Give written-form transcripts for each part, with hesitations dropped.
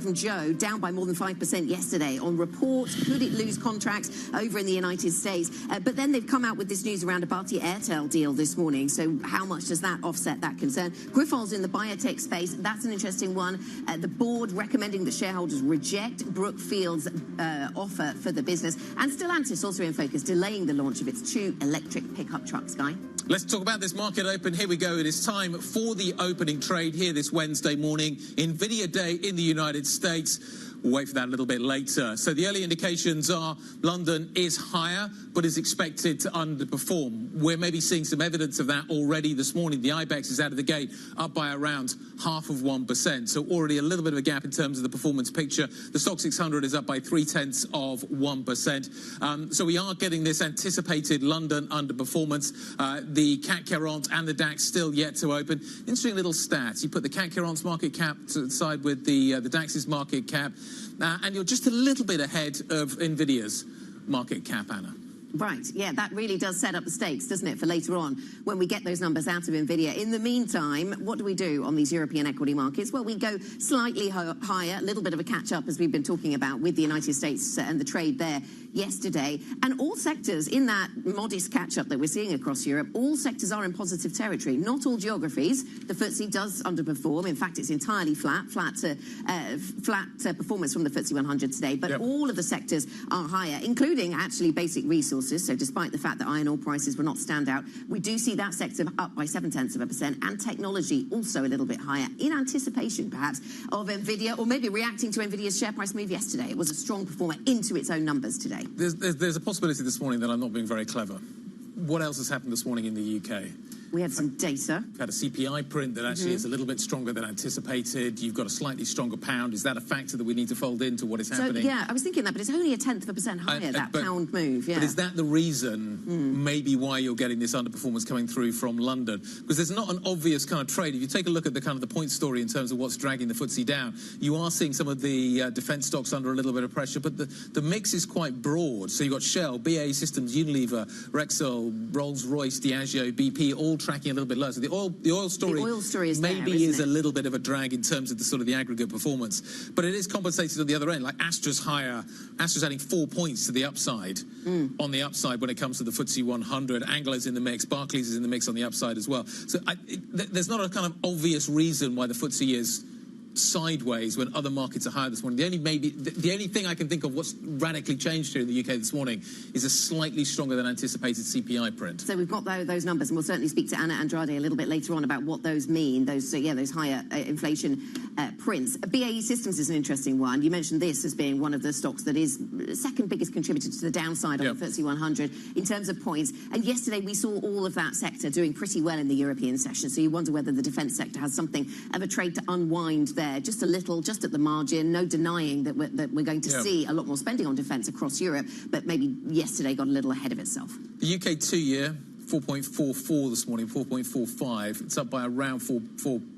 From Joe, down by more than 5% yesterday on reports. Could it lose contracts over in the United States? But then they've come out with this news around a Bharti Airtel deal this morning. So how much does that offset that concern? Grifols in the biotech space, that's an interesting one. The board recommending that shareholders reject Brookfield's offer for the business. And Stellantis also in focus, delaying the launch of its 2 electric pickup trucks, Guy. Let's talk about this market open. Here we go. It is time for the opening trade here this Wednesday morning. NVIDIA Day in the United States. We'll wait for that a little bit later. So the early indications are London is higher, but is expected to underperform. We're maybe seeing some evidence of that already this morning. The IBEX is out of the gate up by around 0.5%. So already a little bit of a gap in terms of the performance picture. The Stock 600 is up by 0.3%. So we are getting this anticipated London underperformance. The CAC 40 and the DAX still yet to open. Interesting little stats. You put the CAC 40's market cap to the side with the DAX's market cap. And you're just a little bit ahead of NVIDIA's market cap, Anna. Right, yeah, that really does set up the stakes, doesn't it, for later on when we get those numbers out of NVIDIA. In the meantime, what do we do on these European equity markets? Well, we go slightly higher, a little bit of a catch-up, as we've been talking about, with the United States and the trade there yesterday. And all sectors, in that modest catch-up that we're seeing across Europe, all sectors are in positive territory. Not all geographies. The FTSE does underperform. In fact, it's entirely flat performance from the FTSE 100 today. But all of the sectors are higher, including, actually, basic resources. So despite the fact that iron ore prices were not standout, we do see that sector up by 0.7%, and technology also a little bit higher, in anticipation, perhaps, of NVIDIA, or maybe reacting to NVIDIA's share price move yesterday. It was a strong performer into its own numbers today. There's a possibility this morning that I'm not being very clever. What else has happened this morning in the UK? We had some data. We've had a CPI print that actually is a little bit stronger than anticipated. You've got a slightly stronger pound. Is that a factor that we need to fold into what is happening? So, yeah, I was thinking that, but it's only 0.1% higher, that pound move. Yeah. But is that the reason maybe why you're getting this underperformance coming through from London? Because there's not an obvious kind of trade. If you take a look at the kind of the point story in terms of what's dragging the FTSE down, you are seeing some of the defence stocks under a little bit of pressure, but the mix is quite broad. So you've got Shell, BAE Systems, Unilever, Rexel, Rolls-Royce, Diageo, BP, all tracking a little bit low. So the oil story is maybe is a little bit of a drag in terms of the sort of the aggregate performance, but it is compensated on the other end. Like Astra's higher. Astra's adding 4 points to the upside. On the upside when it comes to the FTSE 100. Anglo's in the mix. Barclays is in the mix on the upside as well. So there's not a kind of obvious reason why the FTSE is sideways when other markets are higher this morning. The only thing I can think of what's radically changed here in the UK this morning is a slightly stronger than anticipated CPI print. So we've got those numbers, and we'll certainly speak to Anna Andrade a little bit later on about what those mean, those higher inflation prints. BAE Systems is an interesting one. You mentioned this as being one of the stocks that is second biggest contributor to the downside on the FTSE 100 in terms of points. And yesterday we saw all of that sector doing pretty well in the European session. So you wonder whether the defence sector has something of a trade to unwind there. Just a little, just at the margin, no denying that we're going to see a lot more spending on defence across Europe, but maybe yesterday got a little ahead of itself. The UK 2-year, 4.44 this morning, 4.45. It's up by around 4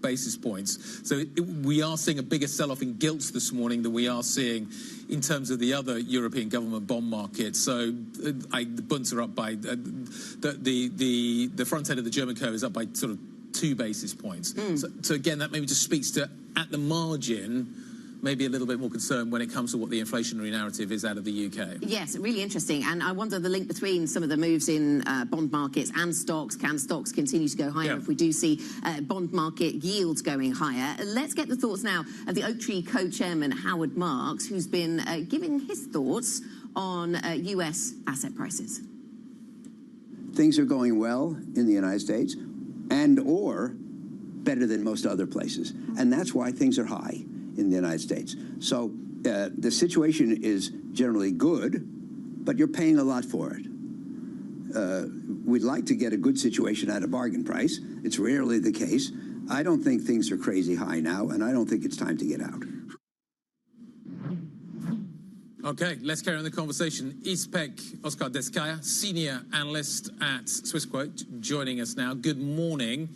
basis points. So we are seeing a bigger sell-off in gilts this morning than we are seeing in terms of the other European government bond market. So the bunds are up by, the front end of the German curve is up by sort of 2 basis points. So again, that maybe just speaks to, at the margin, maybe a little bit more concerned when it comes to what the inflationary narrative is out of the UK. Yes, really interesting. And I wonder the link between some of the moves in bond markets and stocks. Can stocks continue to go higher if we do see bond market yields going higher? Let's get the thoughts now of the Oaktree co-chairman, Howard Marks, who's been giving his thoughts on US asset prices. Things are going well in the United States and or better than most other places. And that's why things are high in the United States. So the situation is generally good, but you're paying a lot for it. We'd like to get a good situation at a bargain price. It's rarely the case. I don't think things are crazy high now, and I don't think it's time to get out. Okay, let's carry on the conversation. Ispek Oskar-Deskaya, senior analyst at Swissquote, joining us now. Good morning.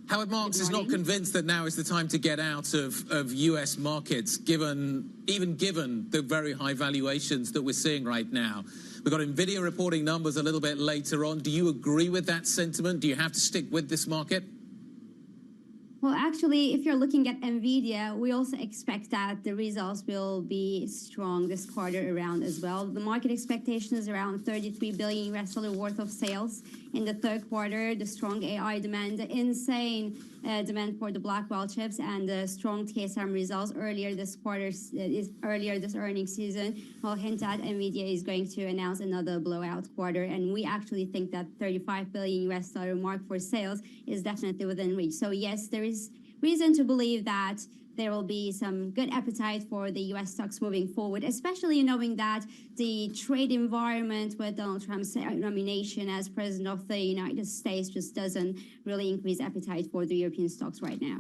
Howard Marks is not convinced that now is the time to get out of US markets, given the very high valuations that we're seeing right now. We've got NVIDIA reporting numbers a little bit later on. Do you agree with that sentiment? Do you have to stick with this market? Well, actually, if you're looking at NVIDIA, we also expect that the results will be strong this quarter around as well. The market expectation is around $33 billion worth of sales in the third quarter. The strong AI demand, the insane demand for the Blackwell chips, and the strong TSM results earlier this earnings season will hint at NVIDIA is going to announce another blowout quarter. And we actually think that $35 billion mark for sales is definitely within reach. So yes, there is reason to believe that there will be some good appetite for the U.S. stocks moving forward, especially knowing that the trade environment with Donald Trump's nomination as president of the United States just doesn't really increase appetite for the European stocks right now.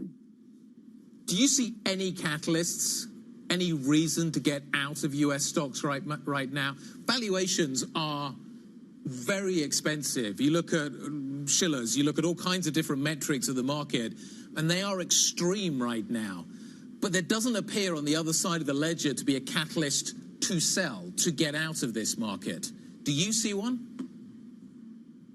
Do you see any catalysts, any reason to get out of U.S. stocks right now? Valuations are very expensive. You look at Shiller's, you look at all kinds of different metrics of the market, and they are extreme right now. But there doesn't appear on the other side of the ledger to be a catalyst to sell, to get out of this market. Do you see one?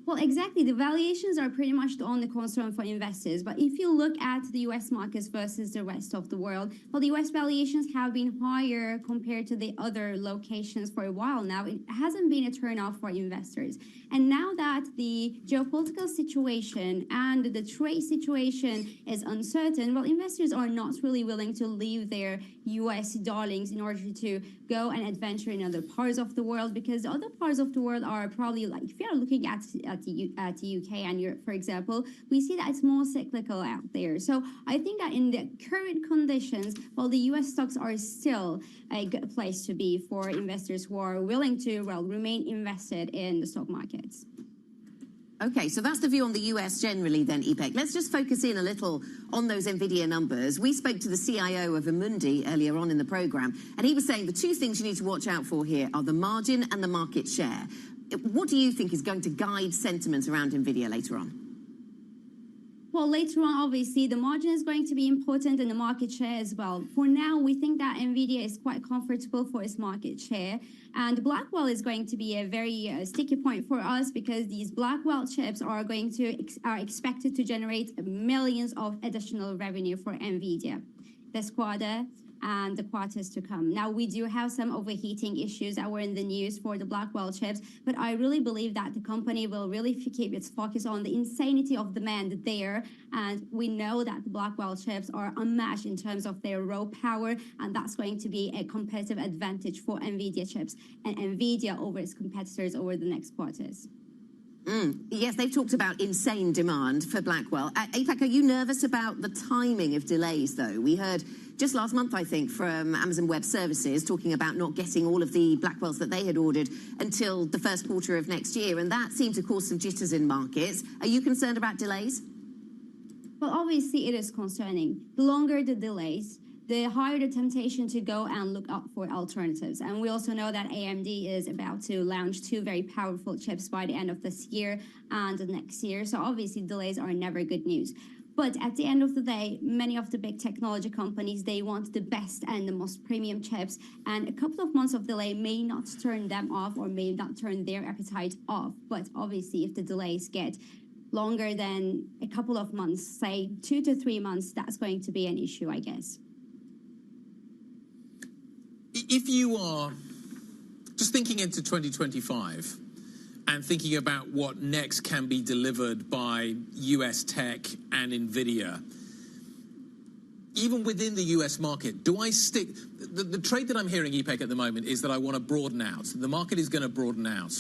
Well, exactly. The valuations are pretty much the only concern for investors. But if you look at the U.S. markets versus the rest of the world, well, the U.S. valuations have been higher compared to the other locations for a while now. It hasn't been a turnoff for investors. And now that the geopolitical situation and the trade situation is uncertain, well, investors are not really willing to leave their U.S. darlings in order to go and adventure in other parts of the world, because the other parts of the world are probably, like, if you're looking at the UK and Europe, for example, we see that it's more cyclical out there. So I think that in the current conditions, well, the US stocks are still a good place to be for investors who are willing to, well, remain invested in the stock markets. Okay, so that's the view on the US generally then, Ipek. Let's just focus in a little on those NVIDIA numbers. We spoke to the CIO of Amundi earlier on in the program, and he was saying the two things you need to watch out for here are the margin and the market share. What do you think is going to guide sentiment around NVIDIA later on? Well, later on, obviously, the margin is going to be important and the market share as well. For now, we think that NVIDIA is quite comfortable for its market share. And Blackwell is going to be a very sticky point for us, because these Blackwell chips are expected to generate millions of additional revenue for NVIDIA this quarter and the quarters to come. Now, we do have some overheating issues that were in the news for the Blackwell chips, but I really believe that the company will really keep its focus on the insanity of demand there. And we know that the Blackwell chips are unmatched in terms of their raw power, and that's going to be a competitive advantage for NVIDIA chips and NVIDIA over its competitors over the next quarters. Yes, they've talked about insane demand for Blackwell. Ipek, are you nervous about the timing of delays, though? We heard just last month, I think, from Amazon Web Services talking about not getting all of the Blackwells that they had ordered until the first quarter of next year, and that seemed to cause some jitters in markets. Are you concerned about delays? Well, obviously, it is concerning. The longer the delays, the higher the temptation to go and look up for alternatives. And we also know that AMD is about to launch two very powerful chips by the end of this year and next year. So obviously, delays are never good news. But at the end of the day, many of the big technology companies, they want the best and the most premium chips. And a couple of months of delay may not turn them off or may not turn their appetite off. But obviously, if the delays get longer than a couple of months, say 2 to 3 months, that's going to be an issue, I guess. if you are just thinking into 2025 and thinking about what next can be delivered by US tech and NVIDIA, even within the US market, do I stick... The trade that I'm hearing, EPEC, at the moment is that I want to broaden out. The market is going to broaden out.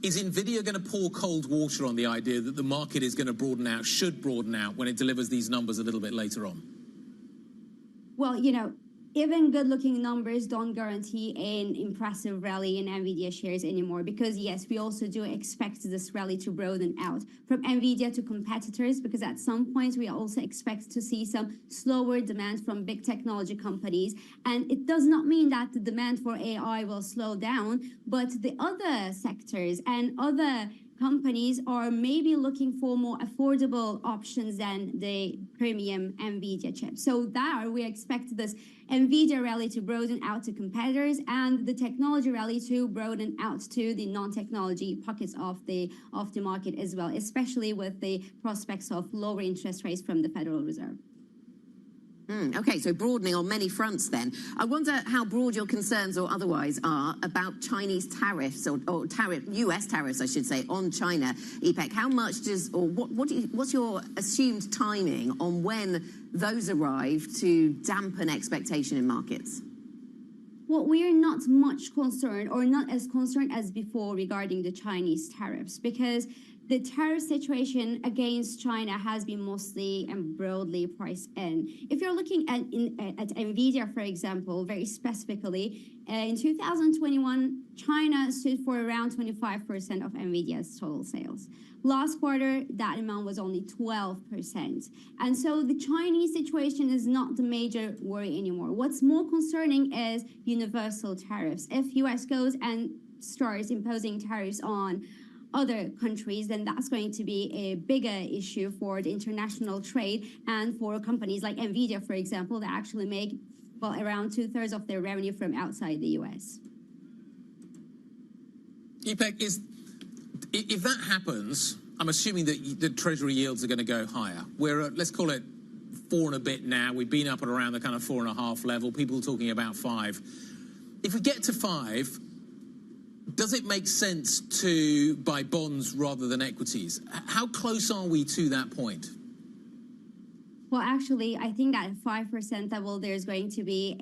Is NVIDIA going to pour cold water on the idea that the market is going to broaden out, should broaden out, when it delivers these numbers a little bit later on? Well, you know, even good-looking numbers don't guarantee an impressive rally in NVIDIA shares anymore, because, yes, we also do expect this rally to broaden out from NVIDIA to competitors, because at some point we also expect to see some slower demand from big technology companies. And it does not mean that the demand for AI will slow down, but the other sectors and other companies are maybe looking for more affordable options than the premium NVIDIA chip. So there we expect this NVIDIA rally to broaden out to competitors and the technology rally to broaden out to the non-technology pockets of the market as well, especially with the prospects of lower interest rates from the Federal Reserve. Okay, so broadening on many fronts then. I wonder how broad your concerns or otherwise are about Chinese tariffs or US tariffs, I should say, on China. EPEC, how much does, or what's your assumed timing on when those arrive to dampen expectation in markets? Well, we are not much concerned, or not as concerned as before, regarding the Chinese tariffs, because the tariff situation against China has been mostly and broadly priced in. If you're looking at NVIDIA, for example, very specifically, in 2021, China stood for around 25% of NVIDIA's total sales. Last quarter, that amount was only 12%. And so the Chinese situation is not the major worry anymore. What's more concerning is universal tariffs. If US goes and starts imposing tariffs on other countries, then that's going to be a bigger issue for the international trade and for companies like NVIDIA, for example, that actually make, well, around 2/3 of their revenue from outside the US. EPEC, if that happens, I'm assuming that the Treasury yields are going to go higher. We're at, let's call it 4 and a bit now. We've been up at around the kind of 4.5 level. People are talking about 5. If we get to 5, does it make sense to buy bonds rather than equities? How close are we to that point? Well, actually, I think at 5% level, there's going to be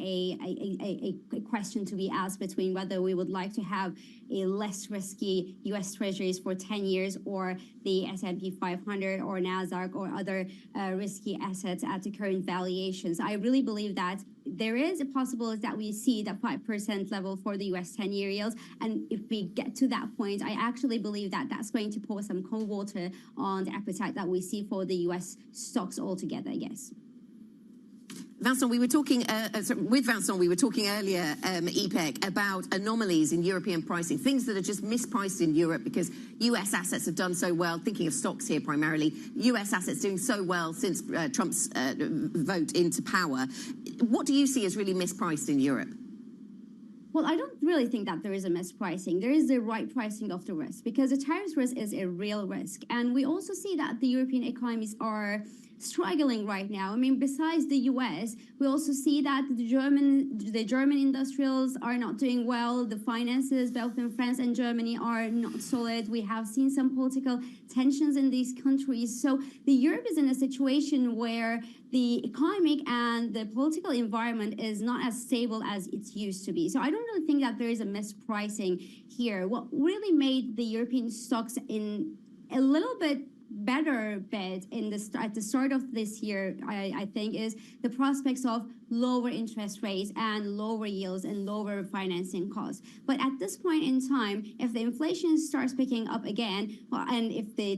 a question to be asked between whether we would like to have a less risky U.S. Treasuries for 10 years or the S&P 500 or NASDAQ or other risky assets at the current valuations. I really believe that there is a possibility that we see that 5% level for the U.S. 10-year yields. And if we get to that point, I actually believe that that's going to pour some cold water on the appetite that we see for the U.S. stocks altogether, yes. Vincent, we were talking earlier, EPEC, about anomalies in European pricing, things that are just mispriced in Europe because US assets have done so well, thinking of stocks here primarily, US assets doing so well since Trump's vote into power. What do you see as really mispriced in Europe? Well, I don't really think that there is a mispricing. There is the right pricing of the risk, because the tariffs risk is a real risk. And we also see that the European economies are struggling right now. I mean, besides the US, we also see that the German industrials are not doing well. The finances, both in France and Germany, are not solid. We have seen some political tensions in these countries. So the Europe is in a situation where the economic and the political environment is not as stable as it used to be. So I don't really think that there is a mispricing here. What really made the European stocks in a little bit better bet at the start of this year, I think, is the prospects of lower interest rates and lower yields and lower financing costs. But at this point in time, if the inflation starts picking up again, well, and if the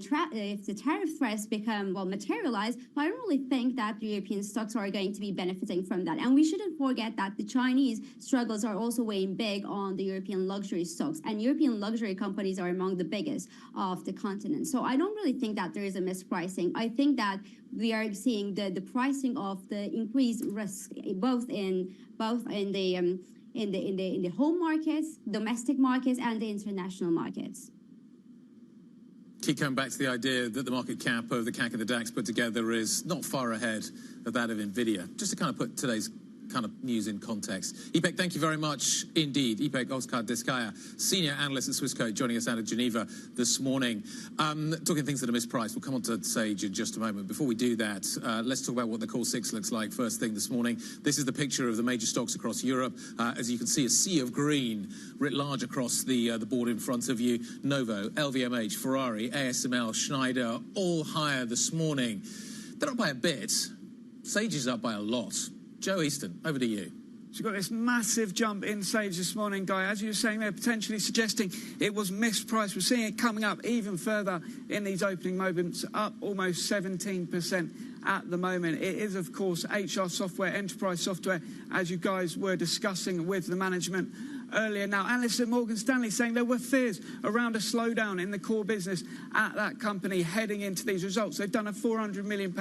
tariff threats become, well, materialized, well, I don't really think that the European stocks are going to be benefiting from that. And we shouldn't forget that the Chinese struggles are also weighing big on the European luxury stocks, and European luxury companies are among the biggest of the continent. So I don't really think that there is a mispricing. I think that we are seeing the pricing of the increased risk both in the home markets, domestic markets, and the international markets. Keep coming back to the idea that the market cap of the CAC and the DAX put together is not far ahead of that of NVIDIA. Just to kind of put today's kind of news in context. Ipek, thank you very much indeed. Ipek Oskar-Deskaya, Senior Analyst at Swissquote, joining us out of Geneva this morning. Talking things that are mispriced. We'll come on to Sage in just a moment. Before we do that, let's talk about what the Core 6 looks like first thing this morning. This is the picture of the major stocks across Europe. As you can see, a sea of green writ large across the board in front of you. Novo, LVMH, Ferrari, ASML, Schneider, all higher this morning. They're up by a bit. Sage is up by a lot. Joe Easton, over to you. So you've got this massive jump in Sage this morning, Guy. As you were saying, they're potentially suggesting it was mispriced. We're seeing it coming up even further in these opening moments, up almost 17% at the moment. It is, of course, HR software, enterprise software, as you guys were discussing with the management earlier. Now, analysts at Morgan Stanley saying there were fears around a slowdown in the core business at that company heading into these results. They've done a £400 million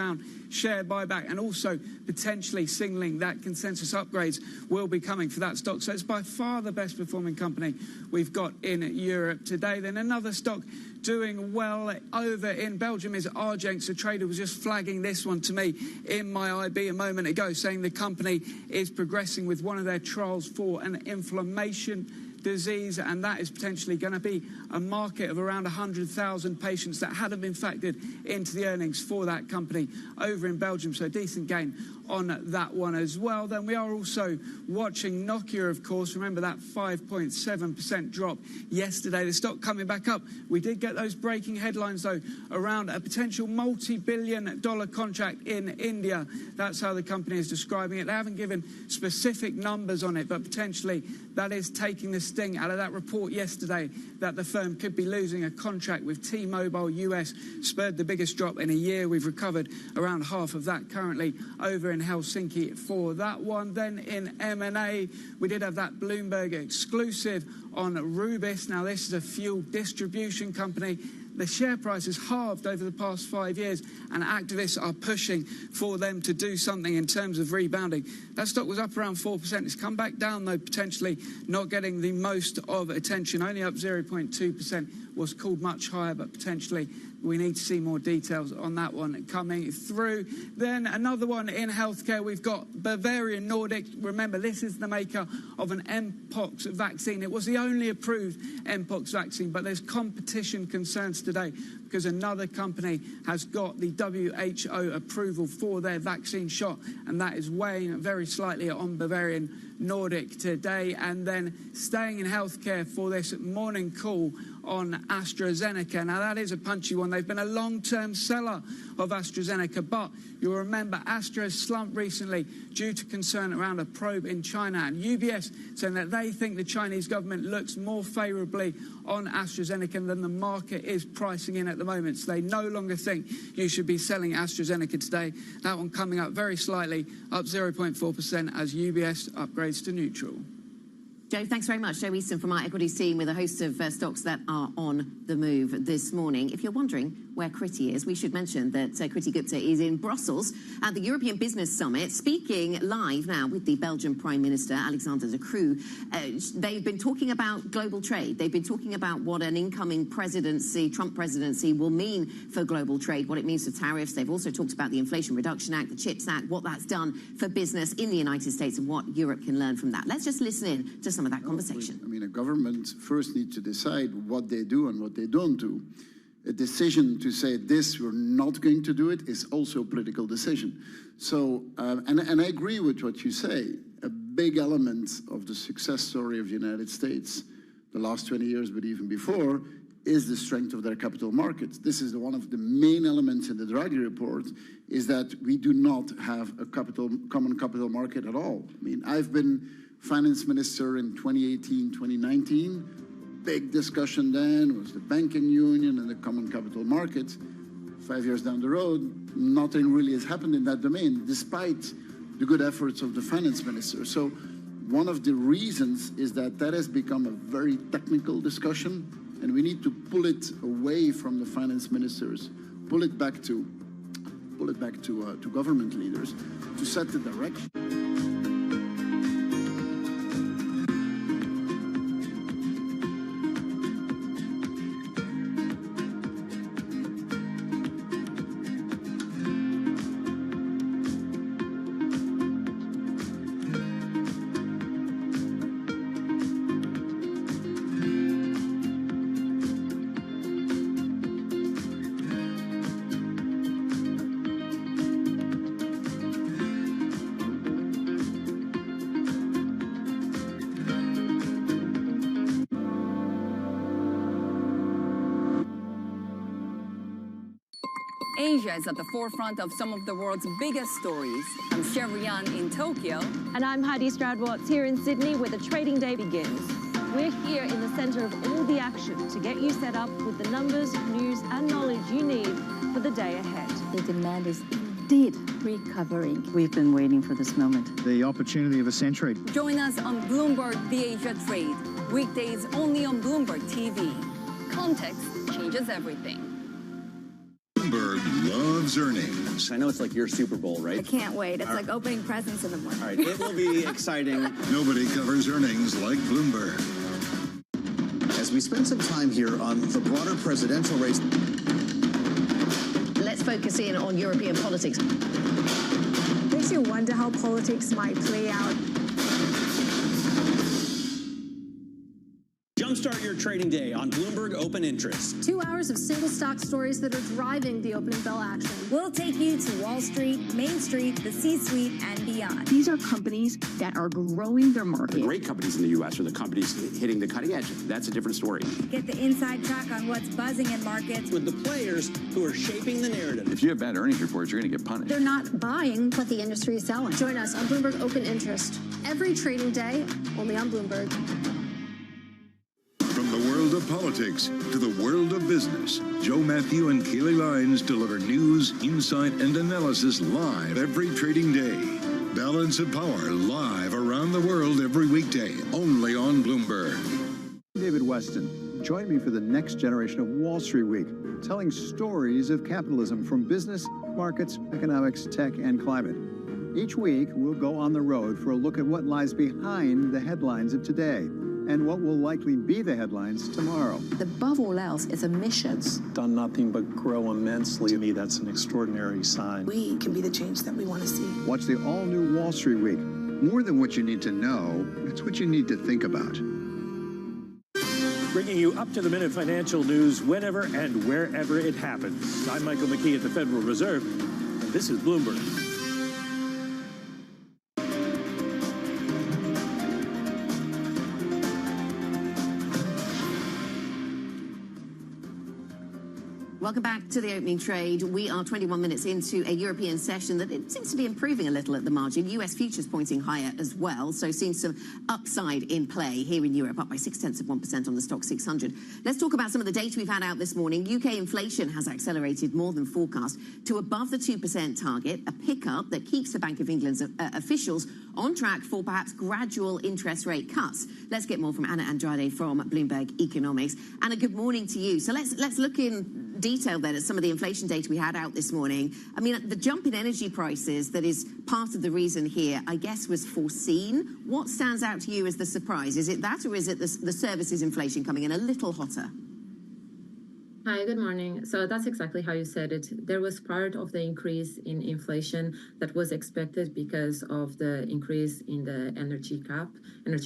share buyback and also potentially signalling that consensus upgrades will be coming for that stock. So it's by far the best performing company we've got in Europe today. Then another stock doing well over in Belgium is Argenx. A trader was just flagging this one to me in my IB a moment ago, saying the company is progressing with one of their trials for an inflammation disease, and that is potentially going to be a market of around 100,000 patients that hadn't been factored into the earnings for that company over in Belgium. So a decent gain on that one as well. Then we are also watching Nokia, of course. Remember that 5.7% drop yesterday. The stock coming back up. We did get those breaking headlines, though, around a potential multi-billion-dollar contract in India. That's how the company is describing it. They haven't given specific numbers on it, but potentially that is taking the sting out of that report yesterday that the firm could be losing a contract with T-Mobile US, spurred the biggest drop in a year. We've recovered around half of that currently over in Helsinki for that one. Then in M&A, we did have that Bloomberg exclusive on Rubis. Now, this is a fuel distribution company. The share price has halved over the past 5 years, and activists are pushing for them to do something in terms of rebounding. That stock was up around 4%. It's come back down, though, potentially not getting the most of attention. Only up 0.2%, was called much higher, but potentially we need to see more details on that one coming through. Then another one in healthcare, we've got Bavarian Nordic. Remember, this is the maker of an Mpox vaccine. It was the only approved Mpox vaccine, but there's competition concerns today because another company has got the WHO approval for their vaccine shot, and that is weighing very slightly on Bavarian Nordic today. And then staying in healthcare for this morning call on AstraZeneca. Now, that is a punchy one. They've been a long-term seller of AstraZeneca, but you'll remember Astra has slumped recently due to concern around a probe in China, and UBS saying that they think the Chinese government looks more favourably on AstraZeneca than the market is pricing in at the moment. So they no longer think you should be selling AstraZeneca today. That one coming up very slightly, up 0.4% as UBS upgrades to neutral. Joe, thanks very much. Joe Easton from our equities team with a host of stocks that are on the move this morning. If you're wondering where Kriti is, we should mention that Kriti Gupta is in Brussels at the European Business Summit, speaking live now with the Belgian Prime Minister, Alexander De Croo. They've been talking about global trade. They've been talking about what an incoming presidency, Trump presidency, will mean for global trade, what it means for tariffs. They've also talked about the Inflation Reduction Act, the CHIPS Act, what that's done for business in the United States and what Europe can learn from that. Let's just listen in to some of that conversation. I mean, a government first needs to decide what they do and what they don't do. A decision to say this, we're not going to do it, is also a political decision. So, and I agree with what you say. A big element of the success story of the United States, the last 20 years, but even before, is the strength of their capital markets. This is one of the main elements in the Draghi report, is that we do not have a common capital market at all. I mean, I've been finance minister in 2018, 2019. Big discussion then was the banking union and the common capital market. 5 years down the road, nothing really has happened in that domain, despite the good efforts of the finance minister. So one of the reasons is that that has become a very technical discussion, and we need to pull it away from the finance ministers, pull it back to government leaders to set the direction. Asia is at the forefront of some of the world's biggest stories. I'm Chevrian in Tokyo. And I'm Heidi Stroud-Watts here in Sydney, where the trading day begins. We're here in the center of all the action to get you set up with the numbers, news, and knowledge you need for the day ahead. The demand is indeed recovering. We've been waiting for this moment. The opportunity of a century. Join us on Bloomberg The Asia Trade. Weekdays only on Bloomberg TV. Context changes everything. Bloomberg loves earnings. I know it's like your Super Bowl, right? I can't wait. It's like opening presents in the morning. All right, it will be exciting. Nobody covers earnings like Bloomberg. As we spend some time here on the broader presidential race. Let's focus in on European politics. Makes you wonder how politics might play out. Jumpstart your trading day on Bloomberg Open Interest. 2 hours of single stock stories that are driving the opening bell action. We'll take you to Wall Street, Main Street, the C-suite, and beyond. These are companies that are growing their market. The great companies in the U.S. are the companies hitting the cutting edge. That's a different story. Get the inside track on what's buzzing in markets. With the players who are shaping the narrative. If you have bad earnings reports, you're going to get punished. They're not buying what the industry is selling. Join us on Bloomberg Open Interest. Every trading day, only on Bloomberg. From the world of politics to the world of business, Joe Matthew and Keely Lines deliver news, insight, and analysis live every trading day. Balance of Power live around the world every weekday, only on Bloomberg. David Weston, join me for the next generation of Wall Street Week, telling stories of capitalism from business, markets, economics, tech, and climate. Each week, we'll go on the road for a look at what lies behind the headlines of today and what will likely be the headlines tomorrow. Above all else, it's a mission. It's done nothing but grow immensely. To me, that's an extraordinary sign. We can be the change that we want to see. Watch the all-new Wall Street Week. More than what you need to know, it's what you need to think about. Bringing you up-to-the-minute financial news whenever and wherever it happens. I'm Michael McKee at the Federal Reserve, and this is Bloomberg. Welcome back to the opening trade. We are 21 minutes into a European session that it seems to be improving a little at the margin. US futures pointing higher as well, so seeing some upside in play here in Europe, up by 0.6% on the stock 600. Let's talk about some of the data we've had out this morning. UK inflation has accelerated more than forecast to above the 2% target, a pickup that keeps the Bank of England's officials on track for perhaps gradual interest rate cuts. Let's get more from Anna Andrade from Bloomberg Economics. Anna, good morning to you. So let's look in detail then at some of the inflation data we had out this morning. I mean, the jump in energy prices that is part of the reason here, I guess, was foreseen. What stands out to you as the surprise? Is it that, or is it the services inflation coming in a little hotter? Hi, good morning. So that's exactly how you said it. There was part of the increase in inflation that was expected because of the increase in the energy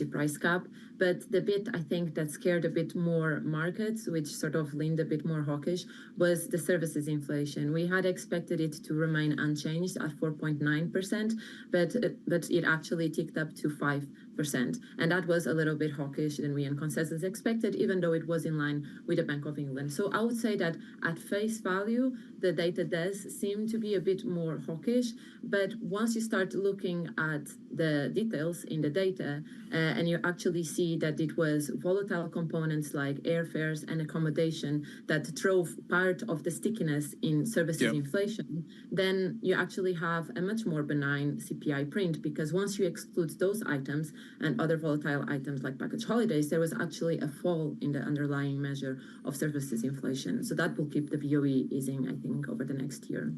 price cap. But the bit, I think, that scared a bit more markets, which sort of leaned a bit more hawkish, was the services inflation. We had expected it to remain unchanged at 4.9%, but it actually ticked up to 5%. And that was a little bit hawkish than we in consensus expected, even though it was in line with the Bank of England. So I would say that at face value, the data does seem to be a bit more hawkish. But once you start looking at the details in the data, and you actually see that it was volatile components like airfares and accommodation that drove part of the stickiness in services inflation, then you actually have a much more benign CPI print, because once you exclude those items and other volatile items like package holidays, there was actually a fall in the underlying measure of services inflation. So that will keep the BOE easing, I think, over the next year.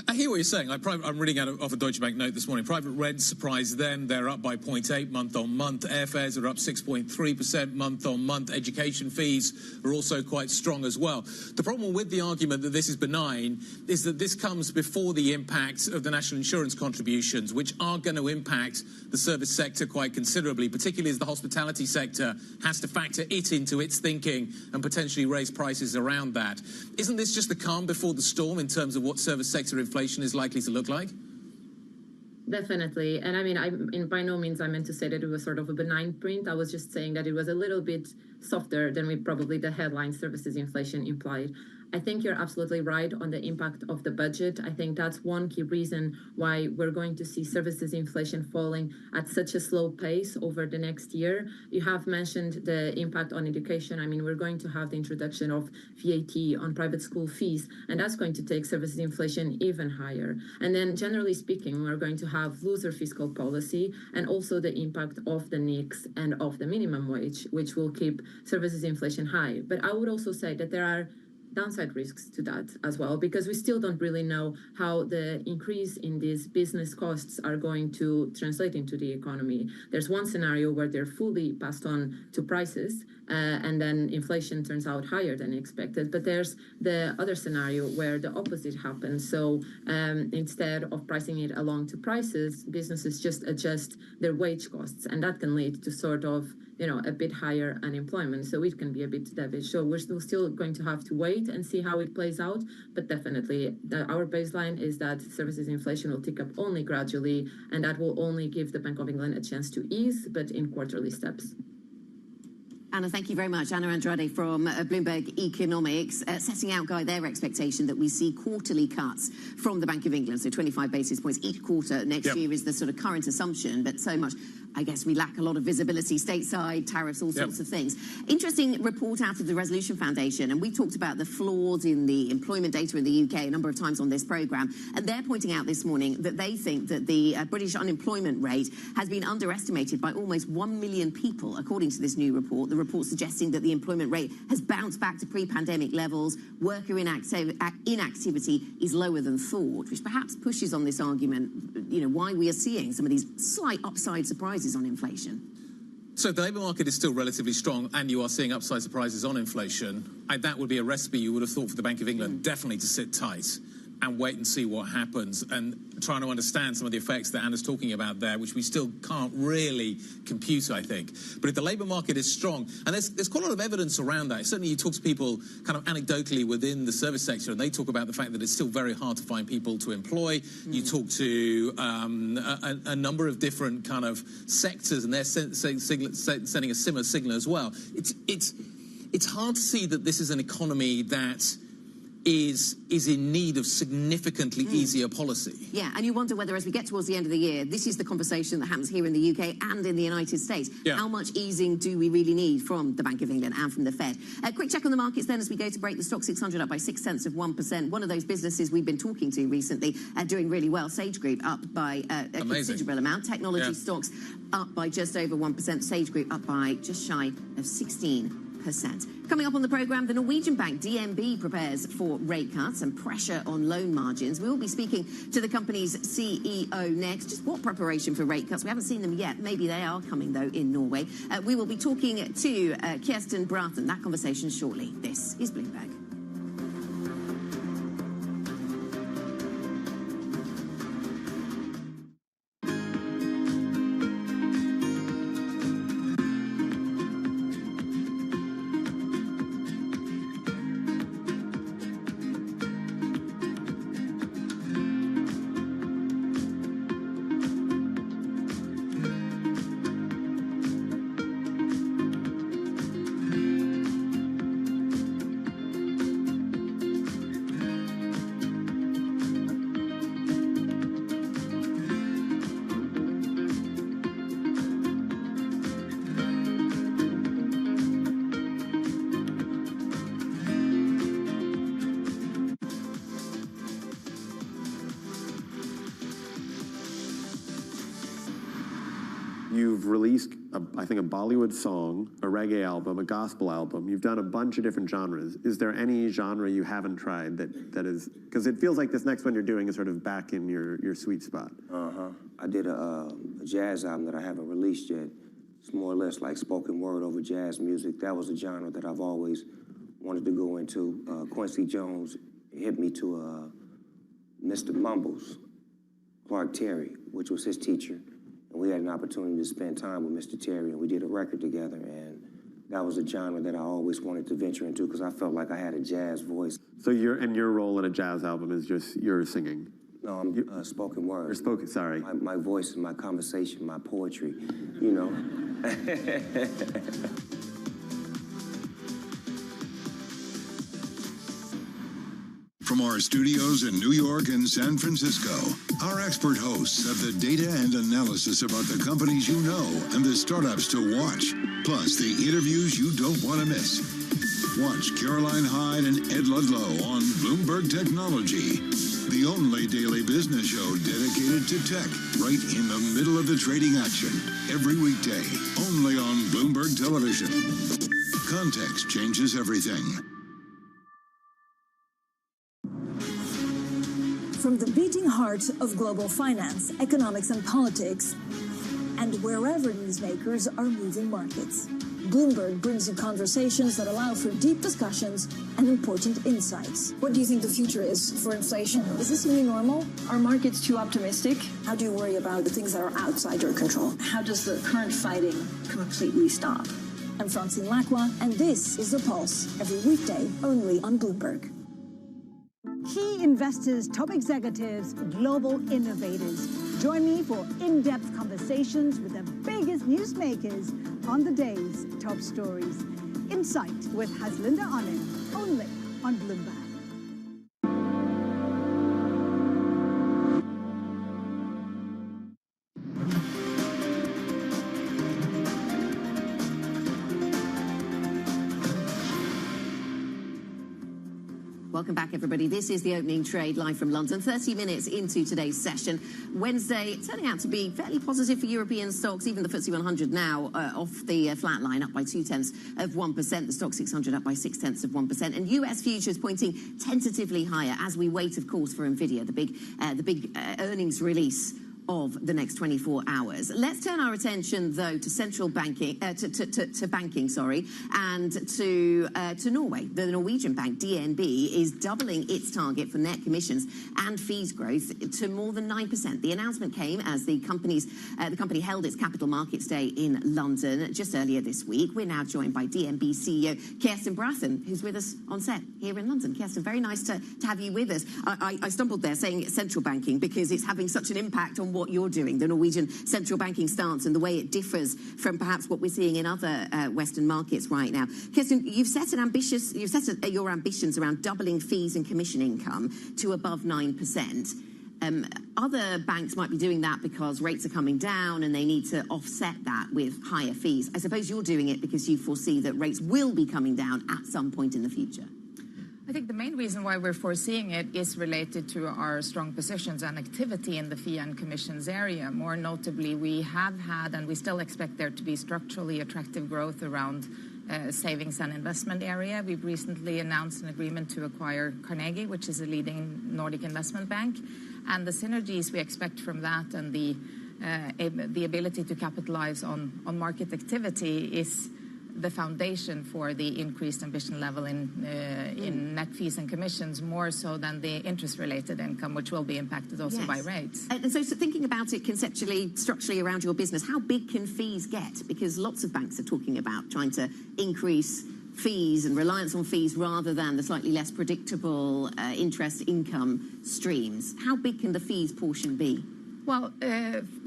I hear what you're saying. I'm reading out of a Deutsche Bank note this morning. Private rents surprised them. They're up by 0.8 month on month. Airfares are up 6.3% month on month. Education fees are also quite strong as well. The problem with the argument that this is benign is that this comes before the impact of the national insurance contributions, which are going to impact the service sector quite considerably, particularly as the hospitality sector has to factor it into its thinking and potentially raise prices around that. Isn't this just the calm before the storm in terms of what service sector inflation is likely to look like? Definitely. And I mean, by no means I meant to say that it was sort of a benign print. I was just saying that it was a little bit softer than probably the headline services inflation implied. I think you're absolutely right on the impact of the budget. I think that's one key reason why we're going to see services inflation falling at such a slow pace over the next year. You have mentioned the impact on education. I mean, we're going to have the introduction of VAT on private school fees, and that's going to take services inflation even higher. And then generally speaking, we're going to have looser fiscal policy and also the impact of the NICs and of the minimum wage, which will keep services inflation high. But I would also say that there are downside risks to that as well, because we still don't really know how the increase in these business costs are going to translate into the economy. There's one scenario where they're fully passed on to prices, and then inflation turns out higher than expected. But there's the other scenario where the opposite happens. So instead of pricing it along to prices, businesses just adjust their wage costs, and that can lead to sort of a bit higher unemployment. So it can be a bit dovish. So we're still going to have to wait and see how it plays out. But definitely, our baseline is that services inflation will tick up only gradually, and that will only give the Bank of England a chance to ease, but in quarterly steps. Anna, thank you very much. Anna Andrade from Bloomberg Economics, setting out, Guy, their expectation that we see quarterly cuts from the Bank of England, so 25 basis points each quarter. Next year is the sort of current assumption, but so much, I guess we lack a lot of visibility stateside, tariffs, all sorts of things. Interesting report out of the Resolution Foundation, and we talked about the flaws in the employment data in the UK a number of times on this programme, and they're pointing out this morning that they think that the British unemployment rate has been underestimated by almost 1 million people, according to this new report. The report suggesting that the employment rate has bounced back to pre-pandemic levels, worker inactivity is lower than thought, which perhaps pushes on this argument, why we are seeing some of these slight upside surprises on inflation. So the labour market is still relatively strong, and you are seeing upside surprises on inflation. That would be a recipe you would have thought for the Bank of England, definitely to sit tight and wait and see what happens, and trying to understand some of the effects that Anna's talking about there, which we still can't really compute, I think. But if the labour market is strong, and there's quite a lot of evidence around that. Certainly you talk to people kind of anecdotally within the service sector, and they talk about the fact that it's still very hard to find people to employ. You talk to a number of different kind of sectors, and they're sending a similar signal as well. It's hard to see that this is an economy that is in need of significantly easier policy. Yeah, and you wonder whether as we get towards the end of the year, this is the conversation that happens here in the UK and in the United States. How much easing do we really need from the Bank of England and from the Fed? A quick check on the markets then as we go to break. The stock 600 up by 0.6%. One of those businesses we've been talking to recently doing really well. Sage Group up by a considerable amount. Technology stocks up by just over 1%. Sage Group up by just shy of 16%. Coming up on the programme, the Norwegian bank DNB prepares for rate cuts and pressure on loan margins. We will be speaking to the company's CEO next. Just what preparation for rate cuts? We haven't seen them yet. Maybe they are coming, though, in Norway. We will be talking to Kirsten Brathen. That conversation shortly. This is Bloomberg. You've released, I think, a Bollywood song, a reggae album, a gospel album. You've done a bunch of different genres. Is there any genre you haven't tried that is, because it feels like this next one you're doing is sort of back in your sweet spot. I did a jazz album that I haven't released yet. It's more or less like spoken word over jazz music. That was a genre that I've always wanted to go into. Quincy Jones hit me to Mr. Mumbles, Clark Terry, which was his teacher. And we had an opportunity to spend time with Mr. Terry, and we did a record together, and that was a genre that I always wanted to venture into because I felt like I had a jazz voice. So your role in a jazz album is just your singing? No, I'm spoken word. Or spoken, sorry. My voice and my conversation, my poetry, you know. From our studios in New York and San Francisco, our expert hosts have the data and analysis about the companies you know and the startups to watch, plus the interviews you don't want to miss. Watch Caroline Hyde and Ed Ludlow on Bloomberg Technology, the only daily business show dedicated to tech, right in the middle of the trading action, every weekday, only on Bloomberg Television. Context changes everything. From the beating heart of global finance, economics, and politics, and wherever newsmakers are moving markets, Bloomberg brings you conversations that allow for deep discussions and important insights. What do you think the future is for inflation? Is this a new normal? Are markets too optimistic? How do you worry about the things that are outside your control? How does the current fighting completely stop? I'm Francine Lacroix, and this is The Pulse, every weekday only on Bloomberg. Key investors, top executives, global innovators. Join me for in-depth conversations with the biggest newsmakers on the day's top stories. Insight with Haslinda Onen, only on Bloomberg. Welcome back, everybody. This is the opening trade live from London, 30 minutes into today's session. Wednesday, turning out to be fairly positive for European stocks. Even the FTSE 100 now off the flat line, up by 0.2%. The Stock 600 up by 0.6%. And US futures pointing tentatively higher as we wait, of course, for Nvidia, the big earnings release of the next 24 hours. Let's turn our attention, though, to central banking, to banking, and to Norway. The Norwegian bank, DNB, is doubling its target for net commissions and fees growth to more than 9%. The announcement came as the company held its Capital Markets Day in London just earlier this week. We're now joined by DNB CEO Kirsten Brathen, who's with us on set here in London. Kirsten, very nice to have you with us. I stumbled there saying central banking because it's having such an impact on what you're doing, the Norwegian central banking stance and the way it differs from perhaps what we're seeing in other Western markets right now. Kirsten, you've set your ambitions around doubling fees and commission income to above 9%. Other banks might be doing that because rates are coming down and they need to offset that with higher fees. I suppose you're doing it because you foresee that rates will be coming down at some point in the future. I think the main reason why we're foreseeing it is related to our strong positions and activity in the fee and commissions area. More notably, we have had and we still expect there to be structurally attractive growth around savings and investment area. We've recently announced an agreement to acquire Carnegie, which is a leading Nordic investment bank. And the synergies we expect from that and the ability to capitalize on market activity is the foundation for the increased ambition level in net fees and commissions, more so than the interest-related income, which will be impacted also by rates. And so thinking about it conceptually, structurally around your business, how big can fees get? Because lots of banks are talking about trying to increase fees and reliance on fees rather than the slightly less predictable interest income streams. How big can the fees portion be? Well,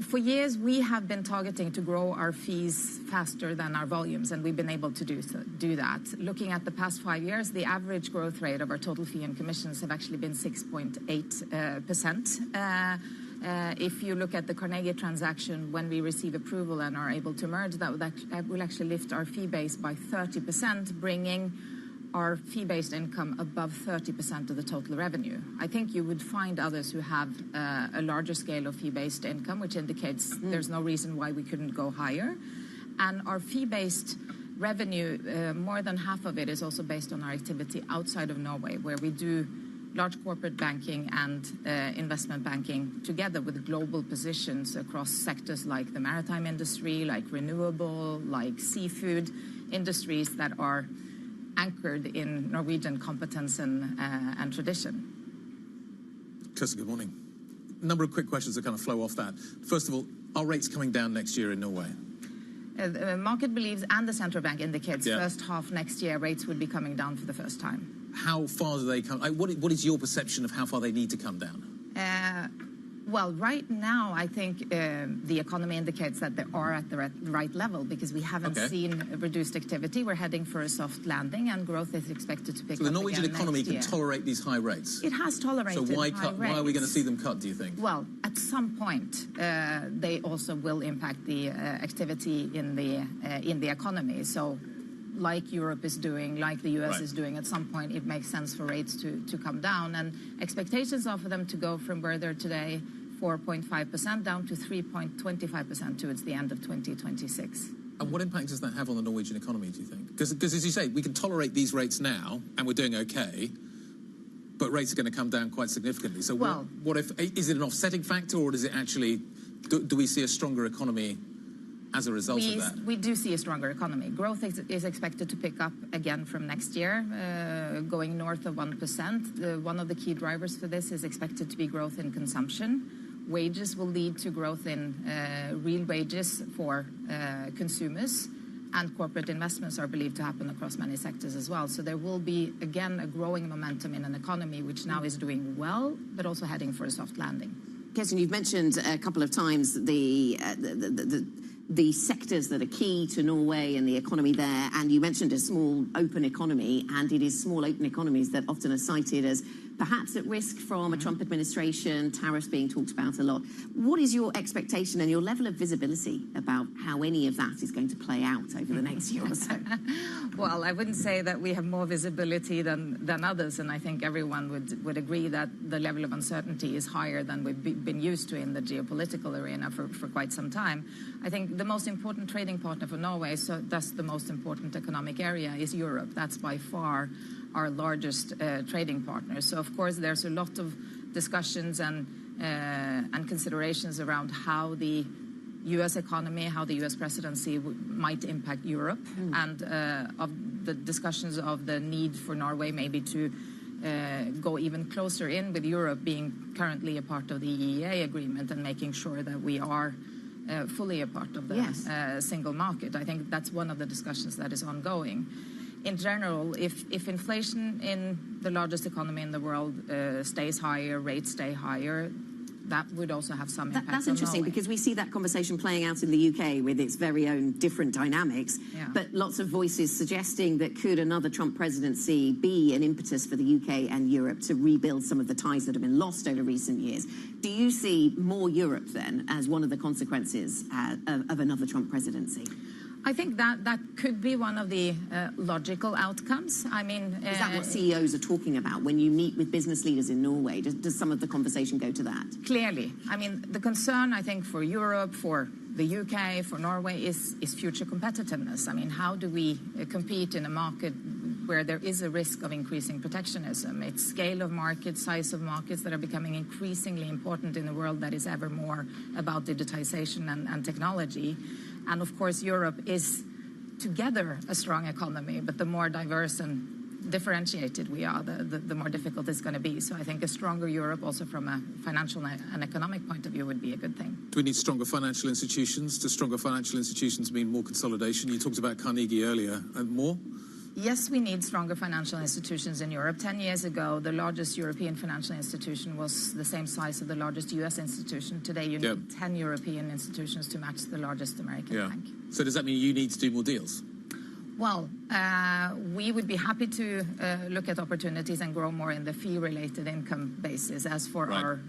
for years we have been targeting to grow our fees faster than our volumes, and we've been able to do that. Looking at the past 5 years, the average growth rate of our total fee and commissions have actually been 6.8%. If you look at the Carnegie transaction, when we receive approval and are able to merge, that will actually lift our fee base by 30%, bringing our fee-based income above 30% of the total revenue. I think you would find others who have a larger scale of fee-based income, which indicates there's no reason why we couldn't go higher. And our fee-based revenue, more than half of it is also based on our activity outside of Norway, where we do large corporate banking and investment banking together with global positions across sectors like the maritime industry, like renewable, like seafood industries that are anchored in Norwegian competence and tradition. Kirsten, good morning. A number of quick questions that kind of flow off that. First of all, are rates coming down next year in Norway? The market believes, and the central bank indicates, first half next year rates would be coming down for the first time. How far do they come? What is your perception of how far they need to come down? Well, right now, I think the economy indicates that they are at the right level because we haven't seen reduced activity. We're heading for a soft landing, and growth is expected to pick up. So the Norwegian again economy next can year. tolerate these high rates? It has tolerated So why high cut? rates. Why are we going to see them cut, do you think? Well, at some point, they also will impact the activity in the economy. So, like Europe is doing, like the US is doing, at some point it makes sense for rates to come down. And expectations are for them to go from where they're today, 4.5% down to 3.25% towards the end of 2026. And what impact does that have on the Norwegian economy, do you think? Because as you say, we can tolerate these rates now, and we're doing okay, but rates are going to come down quite significantly. So what if, is it an offsetting factor, or does it actually, do we see a stronger economy as a result of that? We do see a stronger economy. Growth is expected to pick up again from next year, going north of 1%. One of the key drivers for this is expected to be growth in consumption. Wages will lead to growth in real wages for consumers, and corporate investments are believed to happen across many sectors as well. So there will be, again, a growing momentum in an economy which now is doing well, but also heading for a soft landing. Kirsten, you've mentioned a couple of times the sectors that are key to Norway and the economy there, and you mentioned a small open economy, and it is small open economies that often are cited as perhaps at risk from a Trump administration, tariffs being talked about a lot. What is your expectation and your level of visibility about how any of that is going to play out over the next year or so? Well, I wouldn't say that we have more visibility than others, and I think everyone would agree that the level of uncertainty is higher than we've been used to in the geopolitical arena for quite some time. I think the most important trading partner for Norway, so thus the most important economic area, is Europe. That's by far our largest trading partner. So, of course, there's a lot of discussions and considerations around how the U.S. economy, how the U.S. presidency might impact Europe, and of the discussions of the need for Norway maybe to go even closer in with Europe being currently a part of the EEA agreement and making sure that we are fully a part of the single market. I think that's one of the discussions that is ongoing. In general, if inflation in the largest economy in the world stays higher, rates stay higher, that would also have some impact. That's interesting, on Norway. because we see that conversation playing out in the UK with its very own different dynamics. But lots of voices suggesting that could another Trump presidency be an impetus for the UK and Europe to rebuild some of the ties that have been lost over recent years. Do you see more Europe then as one of the consequences of another Trump presidency? I think that could be one of the logical outcomes. I mean, is that what CEOs are talking about when you meet with business leaders in Norway? Does some of the conversation go to that? Clearly. I mean, the concern, I think, for Europe, for the UK, for Norway is future competitiveness. I mean, how do we compete in a market where there is a risk of increasing protectionism? It's scale of markets, size of markets that are becoming increasingly important in a world that is ever more about digitization and technology. And of course, Europe is together a strong economy, but the more diverse and differentiated we are, the more difficult it's going to be. So I think a stronger Europe, also from a financial and economic point of view, would be a good thing. Do we need stronger financial institutions? Do stronger financial institutions mean more consolidation? You talked about Carnegie earlier. More? Yes, we need stronger financial institutions in Europe. 10 years ago, the largest European financial institution was the same size of the largest U.S. institution. Today, you need 10 European institutions to match the largest American bank. So does that mean you need to do more deals? Well, we would be happy to look at opportunities and grow more in the fee-related income basis. As for our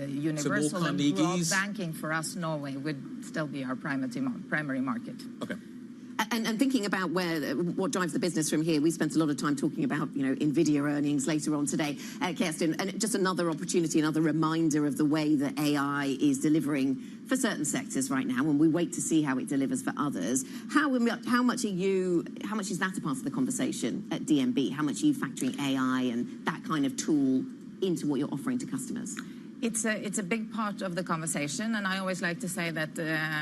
universal and broad banking, for us, Norway would still be our primary market. Okay. And thinking about what drives the business from here, we spent a lot of time talking about, NVIDIA earnings later on today, Kirsten, and just another opportunity, another reminder of the way that AI is delivering for certain sectors right now, and we wait to see how it delivers for others. How much is that a part of the conversation at DNB? How much are you factoring AI and that kind of tool into what you're offering to customers? It's a big part of the conversation, and I always like to say that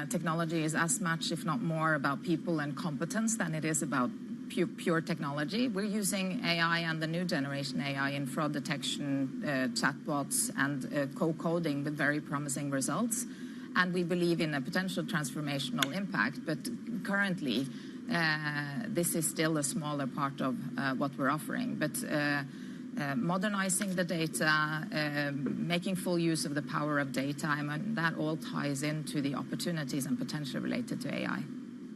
technology is as much, if not more, about people and competence than it is about pure technology. We're using AI and the new generation AI in fraud detection, chatbots, and co-coding with very promising results. And we believe in a potential transformational impact, but currently this is still a smaller part of what we're offering. But modernizing the data, making full use of the power of data, and that all ties into the opportunities and potential related to AI.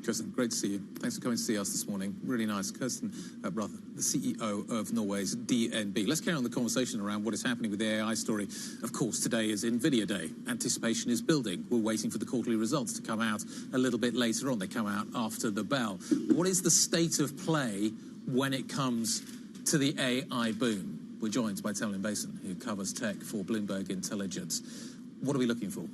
Kirsten, great to see you. Thanks for coming to see us this morning. Really nice. Kirsten Brother, the CEO of Norway's DNB. Let's carry on the conversation around what is happening with the AI story. Of course, today is NVIDIA Day. Anticipation is building. We're waiting for the quarterly results to come out a little bit later on. They come out after the bell. What is the state of play when it comes to the AI boom? We're joined by Tamlin Basin, who covers tech for Bloomberg Intelligence. What are we looking for?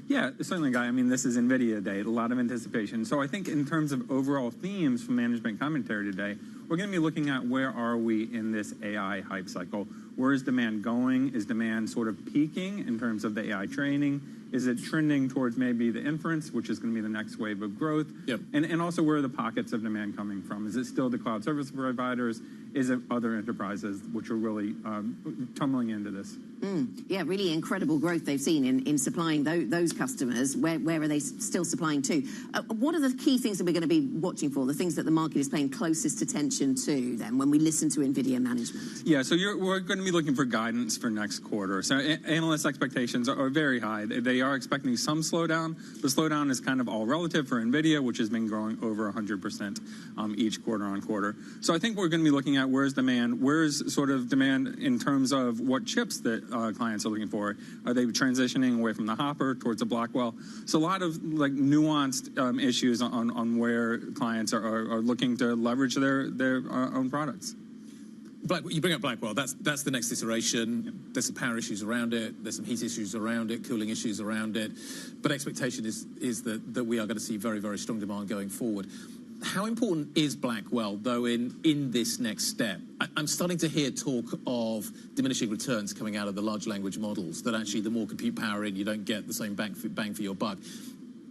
Yeah, certainly, Guy. I mean, this is NVIDIA Day, a lot of anticipation. So I think in terms of overall themes from management commentary today, we're going to be looking at where are we in this AI hype cycle. Where is demand going? Is demand sort of peaking in terms of the AI training? Is it trending towards maybe the inference, which is going to be the next wave of growth? Yep. And also, where are the pockets of demand coming from? Is it still the cloud service providers? Is it other enterprises which are really tumbling into this? Yeah, really incredible growth they've seen in supplying those customers. Where are they still supplying to? What are the key things that we're going to be watching for, the things that the market is paying closest attention to then when we listen to NVIDIA management? Yeah, so we're going to be looking for guidance for next quarter. So analyst expectations are very high. They are expecting some slowdown. The slowdown is kind of all relative for NVIDIA, which has been growing over 100% each quarter on quarter. So I think we're going to be looking at where's demand, where's sort of demand in terms of what chips that clients are looking for. Are they transitioning away from the Hopper towards the Blackwell? So a lot of like nuanced issues on where clients are looking to leverage their own products. You bring up Blackwell, that's the next iteration. There's some power issues around it, there's some heat issues around it, cooling issues around it. But expectation is that we are going to see very, very strong demand going forward. How important is Blackwell, though, in this next step? I'm starting to hear talk of diminishing returns coming out of the large language models, that actually the more compute power in, you don't get the same bang for your buck.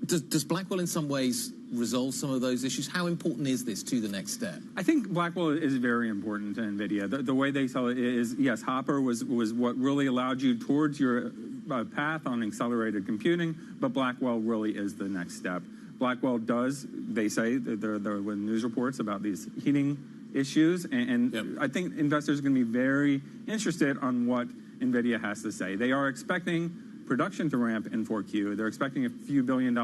Does Blackwell in some ways resolve some of those issues? How important is this to the next step? I think Blackwell is very important to NVIDIA. The way they sell it is, yes, Hopper was what really allowed you towards your path on accelerated computing, but Blackwell really is the next step. Blackwell does, they say, there were news reports about these heating issues, and yep. I think investors are going to be very interested on what NVIDIA has to say. They are expecting production to ramp in 4Q. They're expecting a few $1 billion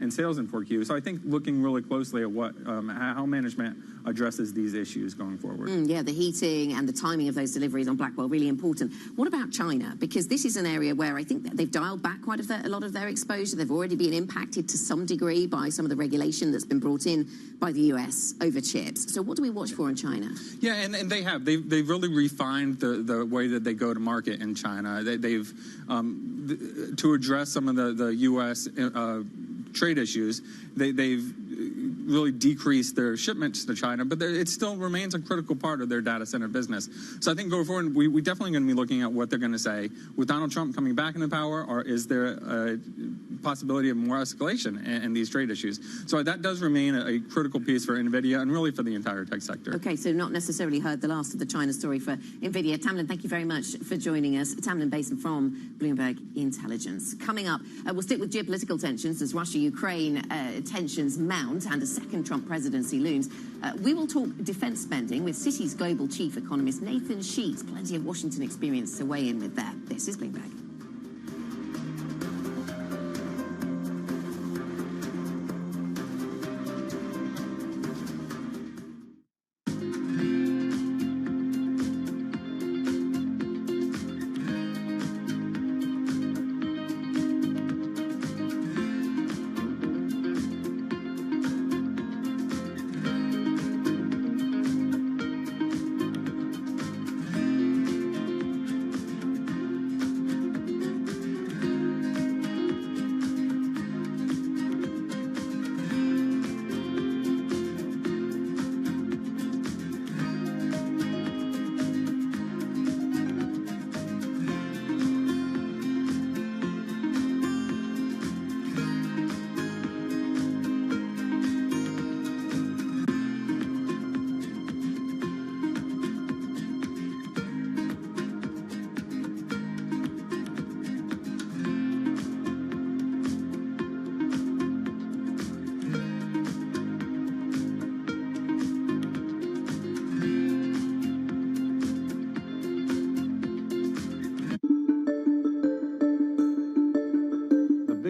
in sales in 4Q. So I think looking really closely at what how management addresses these issues going forward. Yeah, the heating and the timing of those deliveries on Blackwell, really important. What about China? Because this is an area where I think that they've dialed back quite a lot of their exposure. They've already been impacted to some degree by some of the regulation that's been brought in by the US over chips. So what do we watch for in China? Yeah, and they have. They've really refined the way that they go to market in China. They've to address some of the US trade issues, they've really decreased their shipments to China, but it still remains a critical part of their data center business. So I think going forward, we definitely going to be looking at what they're going to say. With Donald Trump coming back into power, or is there a possibility of more escalation in these trade issues? So that does remain a critical piece for NVIDIA and really for the entire tech sector. Okay, so not necessarily heard the last of the China story for NVIDIA. Tamlin, thank you very much for joining us. Tamlin Basin from Bloomberg Intelligence. Coming up, we'll stick with geopolitical tensions as Russia-Ukraine tensions mount and a second Trump presidency looms. We will talk defense spending with Citi's global chief economist Nathan Sheets. Plenty of Washington experience to weigh in with that. This is Bloomberg.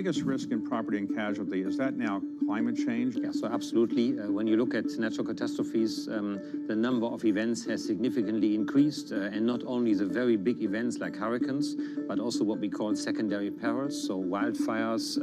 biggest risk in property and casualty, is that now climate change? Yeah, so absolutely. When you look at natural catastrophes, the number of events has significantly increased, and not only the very big events like hurricanes, but also what we call secondary perils, so wildfires,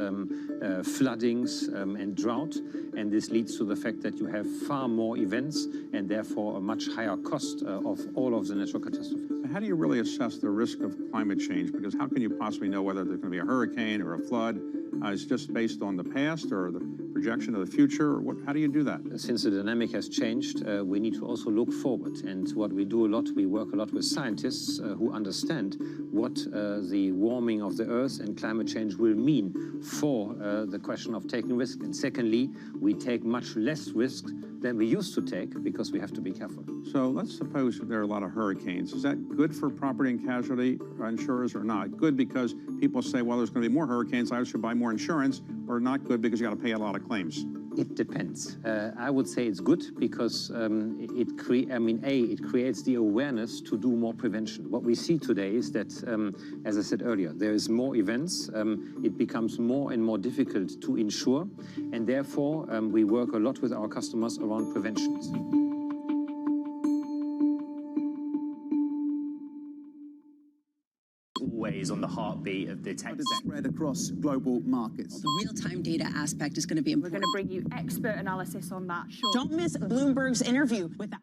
floodings, and drought. And this leads to the fact that you have far more events and therefore a much higher cost of all of the natural catastrophes. How do you really assess the risk of climate change? Because how can you possibly know whether there's going to be a hurricane or a flood? Is just based on the past or the projection of the future? Or how do you do that? Since the dynamic has changed, we need to also look forward. And what we do a lot, we work a lot with scientists who understand what the warming of the Earth and climate change will mean for the question of taking risk. And secondly, we take much less risk than we used to take because we have to be careful. So let's suppose there are a lot of hurricanes. Is that good for property and casualty insurers or not? Good because people say, well, there's going to be more hurricanes, I should buy more insurance, or not good because you got to pay a lot of claims? It depends. I would say it's good because it creates the awareness to do more prevention. What we see today is that, as I said earlier, there is more events. It becomes more and more difficult to insure, and therefore we work a lot with our customers around prevention. Always on the heartbeat of the tech spread across global markets. The real-time data aspect is going to be important. We're going to bring you expert analysis on that. Sure. Don't miss Bloomberg's interview with the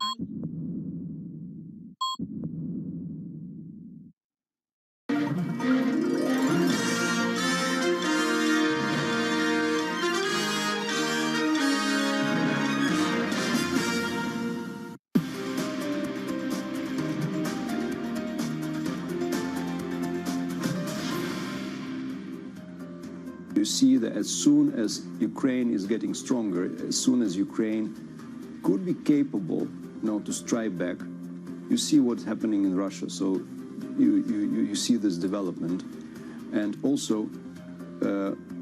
You see that as soon as Ukraine is getting stronger, as soon as Ukraine could be capable to strike back, you see what's happening in Russia. So you see this development, and also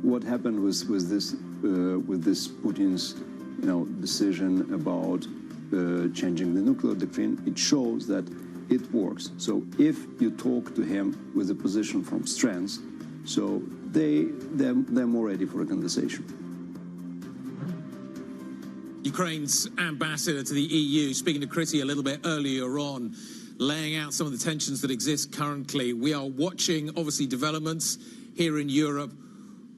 what happened with this Putin's decision about changing the nuclear doctrine. It shows that it works. So if you talk to him with a position from strength, so they're more ready for a conversation. Ukraine's ambassador to the EU, speaking to Chrissy a little bit earlier on, laying out some of the tensions that exist currently. We are watching, obviously, developments here in Europe.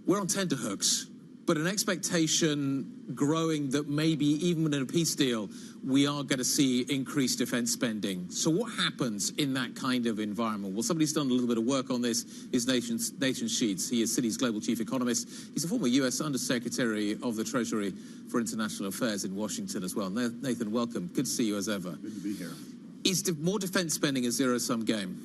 We're on tenterhooks, but an expectation growing that maybe even in a peace deal, we are going to see increased defense spending. So what happens in that kind of environment? Well, somebody's done a little bit of work on this, is Nathan Sheets. He is Citi's global chief economist. He's a former US Undersecretary of the Treasury for International Affairs in Washington as well. Nathan, welcome. Good to see you as ever. Good to be here. Is more defense spending a zero-sum game?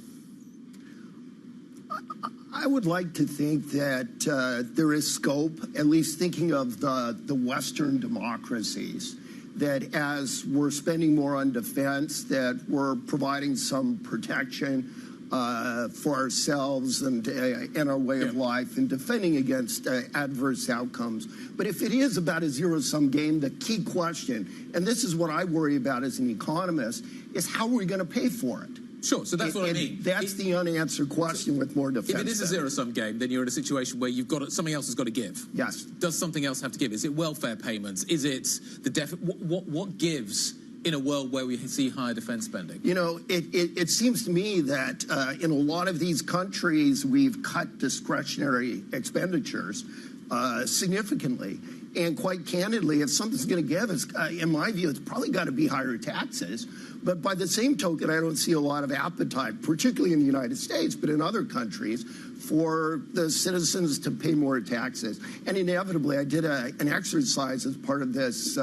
I would like to think that there is scope, at least thinking of the Western democracies, that as we're spending more on defense, that we're providing some protection for ourselves and our way of life and defending against adverse outcomes. But if it is about a zero-sum game, the key question, and this is what I worry about as an economist, is how are we going to pay for it? Sure, so that's what I mean. That's the unanswered question with more defense. If it is a zero-sum game, then you're in a situation where you've got something else has got to give. Yes. Does something else have to give? Is it welfare payments? Is it the what gives in a world where we see higher defense spending? You know, it seems to me that in a lot of these countries, we've cut discretionary expenditures significantly. And quite candidly, if something's going to give, in my view, it's probably got to be higher taxes. But by the same token, I don't see a lot of appetite, particularly in the United States, but in other countries, for the citizens to pay more taxes. And inevitably, I did an exercise as part of this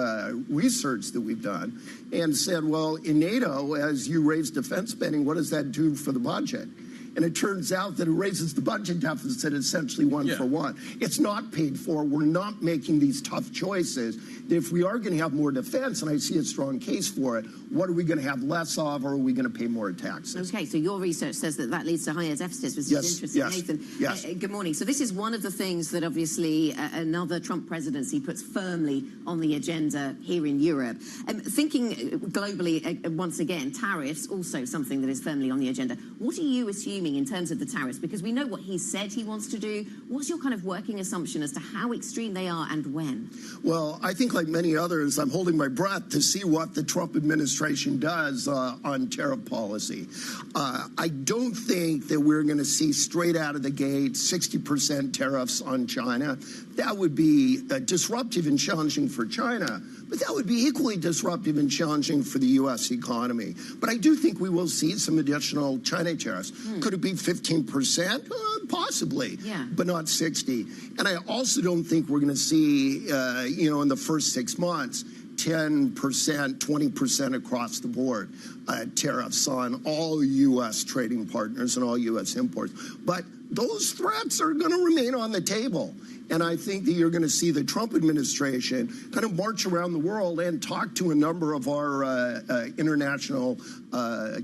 research that we've done and said, well, in NATO, as you raise defense spending, what does that do for the budget? And it turns out that it raises the budget deficit essentially one for one. It's not paid for. We're not making these tough choices. If we are going to have more defense, and I see a strong case for it, what are we going to have less of, or are we going to pay more taxes? Okay, so your research says that leads to higher deficits, which is interesting. Nathan, good morning. So this is one of the things that obviously another Trump presidency puts firmly on the agenda here in Europe. Thinking globally, once again, tariffs, also something that is firmly on the agenda. What are you assuming framing in terms of the tariffs? Because we know what he said he wants to do. What's your kind of working assumption as to how extreme they are and when? Well, I think like many others, I'm holding my breath to see what the Trump administration does on tariff policy. I don't think that we're going to see straight out of the gate 60% tariffs on China. That would be disruptive and challenging for China, but that would be equally disruptive and challenging for the U.S. economy. But I do think we will see some additional China tariffs. Could it be 15%? Possibly, but not 60. And I also don't think we're going to see, in the first 6 months, 10%, 20% across the board tariffs on all U.S. trading partners and all U.S. imports. But those threats are going to remain on the table. And I think that you're going to see the Trump administration kind of march around the world and talk to a number of our international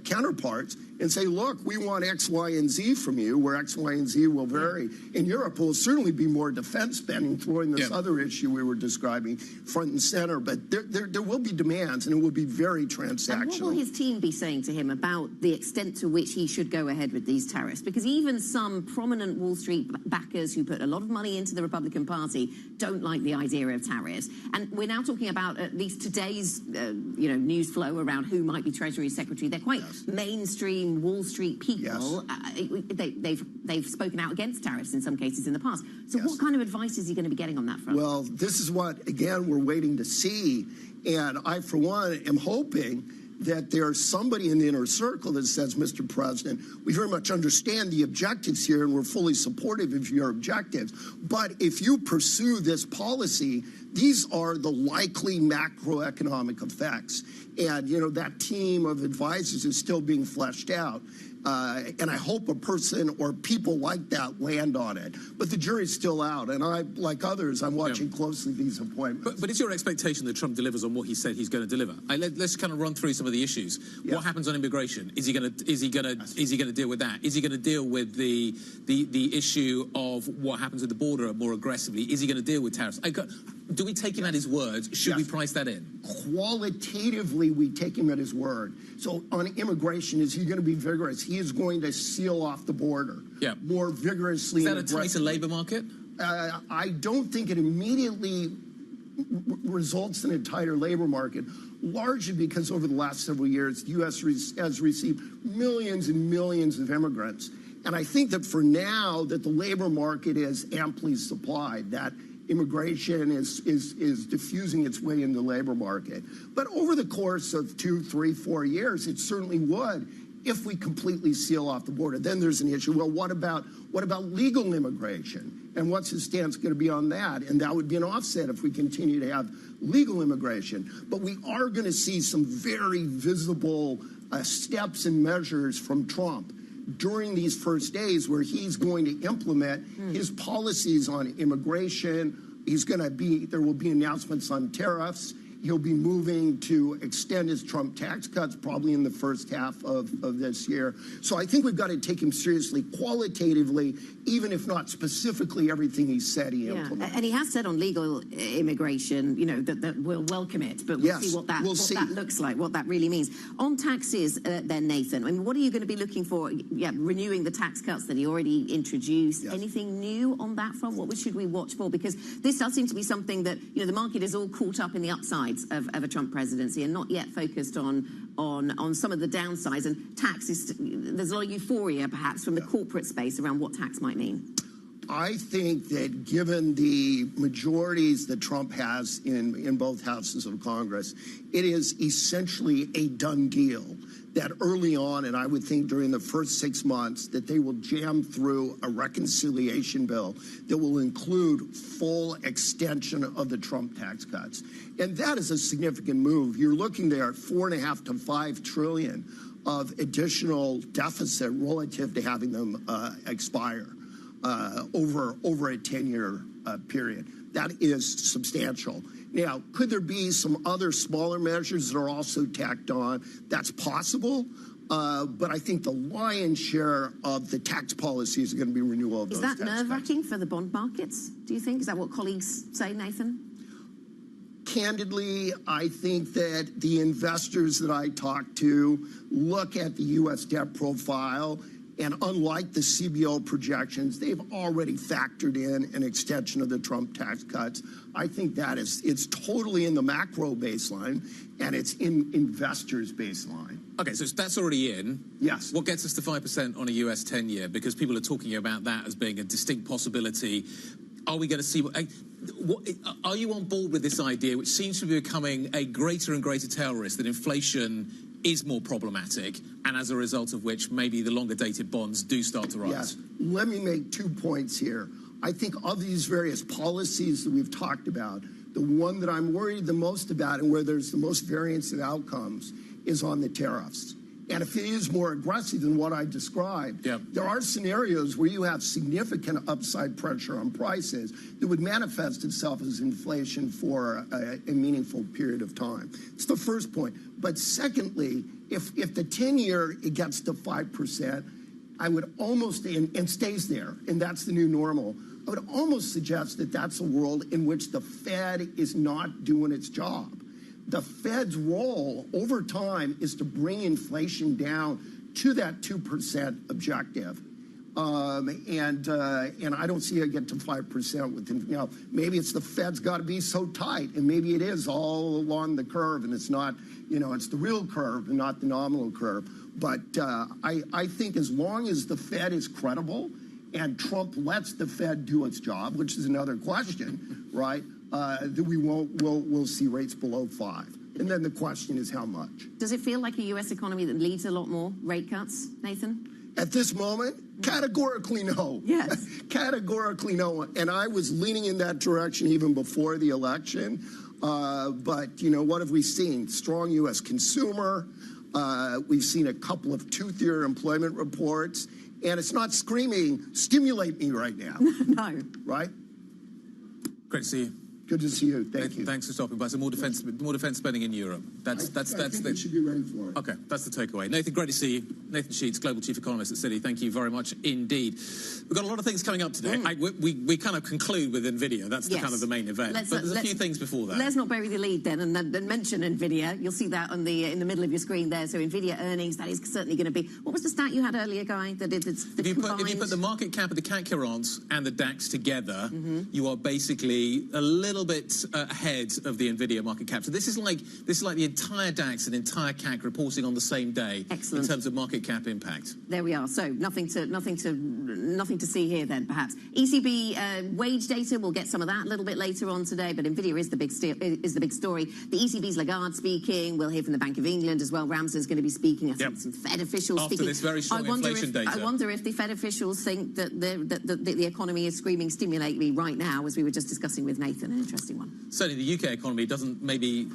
counterparts and say, look, we want X, Y, and Z from you, where X, Y, and Z will vary. In Europe, will certainly be more defense spending, throwing this other issue we were describing front and center. But there will be demands, and it will be very transactional. And what will his team be saying to him about the extent to which he should go ahead with these tariffs? Because even some prominent Wall Street backers who put a lot of money into the Republican Party don't like the idea of tariffs. And we're now talking about at least today's news flow around who might be Treasury Secretary. They're quite mainstream Wall Street people. They've spoken out against tariffs in some cases in the past. So what kind of advice is he going to be getting on that front? Well, this is what, again, we're waiting to see. And I, for one, am hoping that there's somebody in the inner circle that says, Mr. President, we very much understand the objectives here and we're fully supportive of your objectives. But if you pursue this policy, these are the likely macroeconomic effects. And, that team of advisors is still being fleshed out. And I hope a person or people like that land on it. But the jury's still out. And I, like others, I'm watching closely these appointments. But is your expectation that Trump delivers on what he said he's going to deliver? Let's kind of run through some of the issues. What happens on immigration? Is he going to deal with that? Is he going to deal with the issue of what happens at the border more aggressively? Is he going to deal with tariffs? Do we take him at his word? Should we price that in? Qualitatively, we take him at his word. So on immigration, is he going to be vigorous? He is going to seal off the border more vigorously. Is that a tighter labor market? I don't think it immediately results in a tighter labor market, largely because over the last several years, the U.S. has received millions and millions of immigrants. And I think that for now, that the labor market is amply supplied, that immigration is diffusing its way in the labor market. But over the course of 2, 3, 4 years, it certainly would if we completely seal off the border. Then there's an issue. Well, what about legal immigration? And what's his stance going to be on that? And that would be an offset if we continue to have legal immigration. But we are going to see some very visible steps and measures from Trump during these first days where he's going to implement his policies on immigration. There will be announcements on tariffs. He'll be moving to extend his Trump tax cuts probably in the first half of this year. So I think we've got to take him seriously qualitatively, even if not specifically everything he said he implemented. And he has said on legal immigration, that we'll welcome it, but we'll see what that looks like, what that really means. On taxes, then, Nathan, I mean, what are you going to be looking for? Renewing the tax cuts that he already introduced. Anything new on that front? What should we watch for? Because this does seem to be something that, the market is all caught up in the upside of a Trump presidency and not yet focused on some of the downsides. And taxes, there's a lot of euphoria perhaps from the corporate space around what tax might mean. I think that given the majorities that Trump has in both houses of Congress, it is essentially a done deal that early on, and I would think during the first 6 months, that they will jam through a reconciliation bill that will include full extension of the Trump tax cuts. And that is a significant move. You're looking there at $4.5 to $5 trillion of additional deficit relative to having them expire over a 10-year period. That is substantial. Now, could there be some other smaller measures that are also tacked on? That's possible. But I think the lion's share of the tax policies are going to be renewal of those tax cuts. Is that nerve-wracking for the bond markets, do you think? Is that what colleagues say, Nathan? Candidly, I think that the investors that I talk to look at the U.S. debt profile And unlike the CBO projections, they've already factored in an extension of the Trump tax cuts. I think that it's totally in the macro baseline, and it's in investors' baseline. Okay, so that's already in. Yes. What gets us to 5% on a US 10-year? Because people are talking about that as being a distinct possibility. Are we going to see... Are you on board with this idea, which seems to be becoming a greater and greater tail risk, that inflation is more problematic, and as a result of which maybe the longer-dated bonds do start to rise? Yes. Let me make 2 points here. I think of these various policies that we've talked about, the one that I'm worried the most about and where there's the most variance in outcomes is on the tariffs. And if it is more aggressive than what I described, there are scenarios where you have significant upside pressure on prices that would manifest itself as inflation for a meaningful period of time. It's the first point. But secondly, if the 10-year it gets to 5%, I would almost, and stays there, and that's the new normal, I would almost suggest that that's a world in which the Fed is not doing its job. The Fed's role over time is to bring inflation down to that 2% objective. And I don't see it get to 5% within, maybe it's the Fed's got to be so tight, and maybe it is all along the curve, and it's not, it's the real curve and not the nominal curve. But I think as long as the Fed is credible and Trump lets the Fed do its job, which is another question, right, that we'll see rates below 5. And then the question is how much. Does it feel like a U.S. economy that needs a lot more rate cuts, Nathan? At this moment, categorically no. Yes. Categorically no. And I was leaning in that direction even before the election. But, what have we seen? Strong U.S. consumer. We've seen a couple of two-year employment reports. And it's not screaming, stimulate me right now. No. Right? Great to see you. Good to see you. Thank you. Thanks for stopping by. So more defense spending in Europe. I think we should be ready for it. Okay, that's the takeaway. Nathan, great to see you. Nathan Sheets, Global Chief Economist at Citi. Thank you very much indeed. We've got a lot of things coming up today. We kind of conclude with NVIDIA. That's the kind of the main event. But there's a few things before that. Let's not bury the lead then and then mention NVIDIA. You'll see that on in the middle of your screen there. So NVIDIA earnings, that is certainly going to be... What was the stat you had earlier, Guy? That it's if you put the market cap of the CAC 40 and the DAX together, you are basically a little bit ahead of the NVIDIA market cap. So this is like the entire DAX and entire CAC reporting on the same day. Excellent. In terms of market cap impact. There we are. So nothing to see here then, perhaps. ECB wage data. We'll get some of that a little bit later on today. But NVIDIA is the big story. The ECB's Lagarde speaking. We'll hear from the Bank of England as well. Ramsar's going to be speaking. I think some Fed officials after speaking. This very strong inflation data. I wonder if the Fed officials think that the economy is screaming "stimulate me" right now, as we were just discussing with Nathan. An interesting one. Certainly, the UK economy doesn't maybe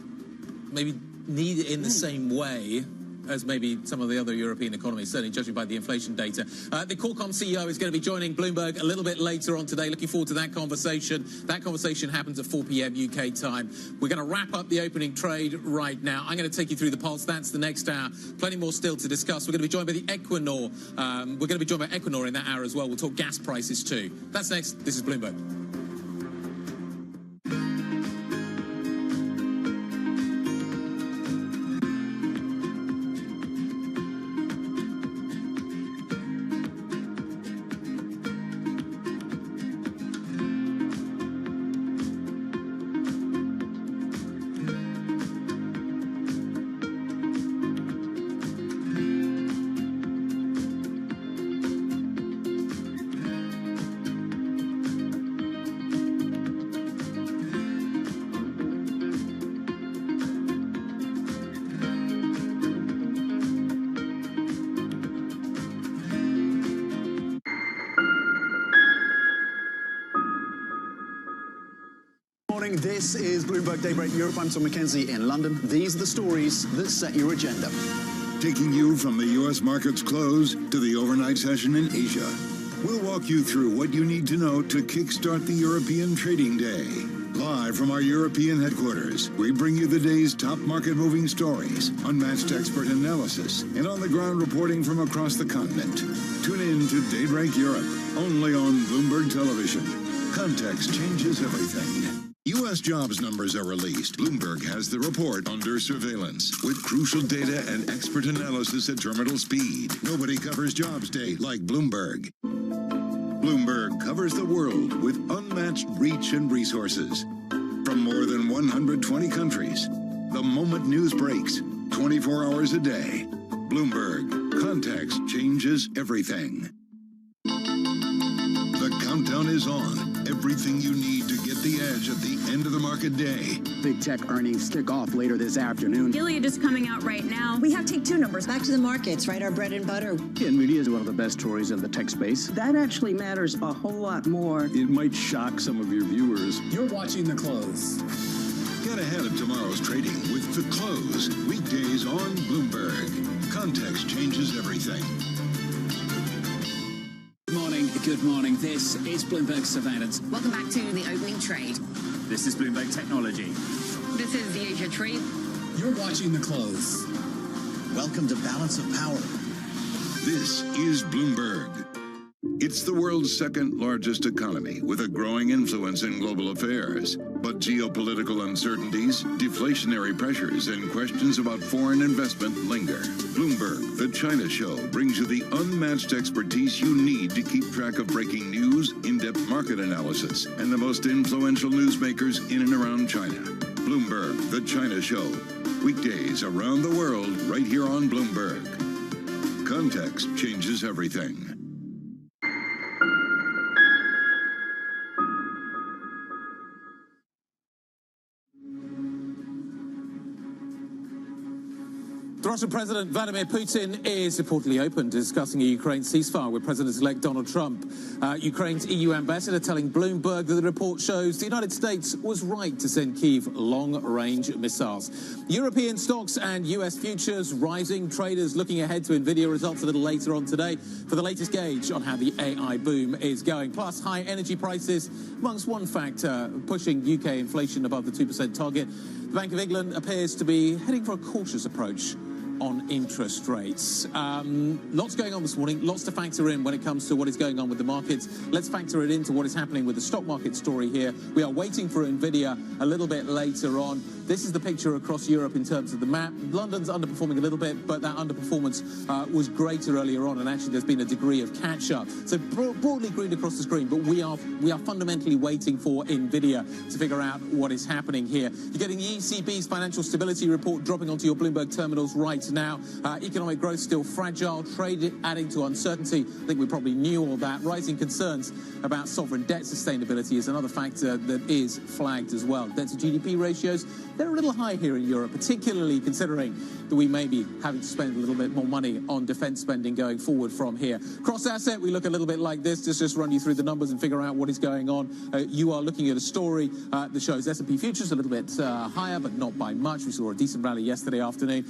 need it in the same way as maybe some of the other European economies, certainly judging by the inflation data. The Qualcomm CEO is going to be joining Bloomberg a little bit later on today. Looking forward to that conversation. That conversation happens at 4 p.m. UK time. We're going to wrap up the opening trade right now. I'm going to take you through the pulse. That's the next hour. Plenty more still to discuss. We're going to be joined by the Equinor. We're going to be joined by Equinor in that hour as well. We'll talk gas prices too. That's next. This is Bloomberg. This is Bloomberg Daybreak Europe. I'm Tom McKenzie in London. These are the stories that set your agenda. Taking you from the U.S. market's close to the overnight session in Asia. We'll walk you through what you need to know to kickstart the European trading day. Live from our European headquarters, we bring you the day's top market-moving stories, unmatched expert analysis, and on-the-ground reporting from across the continent. Tune in to Daybreak Europe, only on Bloomberg Television. Context changes everything. U.S. U.S. jobs numbers are released, Bloomberg has the report under surveillance with crucial data and expert analysis at terminal speed. Nobody covers Jobs Day like Bloomberg. Bloomberg covers the world with unmatched reach and resources. From more than 120 countries, the moment news breaks, 24 hours a day. Bloomberg, context changes everything. The countdown is on. Everything you need to get the edge at the end of the market day. Big tech earnings kick off later this afternoon. Gilead is coming out right now. We have take two numbers. Back to the markets, right? Our bread and butter. NVIDIA is one of the best stories in the tech space. That actually matters a whole lot more. It might shock some of your viewers. You're watching The Close. Get ahead of tomorrow's trading with The Close. Weekdays on Bloomberg. Context changes everything. Good morning. This is Bloomberg Surveillance. Welcome back to the opening trade. This is Bloomberg Technology. This is the Asia Trade. You're watching The Close. Welcome to Balance of Power. This is Bloomberg. It's the world's second largest economy with a growing influence in global affairs. But geopolitical uncertainties, deflationary pressures, and questions about foreign investment linger. Bloomberg, the China Show, brings you the unmatched expertise you need to keep track of breaking news, in-depth market analysis, and the most influential newsmakers in and around China. Bloomberg, the China Show. Weekdays around the world, right here on Bloomberg. Context changes everything. The Russian President Vladimir Putin is reportedly open to discussing a Ukraine ceasefire with President-elect Donald Trump. Ukraine's EU ambassador telling Bloomberg that the report shows the United States was right to send Kyiv long-range missiles. European stocks and US futures rising. Traders looking ahead to NVIDIA results a little later on today for the latest gauge on how the AI boom is going. Plus, high energy prices amongst one factor pushing UK inflation above the 2% target. The Bank of England appears to be heading for a cautious approach on interest rates. Lots going on this morning, lots to factor in when it comes to what is going on with the markets. Let's factor it into what is happening with the stock market story here. We are waiting for NVIDIA a little bit later on. This is the picture across Europe in terms of the map. London's underperforming a little bit, but that underperformance was greater earlier on, and actually there's been a degree of catch-up. So broadly green across the screen, but we are fundamentally waiting for NVIDIA to figure out what is happening here. You're getting the ECB's financial stability report dropping onto your Bloomberg terminals right now. Economic growth still fragile, trade adding to uncertainty. I think we probably knew all that. Rising concerns about sovereign debt sustainability is another factor that is flagged as well. Debt to GDP ratios, they're a little high here in Europe, particularly considering that we may be having to spend a little bit more money on defence spending going forward from here. Cross asset, we look a little bit like this. Just run you through the numbers and figure out what is going on. You are looking at a story that shows S&P futures a little bit higher, but not by much. We saw a decent rally yesterday afternoon.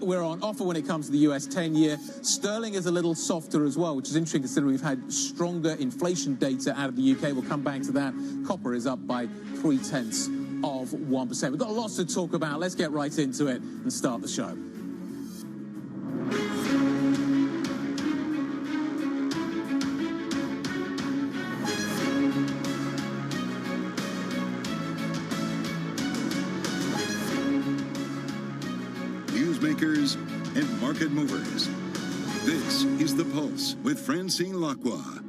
We're on offer when it comes to the US 10-year. Sterling is a little softer as well, which is interesting considering we've had stronger inflation data out of the UK. We'll come back to that. Copper is up by 0.3%. We've got lots to talk about. Let's get right into it and start the show. Newsmakers and market movers. This is The Pulse with Francine Lacqua.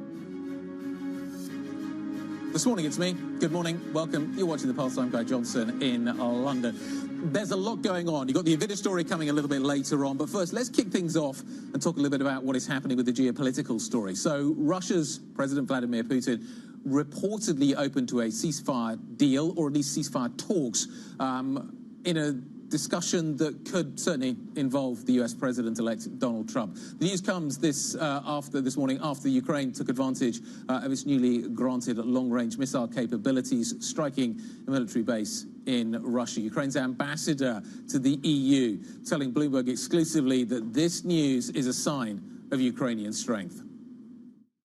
This morning it's me. Good morning. Welcome. You're watching The Pulse. I'm Guy Johnson in London. There's a lot going on. You've got the NVIDIA story coming a little bit later on. But first, let's kick things off and talk a little bit about what is happening with the geopolitical story. So Russia's President Vladimir Putin reportedly open to a ceasefire deal, or at least ceasefire talks, in a discussion that could certainly involve the US President-elect Donald Trump. The news comes this morning after Ukraine took advantage of its newly granted long-range missile capabilities, striking a military base in Russia. Ukraine's ambassador to the EU telling Bloomberg exclusively that this news is a sign of Ukrainian strength.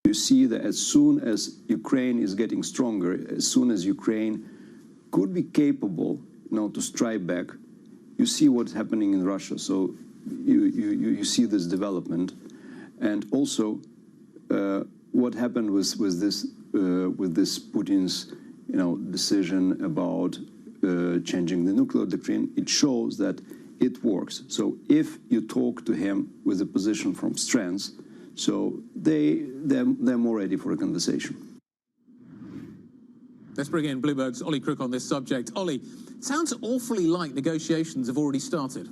You see that as soon as Ukraine is getting stronger, as soon as Ukraine could be capable to strike back, you see what's happening in Russia. So you see this development, and also what happened with this Putin's decision about changing the nuclear doctrine, it shows that it works. So if you talk to him with a position from strength, so they're more ready for a conversation. Let's bring in Bloomberg's Ollie Crook on this subject. Ollie, sounds awfully like negotiations have already started.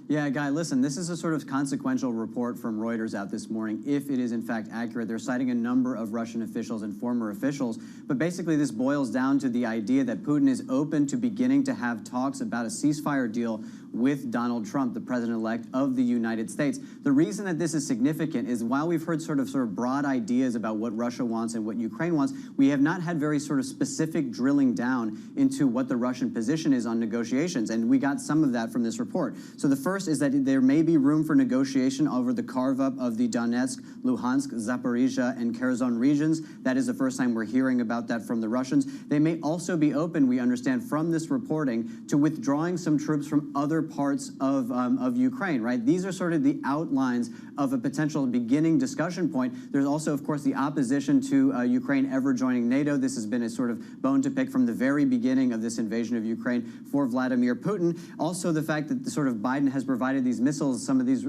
Yeah, Guy, listen, this is a sort of consequential report from Reuters out this morning, if it is in fact accurate. They're citing a number of Russian officials and former officials, but basically this boils down to the idea that Putin is open to beginning to have talks about a ceasefire deal with Donald Trump, the president-elect of the United States. The reason that this is significant is while we've heard sort of broad ideas about what Russia wants and what Ukraine wants, we have not had very sort of specific drilling down into what the Russian position is on negotiations, and we got some of that from this report. So the first is that there may be room for negotiation over the carve-up of the Donetsk, Luhansk, Zaporizhia, and Kherson regions. That is the first time we're hearing about that from the Russians. They may also be open, we understand from this reporting, to withdrawing some troops from other parts of Ukraine, right? These are sort of the outlines of a potential beginning discussion point. There's also, of course, the opposition to Ukraine ever joining NATO. This has been a sort of bone to pick from the very beginning of this invasion of Ukraine for Vladimir Putin. Also, the fact that the sort of Biden has provided these missiles, some of these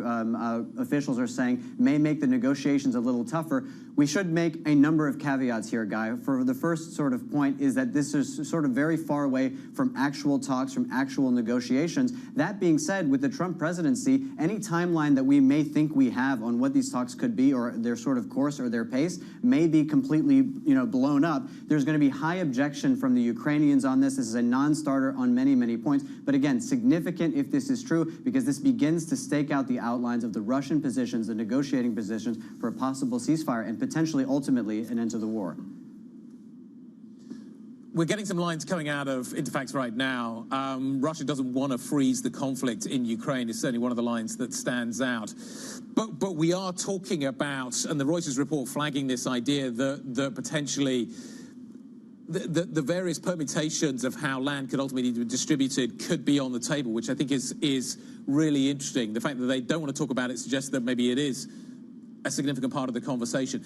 officials are saying, may make the negotiations a little tougher. We should make a number of caveats here, Guy. For the first sort of point is that this is sort of very far away from actual talks, from actual negotiations. That being said, with the Trump presidency, any timeline that we may think we have on what these talks could be or their sort of course or their pace may be completely, blown up. There's going to be high objection from the Ukrainians on this. This is a non-starter on many, many points. But again, significant if this is true, because this begins to stake out the outlines of the Russian positions, the negotiating positions for a possible ceasefire and potentially, ultimately, an end to the war. We're getting some lines coming out of Interfax right now. Russia doesn't want to freeze the conflict in Ukraine. It's certainly one of the lines that stands out. But we are talking about, and the Reuters report flagging this idea that potentially the various permutations of how land could ultimately be distributed could be on the table, which I think is really interesting. The fact that they don't want to talk about it suggests that maybe it is a significant part of the conversation.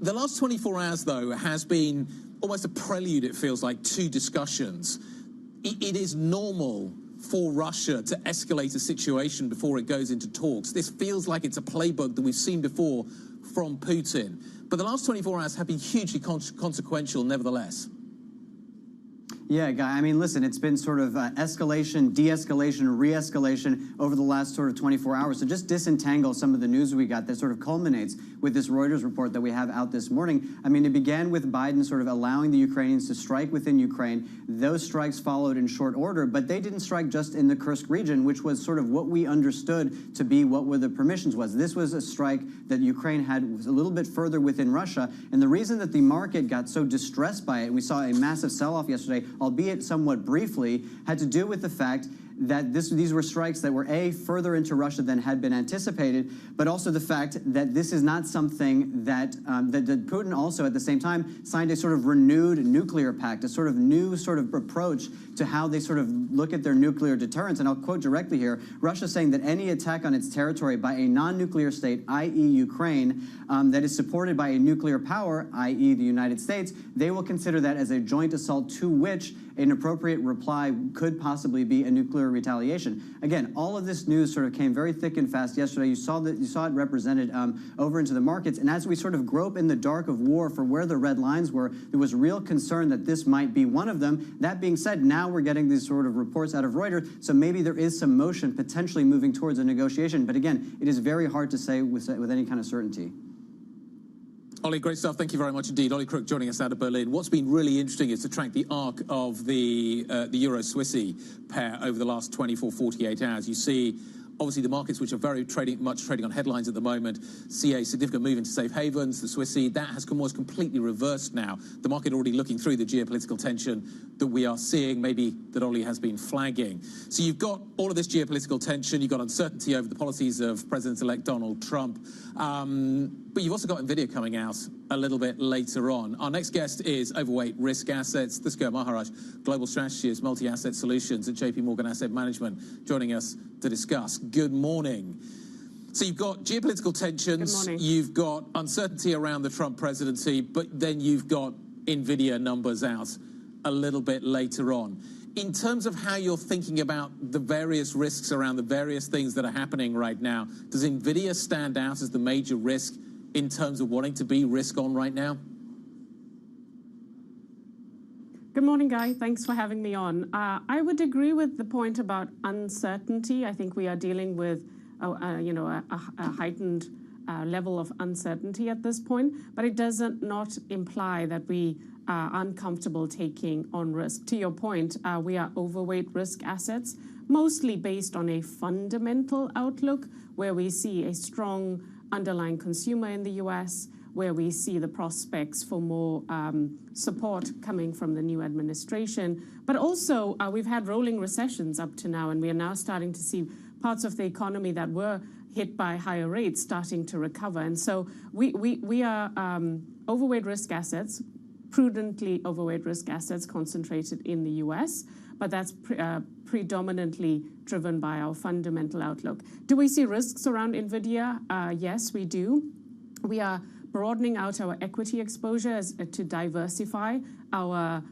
The last 24 hours, though, has been almost a prelude, it feels like, to discussions. It is normal for Russia to escalate a situation before it goes into talks. This feels like it's a playbook that we've seen before from Putin. But the last 24 hours have been hugely consequential, nevertheless. Yeah, Guy, I mean, listen, it's been sort of escalation, de-escalation, re-escalation over the last sort of 24 hours. So just disentangle some of the news we got that sort of culminates with this Reuters report that we have out this morning. I mean, it began with Biden sort of allowing the Ukrainians to strike within Ukraine. Those strikes followed in short order, but they didn't strike just in the Kursk region, which was sort of what we understood to be what were the permissions was. This was a strike that Ukraine had a little bit further within Russia. And the reason that the market got so distressed by it, we saw a massive sell-off yesterday, albeit somewhat briefly, had to do with the fact that these were strikes that were, A, further into Russia than had been anticipated, but also the fact that this is not something that Putin also, at the same time, signed a sort of renewed nuclear pact, a sort of new sort of approach to how they sort of look at their nuclear deterrence. And I'll quote directly here, Russia saying that any attack on its territory by a non-nuclear state, i.e. Ukraine, that is supported by a nuclear power, i.e. the United States, they will consider that as a joint assault to which an appropriate reply could possibly be a nuclear retaliation. Again, all of this news sort of came very thick and fast yesterday. You saw it represented over into the markets. And as we sort of grope in the dark of war for where the red lines were, there was real concern that this might be one of them. That being said, now we're getting these sort of reports out of Reuters. So maybe there is some motion potentially moving towards a negotiation. But again, it is very hard to say with any kind of certainty. Ollie, great stuff. Thank you very much indeed. Ollie Crook joining us out of Berlin. What's been really interesting is to track the arc of the Euro-Swissy pair over the last 24, 48 hours. You see, obviously, the markets, which are very much trading on headlines at the moment, see a significant move into safe havens. The Swissy, that has almost completely reversed now. The market already looking through the geopolitical tension that we are seeing, maybe that Ollie has been flagging. So you've got all of this geopolitical tension. You've got uncertainty over the policies of President-elect Donald Trump. But you've also got NVIDIA coming out a little bit later on. Our next guest is Overweight Risk Assets, Dusko Maharaj, Global Strategist, Multi-Asset Solutions at JP Morgan Asset Management, joining us to discuss. Good morning. So you've got geopolitical tensions, you've got uncertainty around the Trump presidency, but then you've got NVIDIA numbers out a little bit later on. In terms of how you're thinking about the various risks around the various things that are happening right now, does NVIDIA stand out as the major risk in terms of wanting to be risk on right now? Good morning, Guy. Thanks for having me on. I would agree with the point about uncertainty. I think we are dealing with a heightened level of uncertainty at this point, but it doesn't not imply that we are uncomfortable taking on risk. To your point, we are overweight risk assets, mostly based on a fundamental outlook where we see a strong underlying consumer in the US, where we see the prospects for more support coming from the new administration. But also, we've had rolling recessions up to now, and we are now starting to see parts of the economy that were hit by higher rates starting to recover. And so we are overweight risk assets, prudently overweight risk assets concentrated in the US, but that's predominantly driven by our fundamental outlook. Do we see risks around NVIDIA? Yes, we do. We are broadening out our equity exposure to diversify our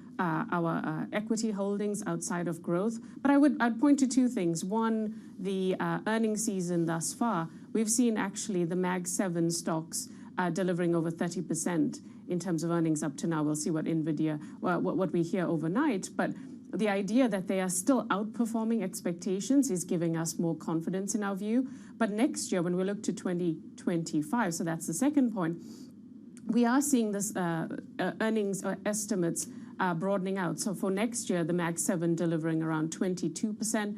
equity holdings outside of growth. But I'd point to two things. One, the earnings season thus far, we've seen actually the Mag 7 stocks delivering over 30% in terms of earnings up to now. We'll see what NVIDIA, what we hear overnight, but the idea that they are still outperforming expectations is giving us more confidence in our view. But next year, when we look to 2025, so that's the second point, we are seeing this earnings estimates broadening out. So for next year, the Mag 7 delivering around 22%,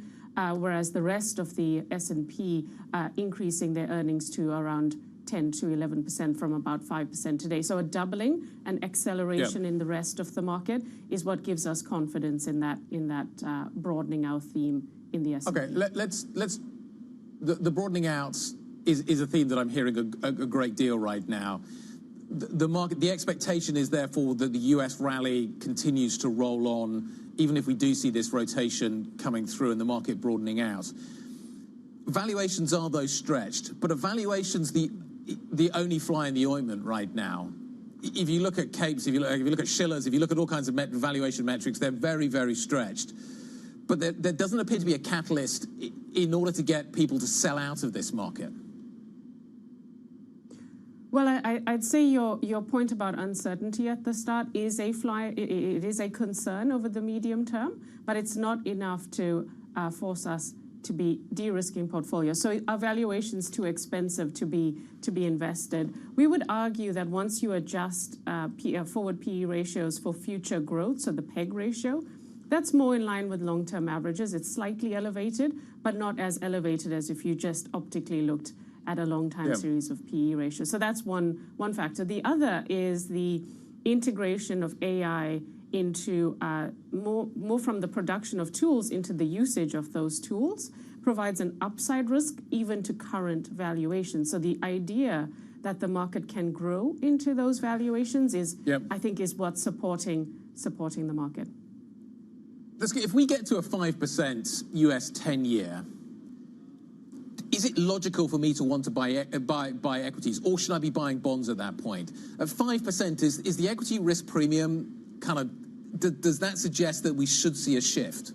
whereas the rest of the S&P increasing their earnings to around 10 to 11% from about 5% today. So a doubling, an acceleration in the rest of the market is what gives us confidence in that broadening out theme in the S&P. Okay, let's the broadening out is a theme that I'm hearing a great deal right now. The market, the expectation is therefore that the US rally continues to roll on, even if we do see this rotation coming through and the market broadening out. Valuations are though stretched, but are valuations the only fly in the ointment right now? If you look at Capes, if you look at Shillers, if you look at all kinds of valuation metrics, they're very, very stretched. But there doesn't appear to be a catalyst in order to get people to sell out of this market. Well, I'd say your point about uncertainty at the start is it is a concern over the medium term, but it's not enough to force us to be de-risking portfolios. So our valuation's too expensive to be invested. We would argue that once you adjust forward PE ratios for future growth, so the PEG ratio, that's more in line with long-term averages. It's slightly elevated, but not as elevated as if you just optically looked at a long-time series of PE ratios. So that's one factor. The other is the integration of AI into more from the production of tools into the usage of those tools provides an upside risk even to current valuations. So the idea that the market can grow into those valuations is, I think, is what's supporting the market. If we get to a 5% US 10-year, is it logical for me to want to buy equities, or should I be buying bonds at that point? At 5%, is the equity risk premium kind of, does that suggest that we should see a shift?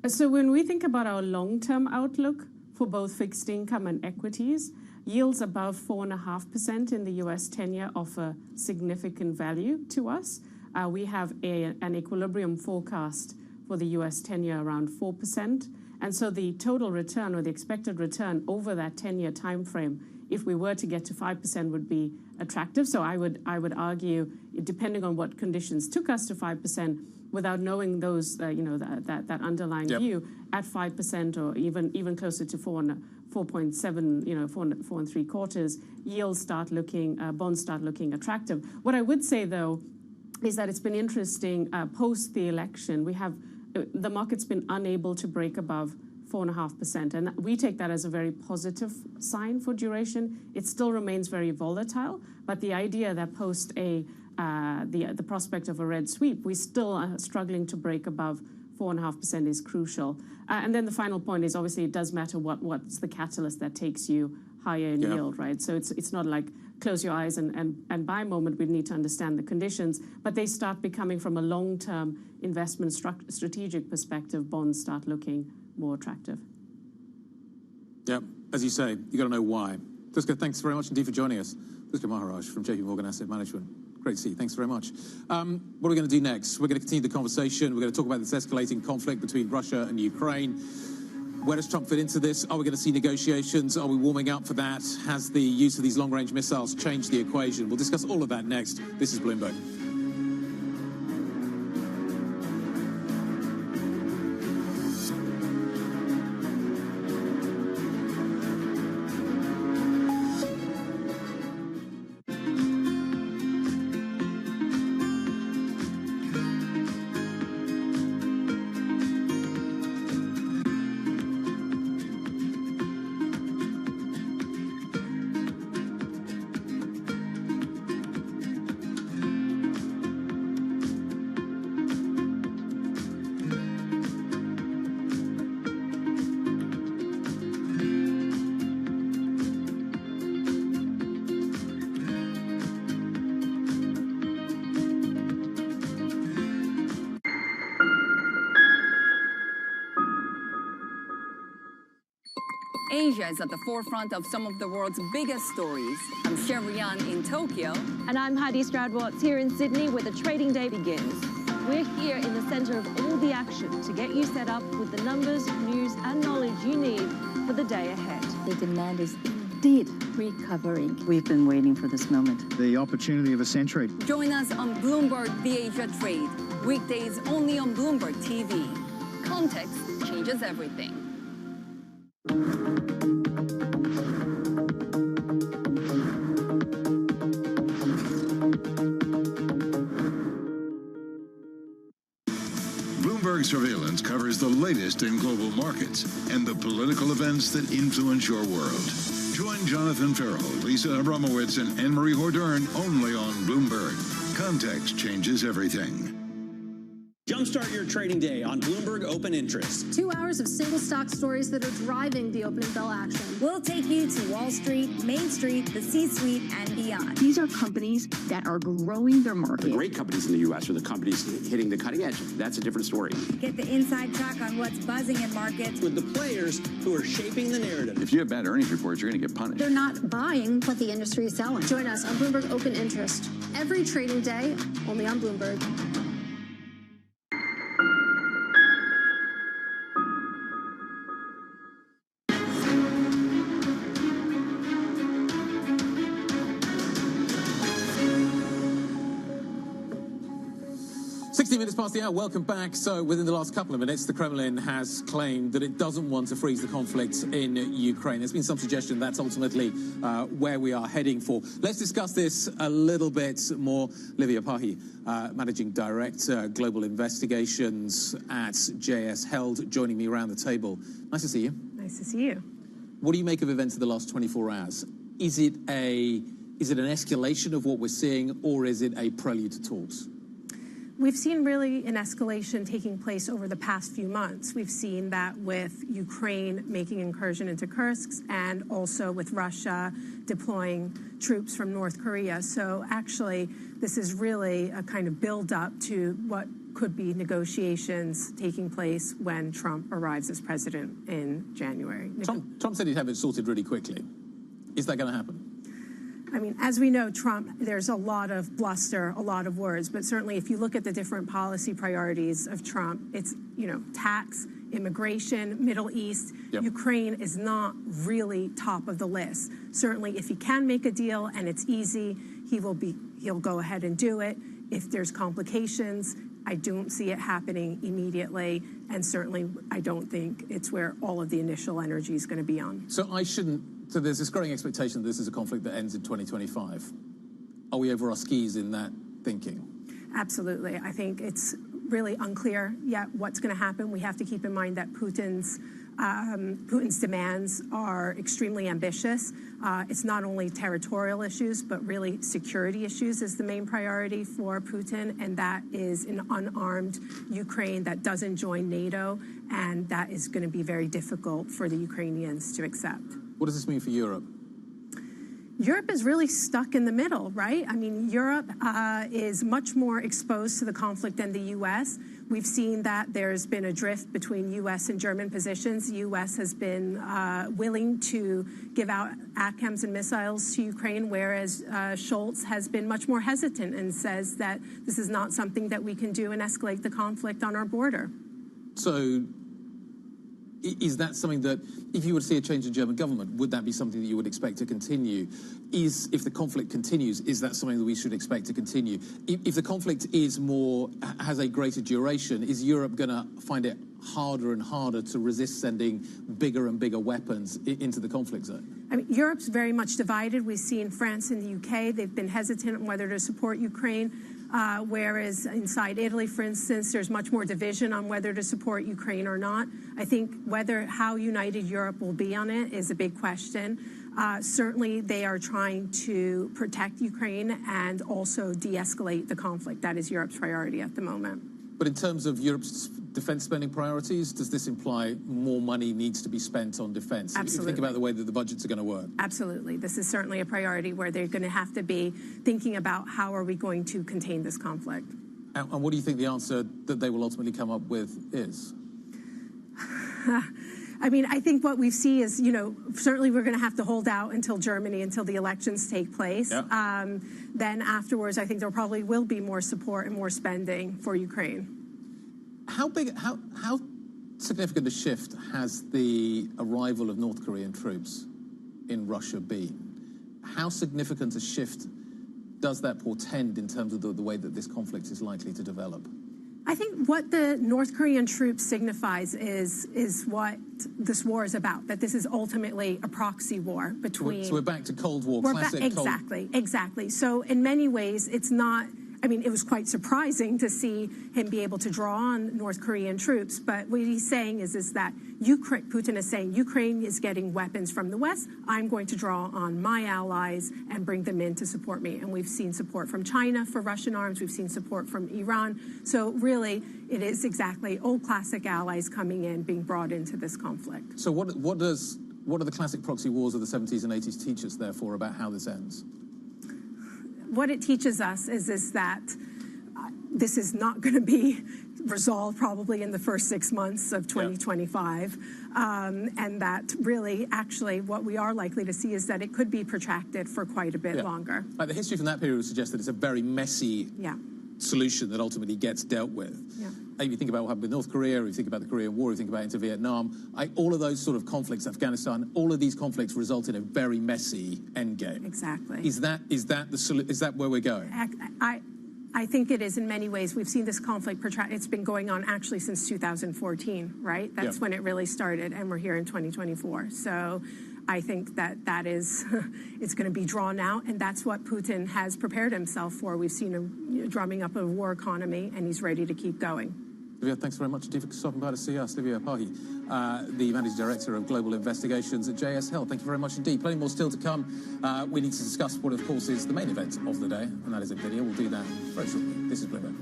So when we think about our long-term outlook for both fixed income and equities, yields above 4.5% in the US 10-year offer significant value to us. We have an equilibrium forecast for the US 10-year around 4%. And so the total return or the expected return over that 10-year time frame, if we were to get to 5%, would be attractive. So I would argue, depending on what conditions took us to 5%, without knowing those, that underlying view, at 5% or even closer to 4.7, 4.75, yields start looking, bonds start looking attractive. What I would say though is that it's been interesting post the election. We have the market's been unable to break above 4.5%, and we take that as a very positive sign for duration. It still remains very volatile, but the idea that post the prospect of a red sweep, we still are struggling to break above 4.5% is crucial. And then the final point is obviously it does matter what's the catalyst that takes you higher in yield, right? So it's not like close your eyes and buy moment. We need to understand the conditions, but they start becoming, from a long-term investment strategic perspective, bonds start looking more attractive. Yeah, as you say, you got to know why. Duska, thanks very much indeed for joining us. Duska Maharaj from JP Morgan Asset Management. Great to see you. Thanks very much. What are we going to do next? We're going to continue the conversation. We're going to talk about this escalating conflict between Russia and Ukraine. Where does Trump fit into this? Are we going to see negotiations? Are we warming up for that? Has the use of these long-range missiles changed the equation? We'll discuss all of that next. This is Bloomberg. Asia is at the forefront of some of the world's biggest stories. I'm Sherrian in Tokyo. And I'm Heidi Stroud-Watts here in Sydney, where the trading day begins. We're here in the center of all the action to get you set up with the numbers, news, and knowledge you need for the day ahead. The demand is indeed recovering. We've been waiting for this moment. The opportunity of a century. Join us on Bloomberg The Asia Trade. Weekdays only on Bloomberg TV. Context changes everything. Bloomberg Surveillance covers the latest in global markets and the political events that influence your world. Join Jonathan Farrell, Lisa Abramowitz, and Anne-Marie Hordern only on Bloomberg. Context changes everything. Jumpstart your trading day on Bloomberg Open Interest. 2 hours of single stock stories that are driving the opening bell action. We'll take you to Wall Street, Main Street, the C-suite, and beyond. These are companies that are growing their market. The great companies in the U.S. are the companies hitting the cutting edge. That's a different story. Get the inside track on what's buzzing in markets. With the players who are shaping the narrative. If you have bad earnings reports, you're going to get punished. They're not buying what the industry is selling. Join us on Bloomberg Open Interest. Every trading day, only on Bloomberg. Minutes past the hour. Welcome back. So within the last couple of minutes, the Kremlin has claimed that it doesn't want to freeze the conflict in Ukraine. There's been some suggestion that's ultimately where we are heading for. Let's discuss this a little bit more. Livia Pahi, Managing Director, Global Investigations at JS Held, joining me around the table. Nice to see you. Nice to see you. What do you make of events of the last 24 hours? Is it an escalation of what we're seeing, or is it a prelude to talks? We've seen really an escalation taking place over the past few months. We've seen that with Ukraine making incursion into Kursk, and also with Russia deploying troops from North Korea. So actually, this is really a kind of build-up to what could be negotiations taking place when Trump arrives as president in January. Trump said he'd have it sorted really quickly. Is that going to happen? I mean, as we know, Trump, there's a lot of bluster, a lot of words, but certainly if you look at the different policy priorities of Trump, it's, tax, immigration, Middle East. Yep. Ukraine is not really top of the list. Certainly if he can make a deal and it's easy, he'll go ahead and do it. If there's complications, I don't see it happening immediately, and certainly I don't think it's where all of the initial energy is going to be on. So there's this growing expectation that this is a conflict that ends in 2025. Are we over our skis in that thinking? Absolutely. I think it's really unclear yet what's going to happen. We have to keep in mind that Putin's demands are extremely ambitious. It's not only territorial issues, but really security issues is the main priority for Putin, and that is an unarmed Ukraine that doesn't join NATO, and that is going to be very difficult for the Ukrainians to accept. What does this mean for Europe? Europe is really stuck in the middle, right? I mean, Europe is much more exposed to the conflict than the U.S. We've seen that there's been a drift between U.S. and German positions. The U.S. has been willing to give out ATACMS and missiles to Ukraine, whereas Scholz has been much more hesitant and says that this is not something that we can do and escalate the conflict on our border. So is that something that, if you were to see a change in German government, would that be something that you would expect to continue? If the conflict continues, is that something that we should expect to continue? If the conflict has a greater duration, is Europe going to find it harder and harder to resist sending bigger and bigger weapons into the conflict zone? I mean, Europe's very much divided. We've seen France and the UK, they've been hesitant on whether to support Ukraine. Whereas inside Italy, for instance, there's much more division on whether to support Ukraine or not. I think how united Europe will be on it is a big question. Certainly, they are trying to protect Ukraine and also de-escalate the conflict. That is Europe's priority at the moment. But in terms of Europe's defence spending priorities, does this imply more money needs to be spent on defence? Absolutely. If you think about the way that the budgets are going to work. Absolutely. This is certainly a priority where they're going to have to be thinking about how are we going to contain this conflict. And what do you think the answer that they will ultimately come up with is? I mean, I think what we see is, certainly we're going to have to hold out until the elections take place. Yeah. Then afterwards, I think there probably will be more support and more spending for Ukraine. How significant a shift has the arrival of North Korean troops in Russia been? How significant a shift does that portend in terms of the way that this conflict is likely to develop? I think what the North Korean troops signifies is what this war is about, that this is ultimately a proxy war between... So we're back to Cold War, Exactly. So in many ways, it's not... I mean, it was quite surprising to see him be able to draw on North Korean troops. But what he's saying is that Putin is saying Ukraine is getting weapons from the West. I'm going to draw on my allies and bring them in to support me. And we've seen support from China for Russian arms. We've seen support from Iran. So really, it is exactly old classic allies coming in, being brought into this conflict. So what do the classic proxy wars of the 70s and 80s teach us, therefore, about how this ends? What it teaches us is that this is not going to be resolved probably in the first 6 months of 2025, and that really, actually, what we are likely to see is that it could be protracted for quite a bit longer. Like the history from that period would suggest that it's a very messy solution that ultimately gets dealt with. Yeah. If you think about what happened with North Korea, or you think about the Korean War, or you think about into Vietnam, all of those sort of conflicts, Afghanistan, all of these conflicts result in a very messy endgame. Exactly. Is that where we're going? I think it is in many ways. We've seen this conflict protract. It's been going on actually since 2014, right? That's when it really started, and we're here in 2024. So I think that is, it's going to be drawn out, and that's what Putin has prepared himself for. We've seen him drumming up a war economy, and he's ready to keep going. Livia, thanks very much indeed for stopping by to see us. Livia Pahi, the Managing Director of Global Investigations at JS Health. Thank you very much indeed. Plenty more still to come. We need to discuss what, of course, is the main event of the day, and that is a video. We'll do that very shortly. This is Bloomberg.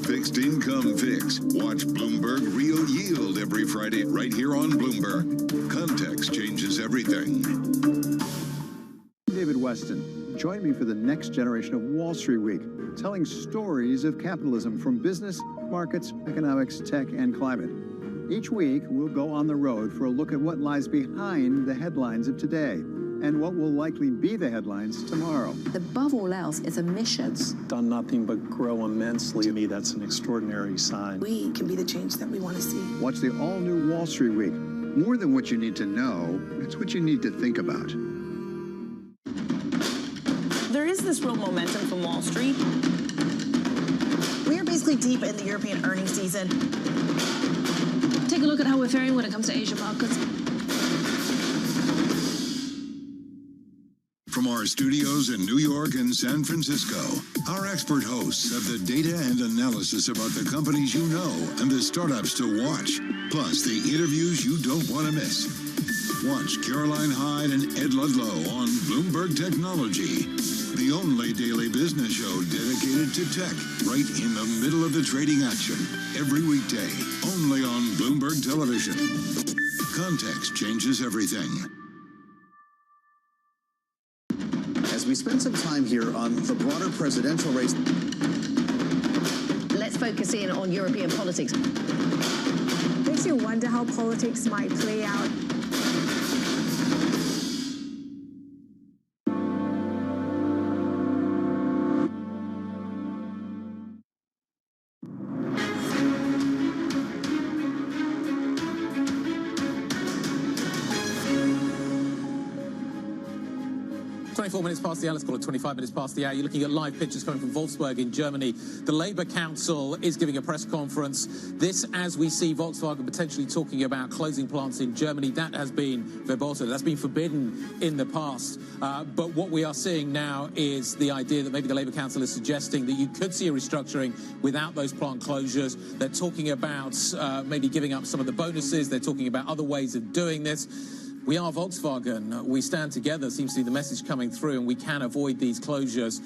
Fixed income fix. Watch Bloomberg Real Yield every Friday right here on Bloomberg. Context changes everything. David Weston. Join me for the next generation of Wall Street Week, telling stories of capitalism from business, markets, economics, tech, and climate. Each week, we'll go on the road for a look at what lies behind the headlines of today and what will likely be the headlines tomorrow. Above all else, it's a mission. It's done nothing but grow immensely. To me, that's an extraordinary sign. We can be the change that we want to see. Watch the all-new Wall Street Week. More than what you need to know, it's what you need to think about. There is this real momentum from Wall Street. We are basically deep in the European earnings season. Take a look at how we're faring when it comes to Asian markets. From our studios in New York and San Francisco, our expert hosts have the data and analysis about the companies you know and the startups to watch, plus the interviews you don't want to miss. Watch Caroline Hyde and Ed Ludlow on Bloomberg Technology, the only daily business show dedicated to tech, right in the middle of the trading action, every weekday, only on Bloomberg Television. Context changes everything. As we spend some time here on the broader presidential race, let's focus in on European politics. Makes you wonder how politics might play out. Minutes past the hour, let's call it 25 minutes past the hour. You're looking at live pictures coming from Wolfsburg in Germany. The Labour Council is giving a press conference. This, as we see Volkswagen potentially talking about closing plants in Germany, that has been verboten. That's been forbidden in the past. But what we are seeing now is the idea that maybe the Labour Council is suggesting that you could see a restructuring without those plant closures. They're talking about maybe giving up some of the bonuses. They're talking about other ways of doing this. We are Volkswagen. We stand together, seems to be the message coming through, and we can avoid these closures.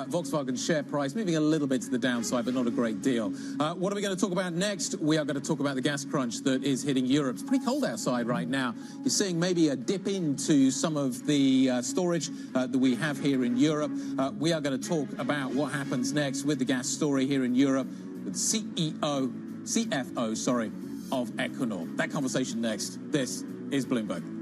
Volkswagen's share price moving a little bit to the downside, but not a great deal. What are we going to talk about next? We are going to talk about the gas crunch that is hitting Europe. It's pretty cold outside right now. You're seeing maybe a dip into some of the storage that we have here in Europe. We are going to talk about what happens next with the gas story here in Europe with the CFO, of Equinor. That conversation next. This is Bloomberg.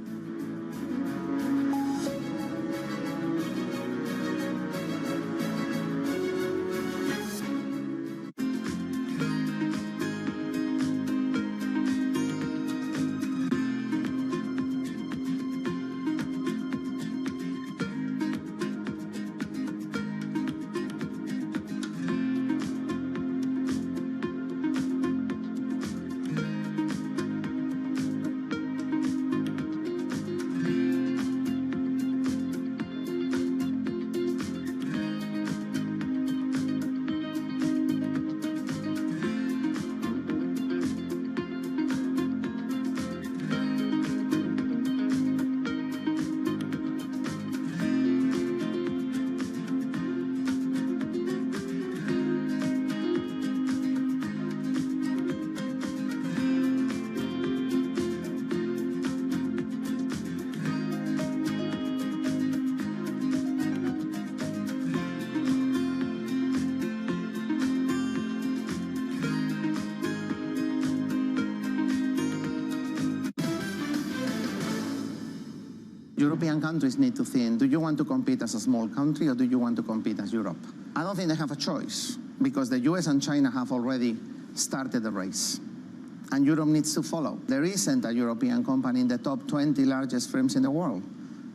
European countries need to think, do you want to compete as a small country or do you want to compete as Europe? I don't think they have a choice because the US and China have already started the race and Europe needs to follow. There isn't a European company in the top 20 largest firms in the world.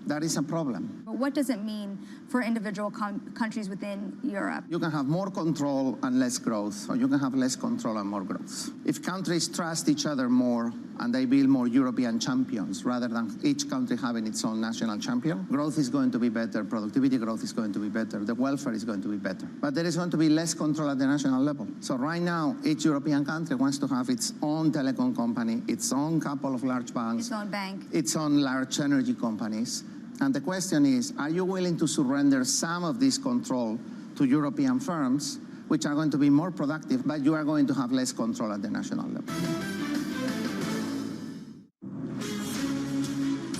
That is a problem. But what does it mean for individual countries within Europe? You can have more control and less growth, or you can have less control and more growth. If countries trust each other more and they build more European champions rather than each country having its own national champion, growth is going to be better, productivity growth is going to be better, the welfare is going to be better. But there is going to be less control at the national level. So right now, each European country wants to have its own telecom company, its own couple of large banks, Its own bank, its own large energy companies. And the question is, are you willing to surrender some of this control to European firms, which are going to be more productive, but you are going to have less control at the national level?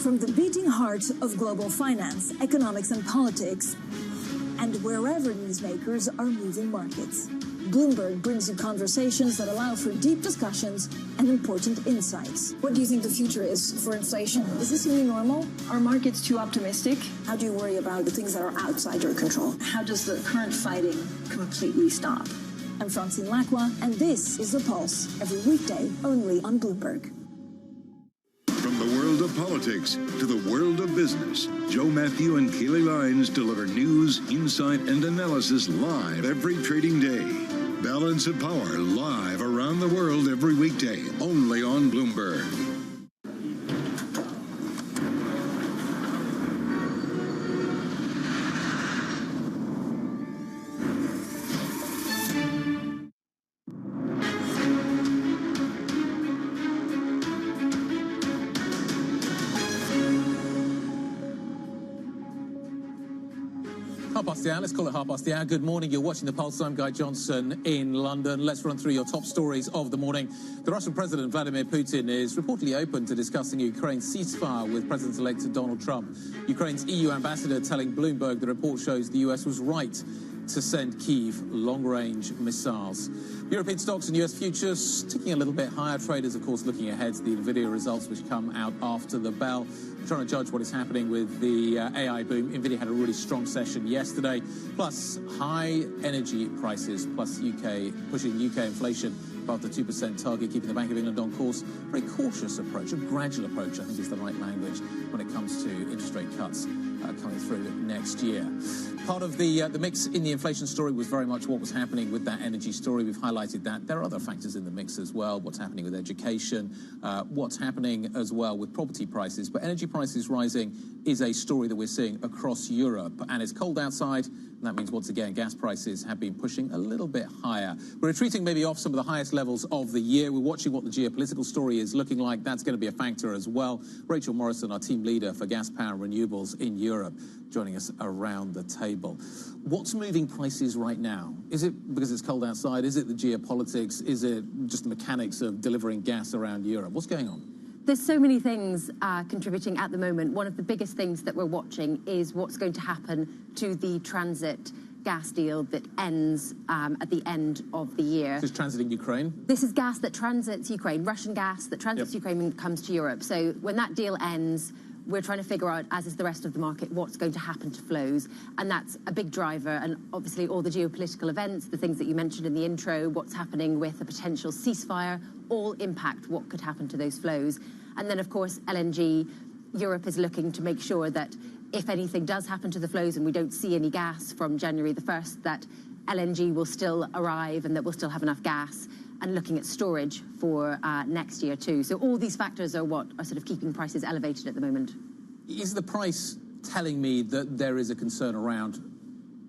From the beating heart of global finance, economics and politics, and wherever newsmakers are moving markets, Bloomberg brings you conversations that allow for deep discussions and important insights. What do you think the future is for inflation? Is this new normal? Are markets too optimistic? How do you worry about the things that are outside your control? How does the current fighting completely stop? I'm Francine Lacroix, and this is The Pulse, every weekday only on Bloomberg. From the world of politics to the world of business, Joe Matthew and Keely Lines deliver news, insight, and analysis live every trading day. Balance of Power live around the world every weekday, only on Bloomberg. Let's call it 6:30. Good morning. You're watching The Pulse. I'm Guy Johnson in London. Let's run through your top stories of the morning. The Russian President Vladimir Putin is reportedly open to discussing Ukraine's ceasefire with President-elect Donald Trump. Ukraine's EU ambassador telling Bloomberg the report shows the US was right to send Kyiv long-range missiles. European stocks and US futures ticking a little bit higher. Traders, of course, looking ahead to the NVIDIA results which come out after the bell. We're trying to judge what is happening with the AI boom. NVIDIA had a really strong session yesterday, plus high energy prices, plus pushing UK inflation above the 2% target, keeping the Bank of England on course. Very cautious approach, a gradual approach, I think is the right language when it comes to interest rate cuts coming through next year. Part of the mix in the inflation story was very much what was happening with that energy story. We've highlighted that. There are other factors in the mix as well. What's happening with education, what's happening as well with property prices. But energy prices rising is a story that we're seeing across Europe. And it's cold outside. And that means, once again, gas prices have been pushing a little bit higher. We're retreating maybe off some of the highest levels of the year. We're watching what the geopolitical story is looking like. That's going to be a factor as well. Rachel Morrison, our team leader for gas, power and renewables in Europe, joining us around the table. What's moving prices right now? Is it because it's cold outside? Is it the geopolitics? Is it just the mechanics of delivering gas around Europe? What's going on? There's so many things contributing at the moment. One of the biggest things that we're watching is what's going to happen to the transit gas deal that ends at the end of the year. This is transiting Ukraine? This is gas that transits Ukraine, Russian gas that transits Ukraine and comes to Europe. So when that deal ends, we're trying to figure out, as is the rest of the market, what's going to happen to flows. And that's a big driver. And obviously all the geopolitical events, the things that you mentioned in the intro, what's happening with a potential ceasefire, all impact what could happen to those flows. And then, of course, LNG, Europe is looking to make sure that if anything does happen to the flows and we don't see any gas from January the 1st, that LNG will still arrive and that we'll still have enough gas, and looking at storage for next year too. So all these factors are what are sort of keeping prices elevated at the moment. Is the price telling me that there is a concern around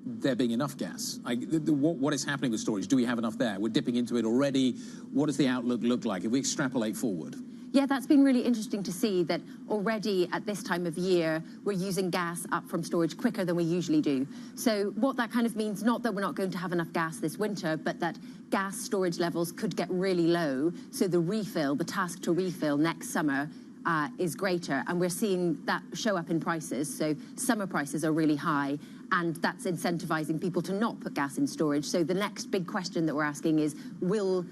there being enough gas? What is happening with storage? Do we have enough there? We're dipping into it already. What does the outlook look like if we extrapolate forward? Yeah, that's been really interesting to see that already at this time of year, we're using gas up from storage quicker than we usually do. So what that kind of means, not that we're not going to have enough gas this winter, but that gas storage levels could get really low. So the refill, the task to refill next summer is greater. And we're seeing that show up in prices. So summer prices are really high, and that's incentivizing people to not put gas in storage. So the next big question that we're asking is, will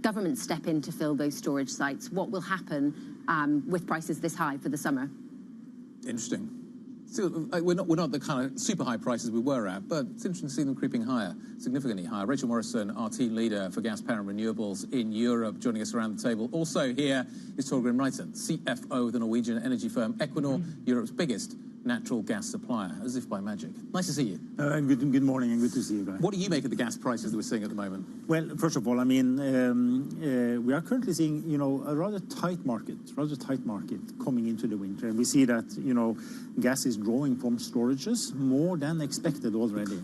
governments step in to fill those storage sites? What will happen with prices this high for the summer? Interesting. Still, we're not the kind of super high prices we were at, but it's interesting to see them creeping higher, significantly higher. Rachel Morrison, our team leader for gas, power and renewables in Europe, joining us around the table. Also here is Torgrim Reitan, CFO of the Norwegian energy firm Equinor, Europe's biggest natural gas supplier, as if by magic. Nice to see you. Good morning and good to see you guys. What do you make of the gas prices that we're seeing at the moment? Well, first of all, I mean, we are currently seeing, a rather tight market coming into the winter. And we see that, gas is drawing from storages more than expected already.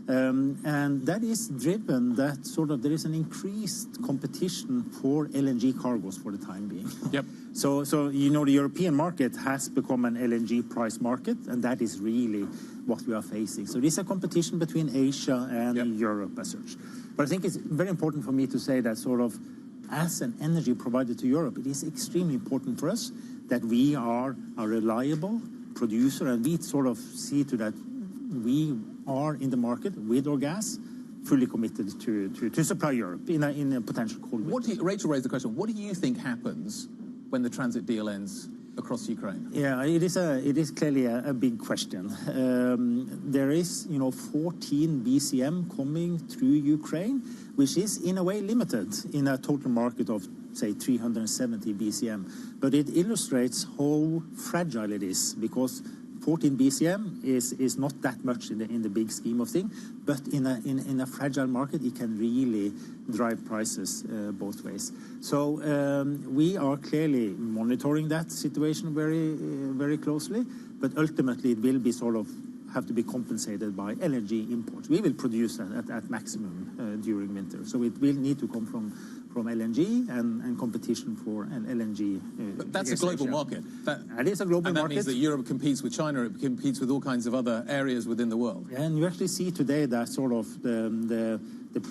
And that is driven that there is an increased competition for LNG cargoes for the time being. Yep. So the European market has become an LNG price market, and that is really what we are facing. So there's a competition between Asia and Europe as such. But I think it's very important for me to say that as an energy provider to Europe, it is extremely important for us that we are a reliable producer, and we sort of see to that we are in the market with our gas, fully committed to supply Europe in a potential cold winter. Rachel raised the question, what do you think happens when the transit deal ends across Ukraine? Yeah, it is clearly a big question. There is, 14 BCM coming through Ukraine, which is in a way limited in a total market of, say, 370 BCM. But it illustrates how fragile it is, because 14 BCM is not that much in the big scheme of things, but in a fragile market, it can really drive prices both ways. So we are clearly monitoring that situation very, very closely, but ultimately it will be sort of have to be compensated by LNG imports. We will produce at maximum during winter, so it will need to come from LNG and competition for an LNG. But that's a global market. That is a global market. And that means that Europe competes with China, it competes with all kinds of other areas within the world. And you actually see today that sort of the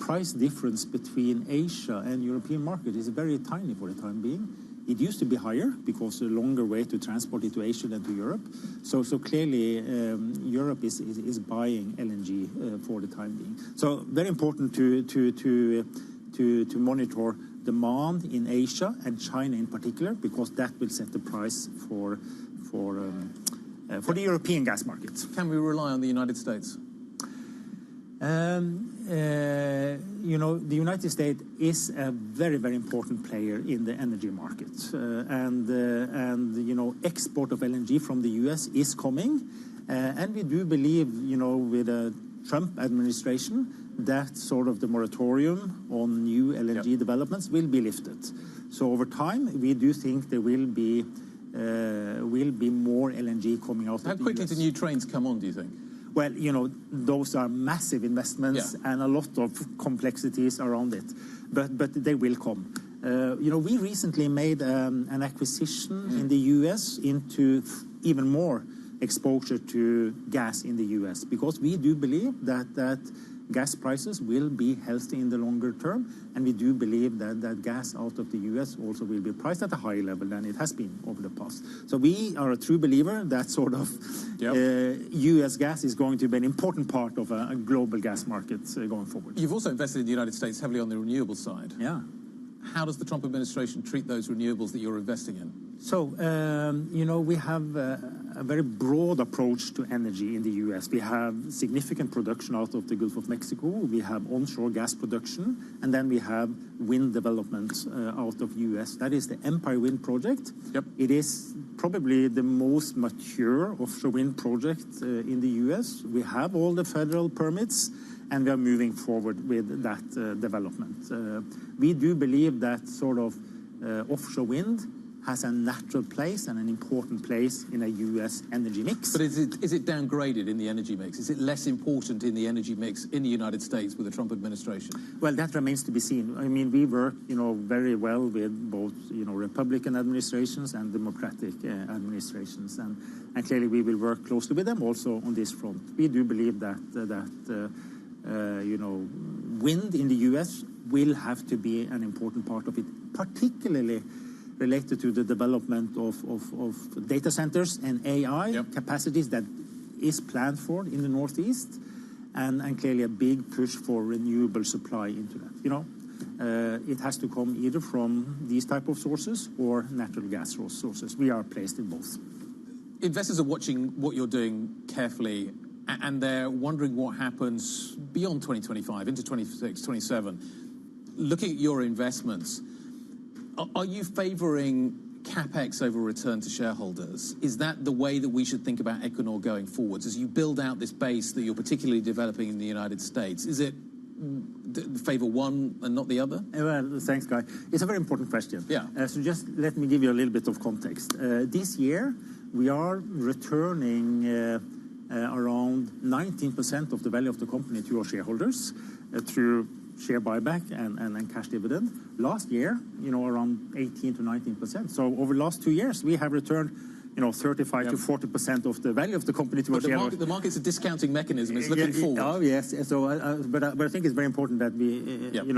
price difference between Asia and European market is very tiny for the time being. It used to be higher because a longer way to transport it to Asia than to Europe. So clearly Europe is buying LNG for the time being. So very important to monitor demand in Asia and China in particular, because that will set the price for the European gas markets. Can we rely on the United States? The United States is a very, very important player in the energy market, and export of LNG from the US is coming, and we do believe, with the Trump administration, that sort of the moratorium on new LNG developments will be lifted. So over time, we do think there will be more LNG coming out. How quickly do new trains come on, do you think? Well, those are massive investments and a lot of complexities around it, but they will come. We recently made an acquisition in the US into even more exposure to gas in the US, because we do believe that gas prices will be healthy in the longer term, and we do believe that gas out of the US also will be priced at a higher level than it has been over the past. So we are a true believer that sort of US gas is going to be an important part of a global gas market going forward. You've also invested in the United States heavily on the renewable side. Yeah. How does the Trump administration treat those renewables that you're investing in? So, we have a very broad approach to energy in the U.S. We have significant production out of the Gulf of Mexico. We have onshore gas production, and then we have wind development out of U.S. That is the Empire Wind project. Yep. It is probably the most mature offshore wind project in the U.S. We have all the federal permits, and we are moving forward with that development. We do believe that sort of offshore wind has a natural place and an important place in a U.S. energy mix. But is it downgraded in the energy mix? Is it less important in the energy mix in the United States with the Trump administration? Well, that remains to be seen. I mean, we work, very well with both, Republican administrations and Democratic administrations, and clearly we will work closely with them also on this front. We do believe that wind in the U.S. will have to be an important part of it, particularly related to the development of data centers and AI capacities that is planned for in the Northeast, and clearly a big push for renewable supply into that. It has to come either from these type of sources or natural gas sources. We are placed in both. Investors are watching what you're doing carefully, and they're wondering what happens beyond 2025, into 26, 27. Looking at your investments, are you favouring CapEx over return to shareholders? Is that the way that we should think about Equinor going forwards? As you build out this base that you're particularly developing in the United States, is it favour one and not the other? Well, thanks, Guy. It's a very important question. Yeah. So just let me give you a little bit of context. This year, we are returning around 19% of the value of the company to our shareholders through share buyback and cash dividend. Last year, around 18 to 19%. So over the last 2 years, we have returned, 35 to 40% of the value of the company to our shareholders. The market's a discounting mechanism. It's looking forward. Oh, yes. So, but I think it's very important that we,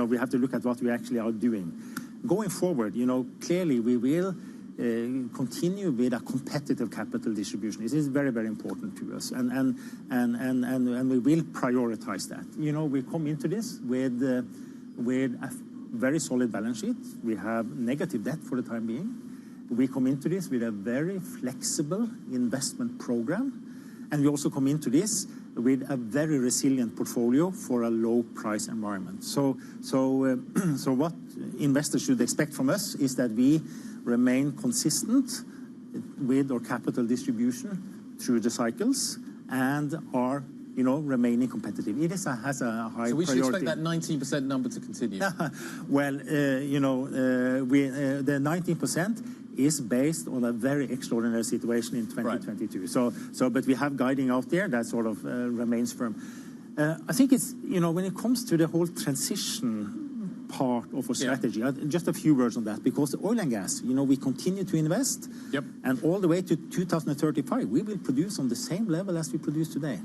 we have to look at what we actually are doing. Going forward, clearly we will continue with a competitive capital distribution. This is very, very important to us, and we will prioritize that. You know, we come into this with a very solid balance sheet. We have negative debt for the time being. We come into this with a very flexible investment program, and we also come into this with a very resilient portfolio for a low price environment. So what investors should expect from us is that we remain consistent with our capital distribution through the cycles and are, you know, remaining competitive. It has a high priority. So we should expect that 19% number to continue? Well, you know, the 19% is based on a very extraordinary situation in 2022. Right. But we have guiding out there that sort of remains firm. I think it's, you know, when it comes to the whole transition part of our strategy, just a few words on that, because the oil and gas, you know, we continue to invest, and all the way to 2035, we will produce on the same level as we produce today.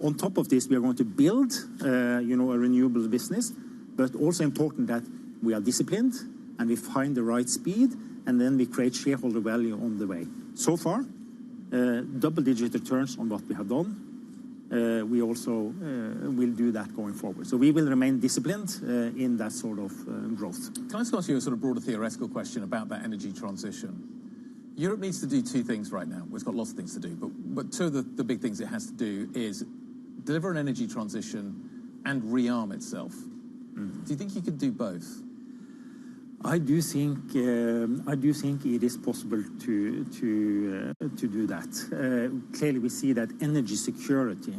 On top of this, we are going to build, you know, a renewable business, but also important that we are disciplined and we find the right speed, and then we create shareholder value on the way. So far, double-digit returns on what we have done. We also will do that going forward. So we will remain disciplined in that sort of growth. Can I just ask you a sort of broader theoretical question about that energy transition? Europe needs to do two things right now. Well, it's got lots of things to do, but two of the big things it has to do is deliver an energy transition and rearm itself. Do you think you could do both? I do think it is possible to do that. Clearly, we see that energy security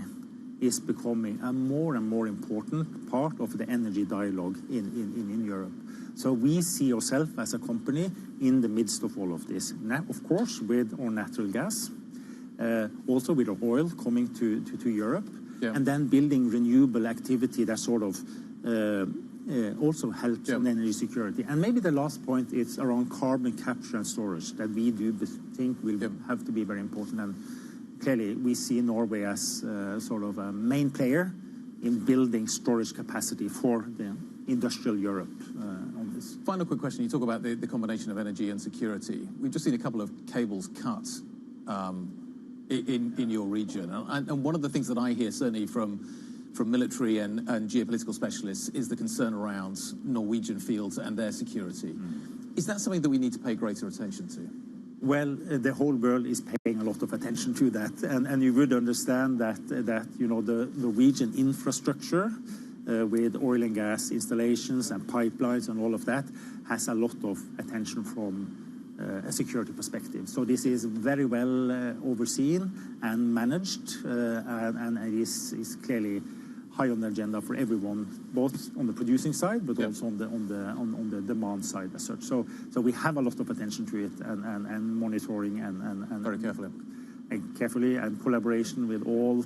is becoming a more and more important part of the energy dialogue in Europe. So we see ourselves as a company in the midst of all of this. Now, of course, with our natural gas, also with our oil coming to Europe, and then building renewable activity that sort of also helps on energy security. And maybe the last point is around carbon capture and storage that we do think will have to be very important. And clearly, we see Norway as sort of a main player in building storage capacity for the industrial Europe on this. Final quick question. You talk about the combination of energy and security. We've just seen a couple of cables cut in your region. And one of the things that I hear, certainly from military and geopolitical specialists, is the concern around Norwegian fields and their security. Is that something that we need to pay greater attention to? Well, the whole world is paying a lot of attention to that, and you would understand that you know, the Norwegian infrastructure with oil and gas installations and pipelines and all of that has a lot of attention from a security perspective. So this is very well overseen and managed, and it is clearly high on the agenda for everyone, both on the producing side, but also on the demand side as such. So we have a lot of attention to it and monitoring and very carefully and collaboration with all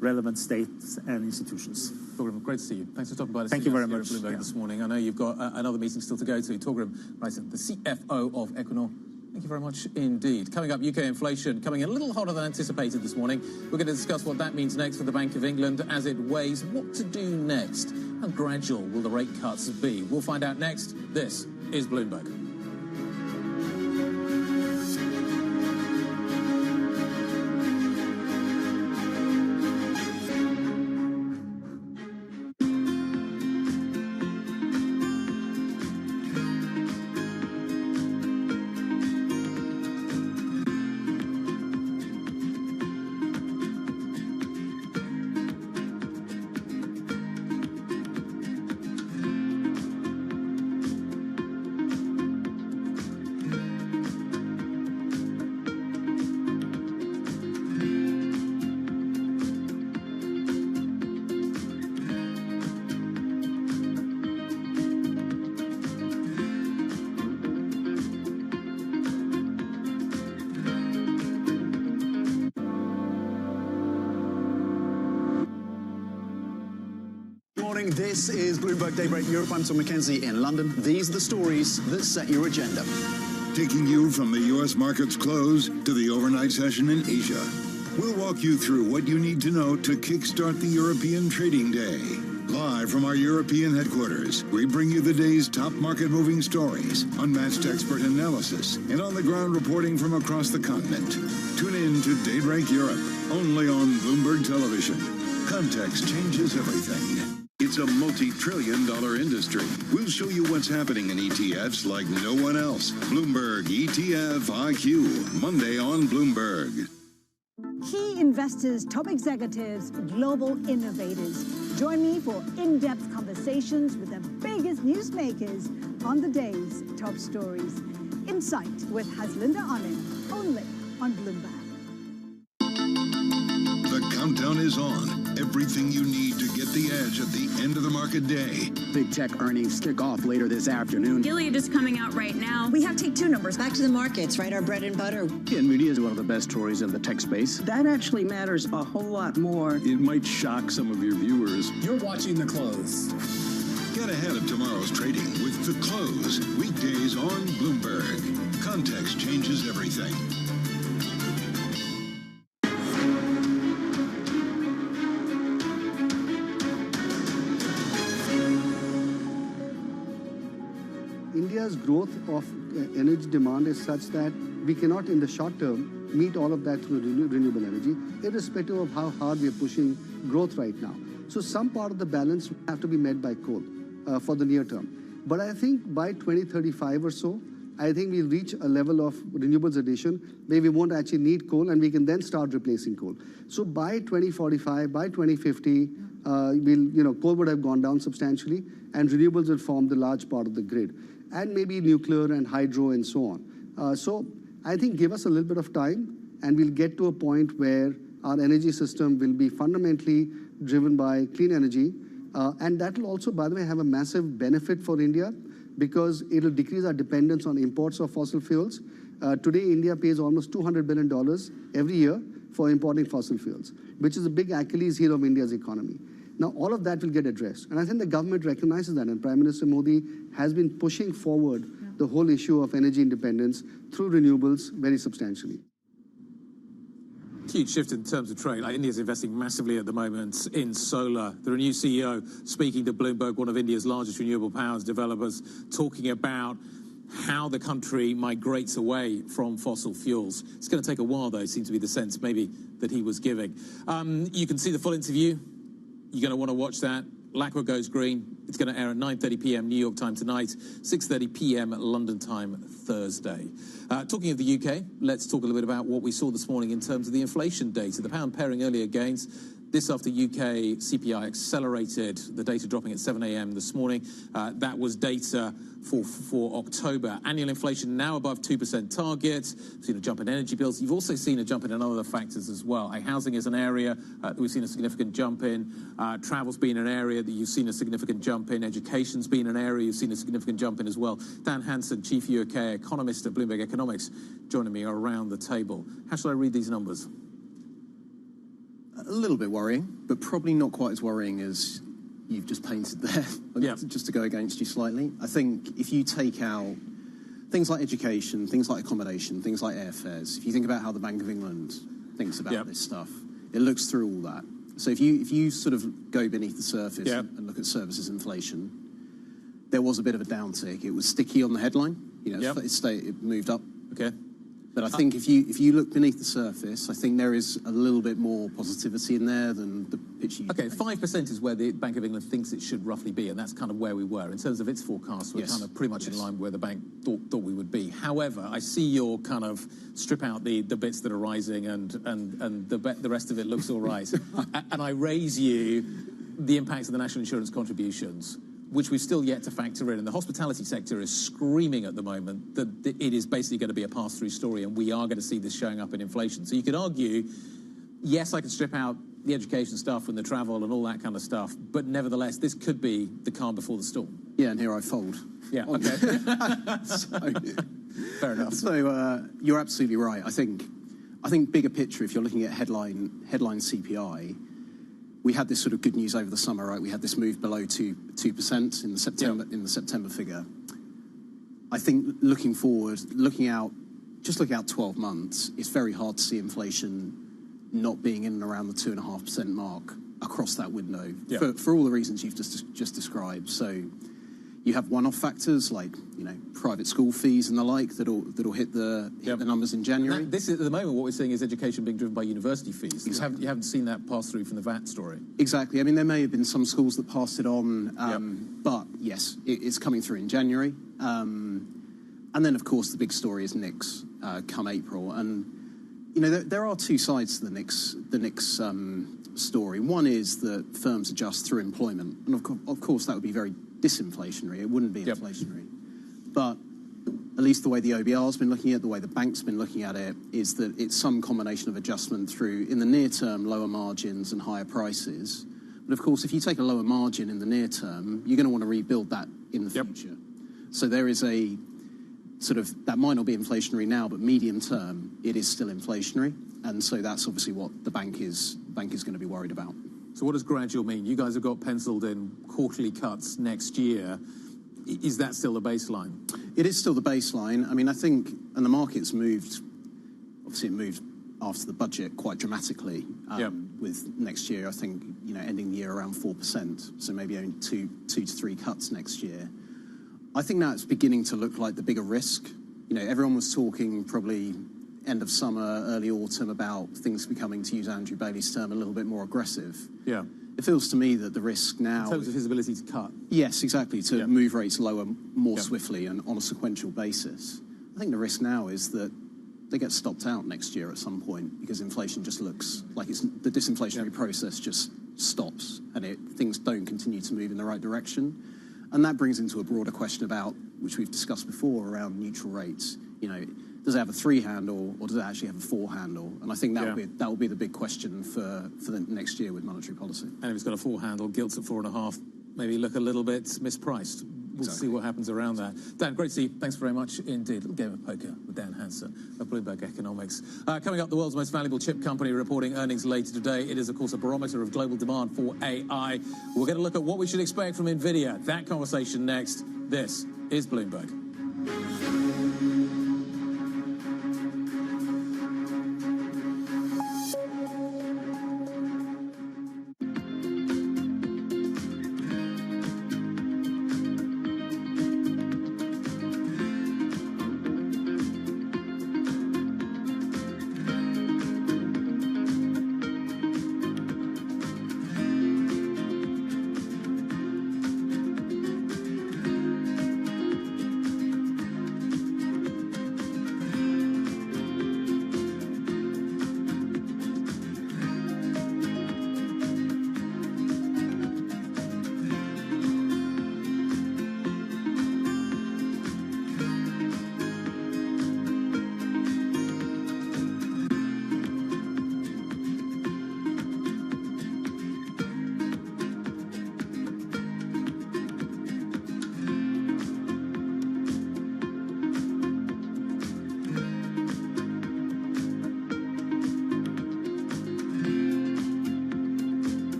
relevant states and institutions. Torgrim, great to see you. Thanks for talking about us. Thank you very much. Bloomberg this morning. I know you've got another meeting still to go to. Torgrim, the CFO of Equinor. Thank you very much indeed. Coming up, UK inflation coming in a little hotter than anticipated this morning. We're going to discuss what that means next for the Bank of England as it weighs what to do next. How gradual will the rate cuts be? We'll find out next. This is Bloomberg. This is Bloomberg Daybreak Europe. I'm Tom Mackenzie in London. These are the stories that set your agenda. Taking you from the U.S. market's close to the overnight session in Asia. We'll walk you through what you need to know to kickstart the European Trading Day. Live from our European headquarters, we bring you the day's top market-moving stories, unmatched expert analysis, and on-the-ground reporting from across the continent. Tune in to Daybreak Europe, only on Bloomberg Television. Context changes everything. It's a multi-trillion-dollar industry. We'll show you what's happening in ETFs like no one else. Bloomberg ETF IQ, Monday on Bloomberg. Key investors, top executives, global innovators. Join me for in-depth conversations with the biggest newsmakers on the day's top stories. Insight with Haslinda Anand, only on Bloomberg. The countdown is on. Everything you need to get the edge at the end of the market day. Big tech earnings kick off later this afternoon. Gilead is coming out right now. We have take two numbers. Back to the markets, right? Our bread and butter. NVIDIA is one of the best stories in the tech space. That actually matters a whole lot more. It might shock some of your viewers. You're watching The Close. Get ahead of tomorrow's trading with The Close. Weekdays on Bloomberg. Context changes everything. India's growth of energy demand is such that we cannot, in the short term, meet all of that through renewable energy, irrespective of how hard we are pushing growth right now. So some part of the balance have to be met by coal for the near term. But I think by 2035 or so, I think we'll reach a level of renewables addition where we won't actually need coal, and we can then start replacing coal. So by 2045, by 2050, coal would have gone down substantially, and renewables will form the large part of the grid, and maybe nuclear and hydro and so on. So I think give us a little bit of time, and we'll get to a point where our energy system will be fundamentally driven by clean energy. And that will also, by the way, have a massive benefit for India, because it will decrease our dependence on imports of fossil fuels. Today, India pays almost $200 billion every year for importing fossil fuels, which is a big Achilles heel of India's economy. Now, all of that will get addressed. And I think the government recognizes that, and Prime Minister Modi has been pushing forward the whole issue of energy independence through renewables very substantially. Huge shift in terms of trade. Like India's investing massively at the moment in solar. There are a new CEO speaking to Bloomberg, one of India's largest renewable powers developers, talking about how the country migrates away from fossil fuels. It's going to take a while, though, seems to be the sense maybe that he was giving. You can see the full interview. You're going to want to watch that. Lacquer goes green. It's going to air at 9:30 p.m. New York time tonight, 6:30 p.m. London time Thursday. Talking of the UK, let's talk a little bit about what we saw this morning in terms of the inflation data. The pound pairing earlier gains. This after UK CPI accelerated, the data dropping at 7 a.m. this morning. That was data for October. Annual inflation now above 2% target. We've seen a jump in energy bills. You've also seen a jump in other factors as well. Housing is an area that we've seen a significant jump in. Travel's been an area that you've seen a significant jump in. Education's been an area you've seen a significant jump in as well. Dan Hansen, Chief UK Economist at Bloomberg Economics, joining me around the table. How should I read these numbers? A little bit worrying, but probably not quite as worrying as you've just painted there. Yeah. Just to go against you slightly. I think if you take out things like education, things like accommodation, things like airfares, if you think about how the Bank of England thinks about this stuff, it looks through all that. So if you sort of go beneath the surface and look at services inflation, there was a bit of a downtick. It was sticky on the headline. It moved up. Okay. But I think if you look beneath the surface, I think there is a little bit more positivity in there than the picture. Okay, 5% is where the Bank of England thinks it should roughly be, and that's kind of where we were in terms of its forecast. We're kind of pretty much in line where the bank thought we would be. However, I see your kind of strip out the bits that are rising, and the rest of it looks all right. And I raise you the impact of the national insurance contributions, which we've still yet to factor in. And the hospitality sector is screaming at the moment that it is basically going to be a pass-through story, and we are going to see this showing up in inflation. So you could argue, yes, I could strip out the education stuff and the travel and all that kind of stuff, but nevertheless, this could be the calm before the storm. Yeah, and here I fold. Yeah, okay. Fair enough. So you're absolutely right. I think bigger picture, if you're looking at headline CPI, we had this sort of good news over the summer, right? We had this move below 2% in the September figure. I think looking forward, looking out 12 months, it's very hard to see inflation not being in and around the 2.5% mark across that window Yeah. for all the reasons you've just described. So you have one-off factors like, you know, private school fees and the like that'll hit the numbers in January. This is, at the moment, what we're seeing is education being driven by university fees. Exactly. You haven't seen that pass through from the VAT story. Exactly. I mean, there may have been some schools that passed it on, but yes, it's coming through in January. And then, of course, the big story is NICs come April. And, you know, there are two sides to the NICs story. One is that firms adjust through employment. And, of course, that would be very disinflationary. It wouldn't be inflationary. But at least the way the OBR's been looking at it, the way the bank's been looking at it, is that it's some combination of adjustment through, in the near term, lower margins and higher prices. But, of course, if you take a lower margin in the near term, you're going to want to rebuild that in the future. So there is a sort of, that might not be inflationary now, but medium term, it is still inflationary. And so that's obviously what the bank is going to be worried about. So what does gradual mean? You guys have got penciled in quarterly cuts next year. Is that still the baseline? It is still the baseline. I mean, I think, and the market's moved, obviously it moved after the budget quite dramatically with next year, I think, you know, ending the year around 4%. So maybe only two to three cuts next year. I think now it's beginning to look like the bigger risk. You know, everyone was talking probably end of summer, early autumn about things becoming, to use Andrew Bailey's term, a little bit more aggressive. Yeah. It feels to me that the risk now... In terms of his ability to cut. Yes, exactly, to move rates lower more swiftly and on a sequential basis. I think the risk now is that they get stopped out next year at some point because inflation just looks like the disinflationary process just stops and things don't continue to move in the right direction. And that brings into a broader question about, which we've discussed before, around neutral rates. You know, does it have a 3 handle or does it actually have a 4 handle? And I think that will be the big question for the next year with monetary policy. And if it's got a 4 handle, gilts at 4.5, maybe look a little bit mispriced. We'll see what happens around that. Dan, great to see you. Thanks very much indeed. Little game of poker with Dan Hansen of Bloomberg Economics. Coming up, the world's most valuable chip company reporting earnings later today. It is, of course, a barometer of global demand for AI. We're going to look at what we should expect from NVIDIA. That conversation next. This is Bloomberg.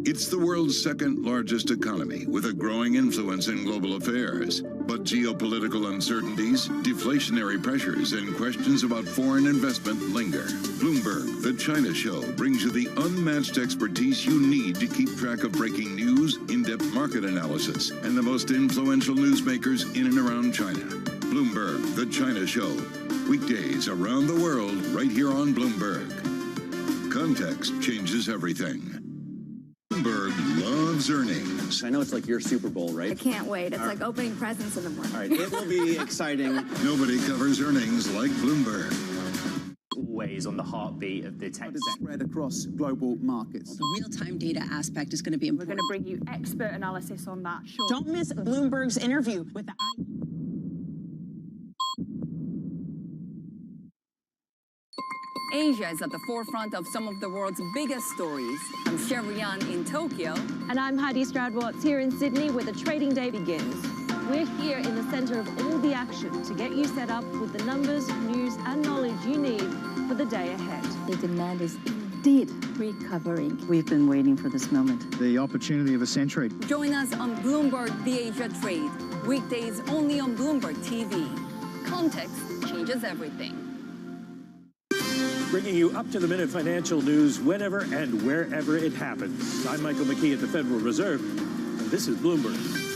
It's the world's second largest economy with a growing influence in global affairs. But geopolitical uncertainties, deflationary pressures, and questions about foreign investment linger. Bloomberg, the China Show, brings you the unmatched expertise you need to keep track of breaking news, in-depth market analysis, and the most influential newsmakers in and around China. Bloomberg, the China Show. Weekdays around the world, right here on Bloomberg. Context changes everything. Bloomberg loves earnings. I know it's like your Super Bowl, right? I can't wait. It's like opening presents in the morning. All right, it will be exciting. Nobody covers earnings like Bloomberg. Always on the heartbeat of the tech sector. Spread across global markets. The real-time data aspect is going to be important. We're going to bring you expert analysis on that. Sure. Don't miss Bloomberg's interview with the... Asia is at the forefront of some of the world's biggest stories. I'm Sherrian in Tokyo. And I'm Heidi Stroud-Watts here in Sydney, where the trading day begins. We're here in the center of all the action to get you set up with the numbers, news, and knowledge you need for the day ahead. The demand is indeed recovering. We've been waiting for this moment. The opportunity of a century. Join us on Bloomberg The Asia Trade. Weekdays only on Bloomberg TV. Context changes everything. Bringing you up-to-the-minute financial news whenever and wherever it happens. I'm Michael McKee at the Federal Reserve, and this is Bloomberg.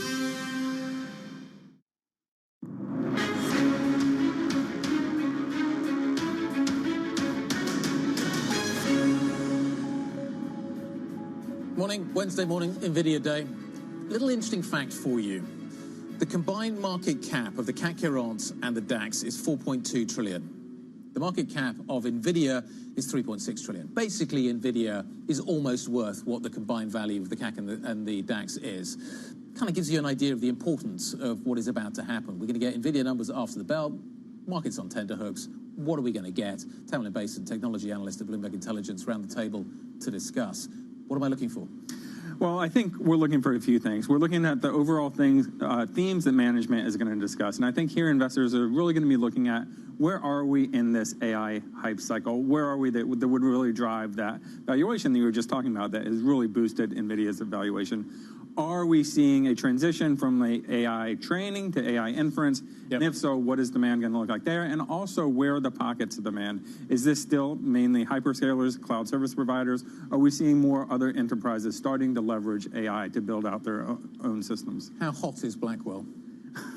Morning, Wednesday morning, NVIDIA day. Little interesting fact for you. The combined market cap of the CAC 40 and the DAX is 4.2 trillion. The market cap of NVIDIA is 3.6 trillion. Basically, NVIDIA is almost worth what the combined value of the CAC and the DAX is. Kind of gives you an idea of the importance of what is about to happen. We're going to get NVIDIA numbers after the bell. Markets on tenterhooks. What are we going to get? Tamlin Basin, technology analyst at Bloomberg Intelligence, around the table to discuss. What am I looking for? Well, I think we're looking for a few things. We're looking at the overall themes that management is going to discuss. And I think here investors are really going to be looking at where are we in this AI hype cycle? Where are we that would really drive that valuation that you were just talking about that has really boosted NVIDIA's valuation? Are we seeing a transition from the AI training to AI inference? Yep. And if so, what is demand going to look like there? And also, where are the pockets of demand? Is this still mainly hyperscalers, cloud service providers? Are we seeing more other enterprises starting to leverage AI to build out their own systems? How hot is Blackwell?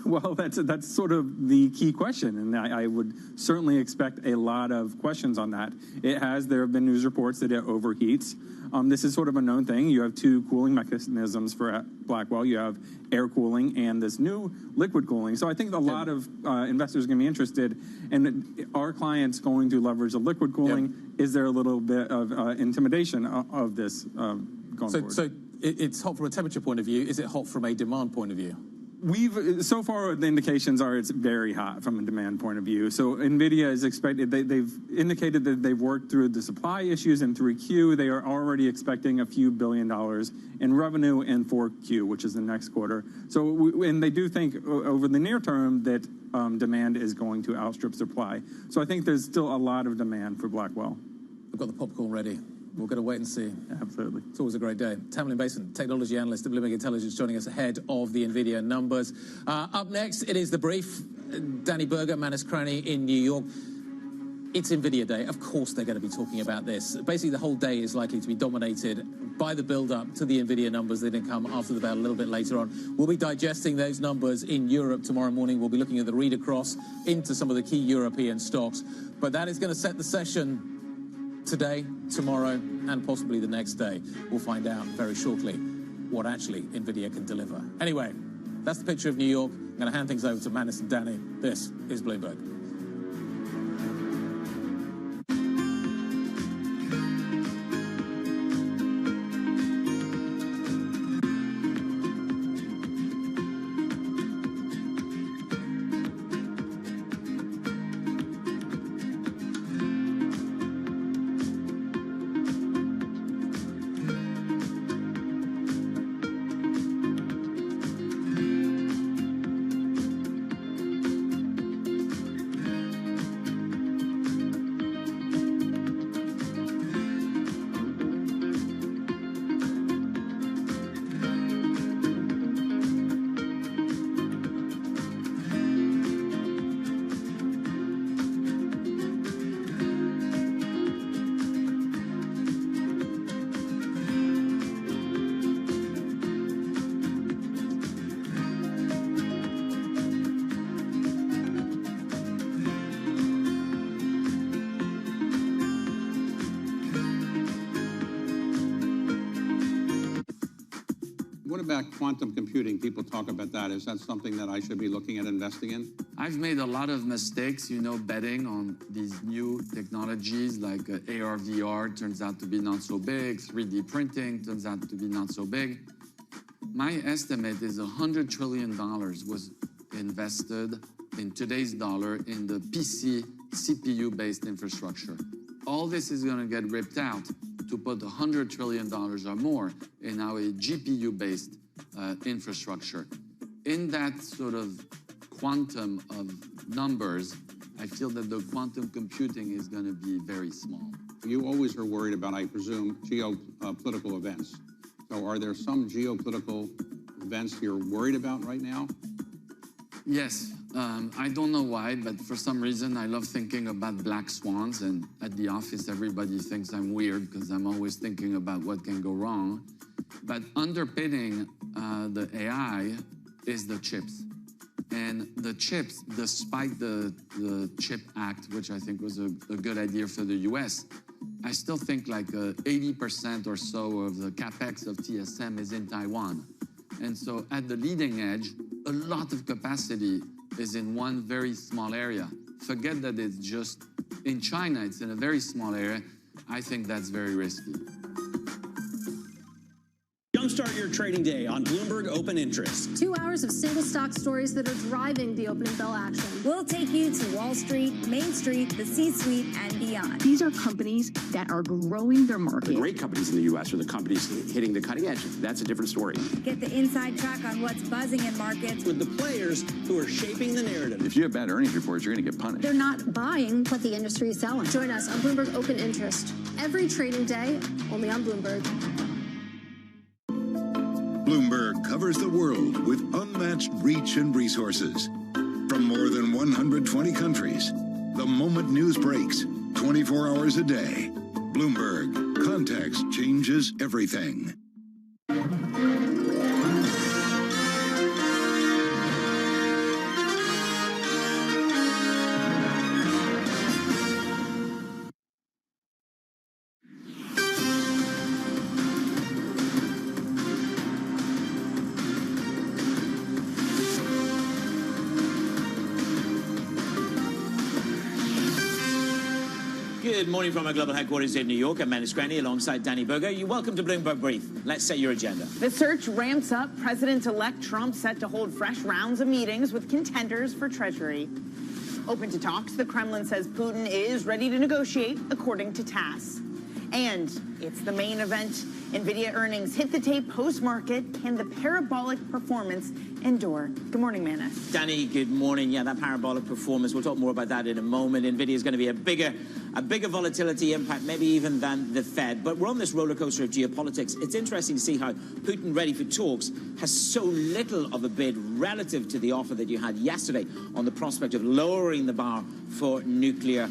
Well, that's sort of the key question, and I would certainly expect a lot of questions on that. There have been news reports that it overheats. This is sort of a known thing. You have two cooling mechanisms for Blackwell. You have air cooling and this new liquid cooling. So I think a lot of investors are going to be interested in, are clients going to leverage the liquid cooling? Yep. Is there a little bit of intimidation of this going forward? So it's hot from a temperature point of view. Is it hot from a demand point of view? So far, the indications are it's very hot from a demand point of view. So NVIDIA is expected, they've indicated that they've worked through the supply issues in 3Q. They are already expecting a few $1 billion in revenue in 4Q, which is the next quarter. So, and they do think over the near term that demand is going to outstrip supply. So I think there's still a lot of demand for Blackwell. I've got the popcorn ready. We're going to wait and see. Absolutely. It's always a great day. Tamlin Basin, technology analyst at Bloomberg Intelligence, joining us ahead of the NVIDIA numbers. Up next, it is The Brief. Danny Berger, Manus Cranny in New York. It's NVIDIA day. Of course they're going to be talking about this. Basically, the whole day is likely to be dominated by the build-up to the NVIDIA numbers that are going to come after the bell a little bit later on. We'll be digesting those numbers in Europe tomorrow morning. We'll be looking at the read across into some of the key European stocks. But that is going to set the session today, tomorrow, and possibly the next day. We'll find out very shortly what actually NVIDIA can deliver. Anyway, that's the picture of New York. I'm going to hand things over to Manus and Danny. This is Bloomberg. What about quantum computing? People talk about that. Is that something that I should be looking at investing in? I've made a lot of mistakes, betting on these new technologies like AR, VR turns out to be not so big, 3D printing turns out to be not so big. My estimate is $100 trillion was invested in today's dollar in the PC, CPU-based infrastructure. All this is going to get ripped out to put $100 trillion or more in our GPU-based infrastructure. In that sort of quantum of numbers, I feel that the quantum computing is going to be very small. You always are worried about, I presume, geopolitical events. So are there some geopolitical events you're worried about right now? Yes. I don't know why, but for some reason, I love thinking about black swans. And at the office, everybody thinks I'm weird because I'm always thinking about what can go wrong. But underpinning the AI is the chips. And the chips, despite the CHIP Act, which I think was a good idea for the US, I still think like 80% or so of the capex of TSM is in Taiwan. And so at the leading edge, a lot of capacity is in one very small area. Forget that it's just in China, it's in a very small area. I think that's very risky. Jumpstart your trading day on Bloomberg Open Interest. 2 hours of single stock stories that are driving the opening bell action. We'll take you to Wall Street, Main Street, the C-suite, and beyond. These are companies that are growing their market. The great companies in the U.S. are the companies hitting the cutting edge. That's a different story. Get the inside track on what's buzzing in markets. With the players who are shaping the narrative. If you have bad earnings reports, you're going to get punished. They're not buying what the industry is selling. Join us on Bloomberg Open Interest. Every trading day, only on Bloomberg. Bloomberg covers the world with unmatched reach and resources. From more than 120 countries, the moment news breaks, 24 hours a day. Bloomberg, context changes everything. Good morning from our global headquarters in New York. I'm Menace Granny alongside Danny Berger. You're welcome to Bloomberg Brief. Let's set your agenda. The search ramps up. President-elect Trump set to hold fresh rounds of meetings with contenders for Treasury. Open to talks, the Kremlin says Putin is ready to negotiate, according to TASS. And it's the main event. NVIDIA earnings hit the tape post-market. Can the parabolic performance endure? Good morning, Menace. Danny, good morning. Yeah, that parabolic performance, we'll talk more about that in a moment. NVIDIA is going to be a bigger volatility impact, maybe even than the Fed. But we're on this roller coaster of geopolitics. It's interesting to see how Putin, ready for talks, has so little of a bid relative to the offer that you had yesterday on the prospect of lowering the bar for nuclear,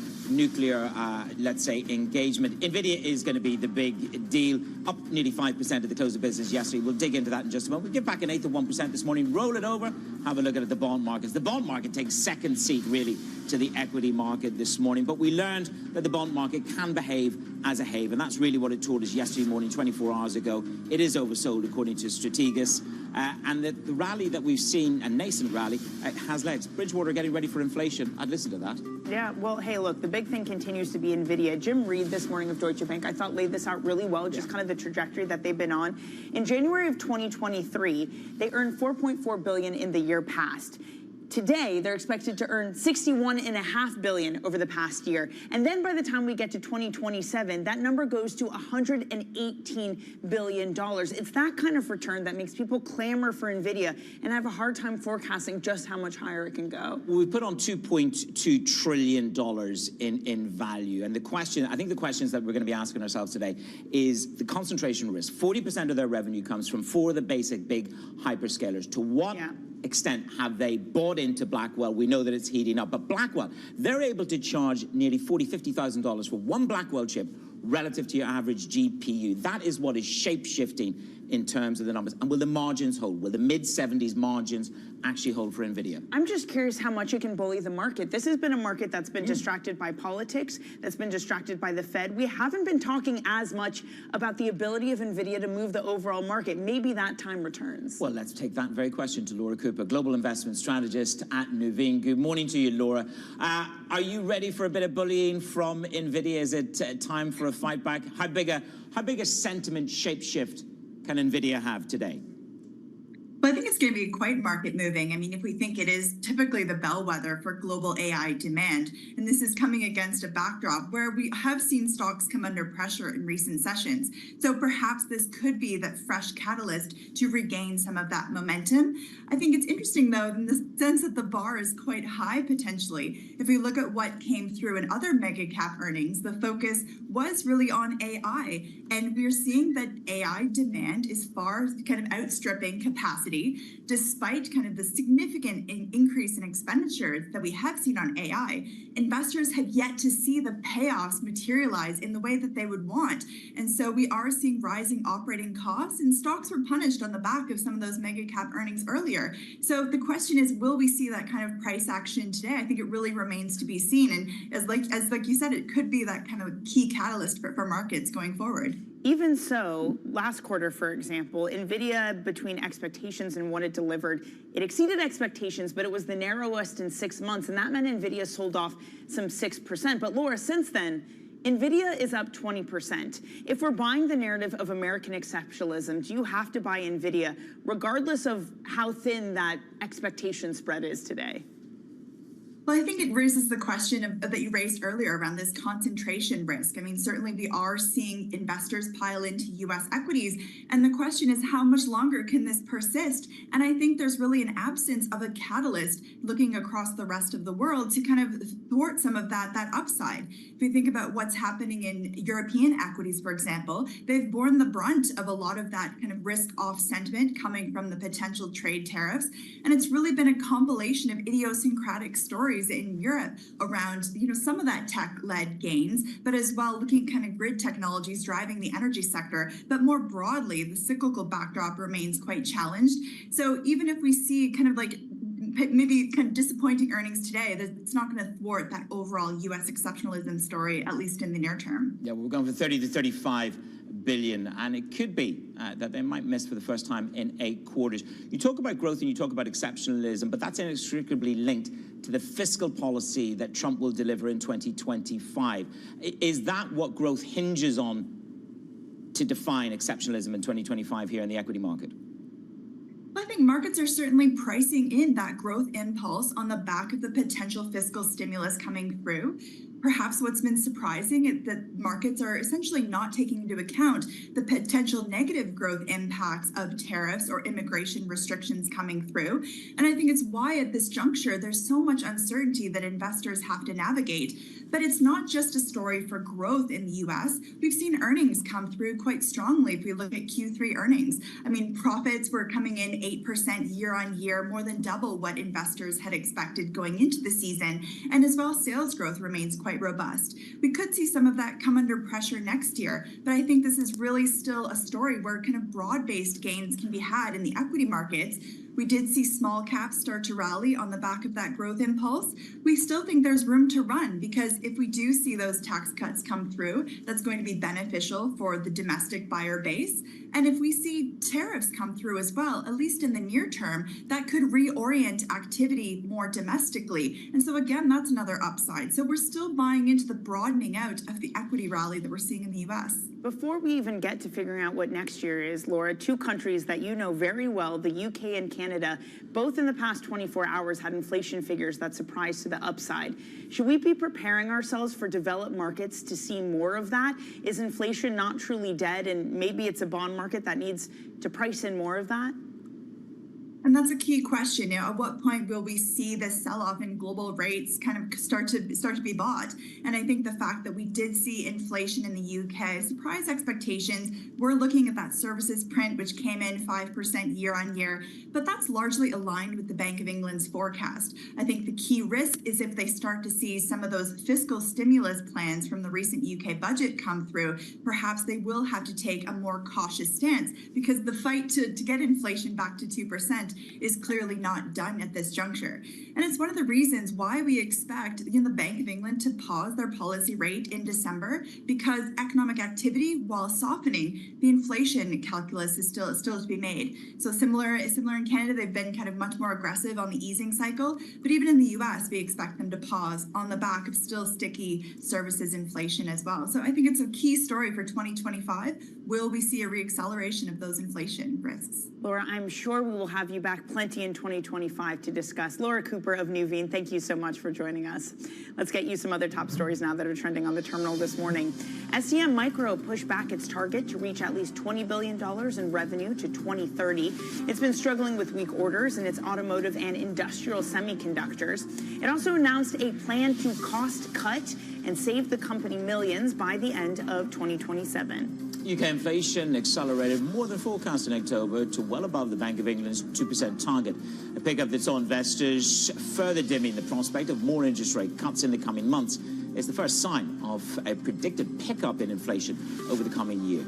let's say, engagement. NVIDIA is going to be the big deal, up nearly 5% at the close of business yesterday. We'll dig into that in just a moment. We'll give back an eighth of 1% this morning. Roll it over, have a look at the bond markets. The bond market takes second seat, really, to the equity market this morning. But we learned that the bond market can behave as a have, and that's really what it told us yesterday morning, 24 hours ago. It is oversold, according to Strategas. And the rally that we've seen, a nascent rally, has legs. Bridgewater getting ready for inflation. I'd listen to that. Yeah, well, hey, look, the big thing continues to be NVIDIA. Jim Reed this morning of Deutsche Bank, I thought laid this out really well, just kind of the trajectory that they've been on. In January of 2023, they earned $4.4 billion in the year past. Today, they're expected to earn $61.5 billion over the past year. And then by the time we get to 2027, that number goes to $118 billion. It's that kind of return that makes people clamor for NVIDIA, and I have a hard time forecasting just how much higher it can go. Well, we put on $2.2 trillion in value. And the question, I think the questions that we're going to be asking ourselves today is the concentration risk. 40% of their revenue comes from four of the basic big hyperscalers. To what extent have they bought into Blackwell? We know that it's heating up, but Blackwell, they're able to charge nearly $40,000, $50,000 for one Blackwell chip relative to your average GPU. That is what is shape-shifting in terms of the numbers. And will the margins hold? Will the mid-70s margins actually hold for NVIDIA? I'm just curious how much it can bully the market. This has been a market that's been distracted by politics, that's been distracted by the Fed. We haven't been talking as much about the ability of NVIDIA to move the overall market. Maybe that time returns. Well, let's take that very question to Laura Cooper, Global Investment Strategist at Nuveen. Good morning to you, Laura. Are you ready for a bit of bullying from NVIDIA? Is it time for a fight back? How big a sentiment shape shift can NVIDIA have today? Well, I think it's going to be quite market moving. I mean, if we think it is typically the bellwether for global AI demand, and this is coming against a backdrop where we have seen stocks come under pressure in recent sessions. So perhaps this could be that fresh catalyst to regain some of that momentum. I think it's interesting, though, in the sense that the bar is quite high potentially. If we look at what came through in other mega cap earnings, the focus was really on AI. And we're seeing that AI demand is far kind of outstripping capacity, despite kind of the significant increase in expenditures that we have seen on AI. Investors have yet to see the payoffs materialize in the way that they would want. And so we are seeing rising operating costs, and stocks were punished on the back of some of those mega cap earnings earlier. So the question is, will we see that kind of price action today? I think it really remains to be seen. And as like you said, it could be that kind of key catalyst for markets going forward. Even so, last quarter, for example, NVIDIA, between expectations and what it delivered, it exceeded expectations, but it was the narrowest in 6 months, and that meant NVIDIA sold off some 6%. But Laura, since then, NVIDIA is up 20%. If we're buying the narrative of American exceptionalism, do you have to buy NVIDIA, regardless of how thin that expectation spread is today? Well, I think it raises the question that you raised earlier around this concentration risk. I mean, certainly we are seeing investors pile into U.S. equities, and the question is, how much longer can this persist? And I think there's really an absence of a catalyst looking across the rest of the world to kind of thwart some of that upside. If we think about what's happening in European equities, for example, they've borne the brunt of a lot of that kind of risk-off sentiment coming from the potential trade tariffs, and it's really been a compilation of idiosyncratic stories in Europe around, some of that tech-led gains, but as well looking at kind of grid technologies driving the energy sector. But more broadly, the cyclical backdrop remains quite challenged. So even if we see kind of like maybe kind of disappointing earnings today, it's not going to thwart that overall U.S. exceptionalism story, at least in the near term. Yeah, we're going from 30 to 35 billion, and it could be that they might miss for the first time in 8 quarters. You talk about growth and you talk about exceptionalism, but that's inextricably linked to the fiscal policy that Trump will deliver in 2025. Is that what growth hinges on to define exceptionalism in 2025 here in the equity market? I think markets are certainly pricing in that growth impulse on the back of the potential fiscal stimulus coming through. Perhaps what's been surprising is that markets are essentially not taking into account the potential negative growth impacts of tariffs or immigration restrictions coming through. And I think it's why at this juncture, there's so much uncertainty that investors have to navigate. But it's not just a story for growth in the U.S. We've seen earnings come through quite strongly if we look at Q3 earnings. I mean, profits were coming in 8% year on year, more than double what investors had expected going into the season. And as well, sales growth remains quite robust. We could see some of that come under pressure next year, but I think this is really still a story where kind of broad-based gains can be had in the equity markets. We did see small caps start to rally on the back of that growth impulse. We still think there's room to run, because if we do see those tax cuts come through, that's going to be beneficial for the domestic buyer base. And if we see tariffs come through as well, at least in the near term, that could reorient activity more domestically. And so again, that's another upside. So we're still buying into the broadening out of the equity rally that we're seeing in the US. Before we even get to figuring out what next year is, Laura, 2 countries that you know very well, the UK and Canada, both in the past 24 hours had inflation figures that surprised to the upside. Should we be preparing ourselves for developed markets to see more of that? Is inflation not truly dead, and maybe it's a bond market that needs to price in more of that? And that's a key question. At what point will we see this sell-off in global rates kind of start to be bought? And I think the fact that we did see inflation in the UK surprised expectations. We're looking at that services print, which came in 5% year on year, but that's largely aligned with the Bank of England's forecast. I think the key risk is if they start to see some of those fiscal stimulus plans from the recent UK budget come through, perhaps they will have to take a more cautious stance, because the fight to get inflation back to 2% is clearly not done at this juncture. And it's one of the reasons why we expect the Bank of England to pause their policy rate in December, because economic activity, while softening, the inflation calculus is still to be made. So similar in Canada, they've been kind of much more aggressive on the easing cycle, but even in the US, we expect them to pause on the back of still sticky services inflation as well. So I think it's a key story for 2025. will we see a reacceleration of those inflation risks? Laura, I'm sure we will have you back plenty in 2025 to discuss. Laura Cooper of Nuveen, thank you so much for joining us. Let's get you some other top stories now that are trending on the terminal this morning. SCM Micro pushed back its target to reach at least $20 billion in revenue to 2030. It's been struggling with weak orders in its automotive and industrial semiconductors. It also announced a plan to cost cut and save the company millions by the end of 2027. UK inflation accelerated more than forecast in October to well above the Bank of England's 2% target, a pickup that saw investors further dimming the prospect of more interest rate cuts in the coming months. It's the first sign of a predicted pickup in inflation over the coming year.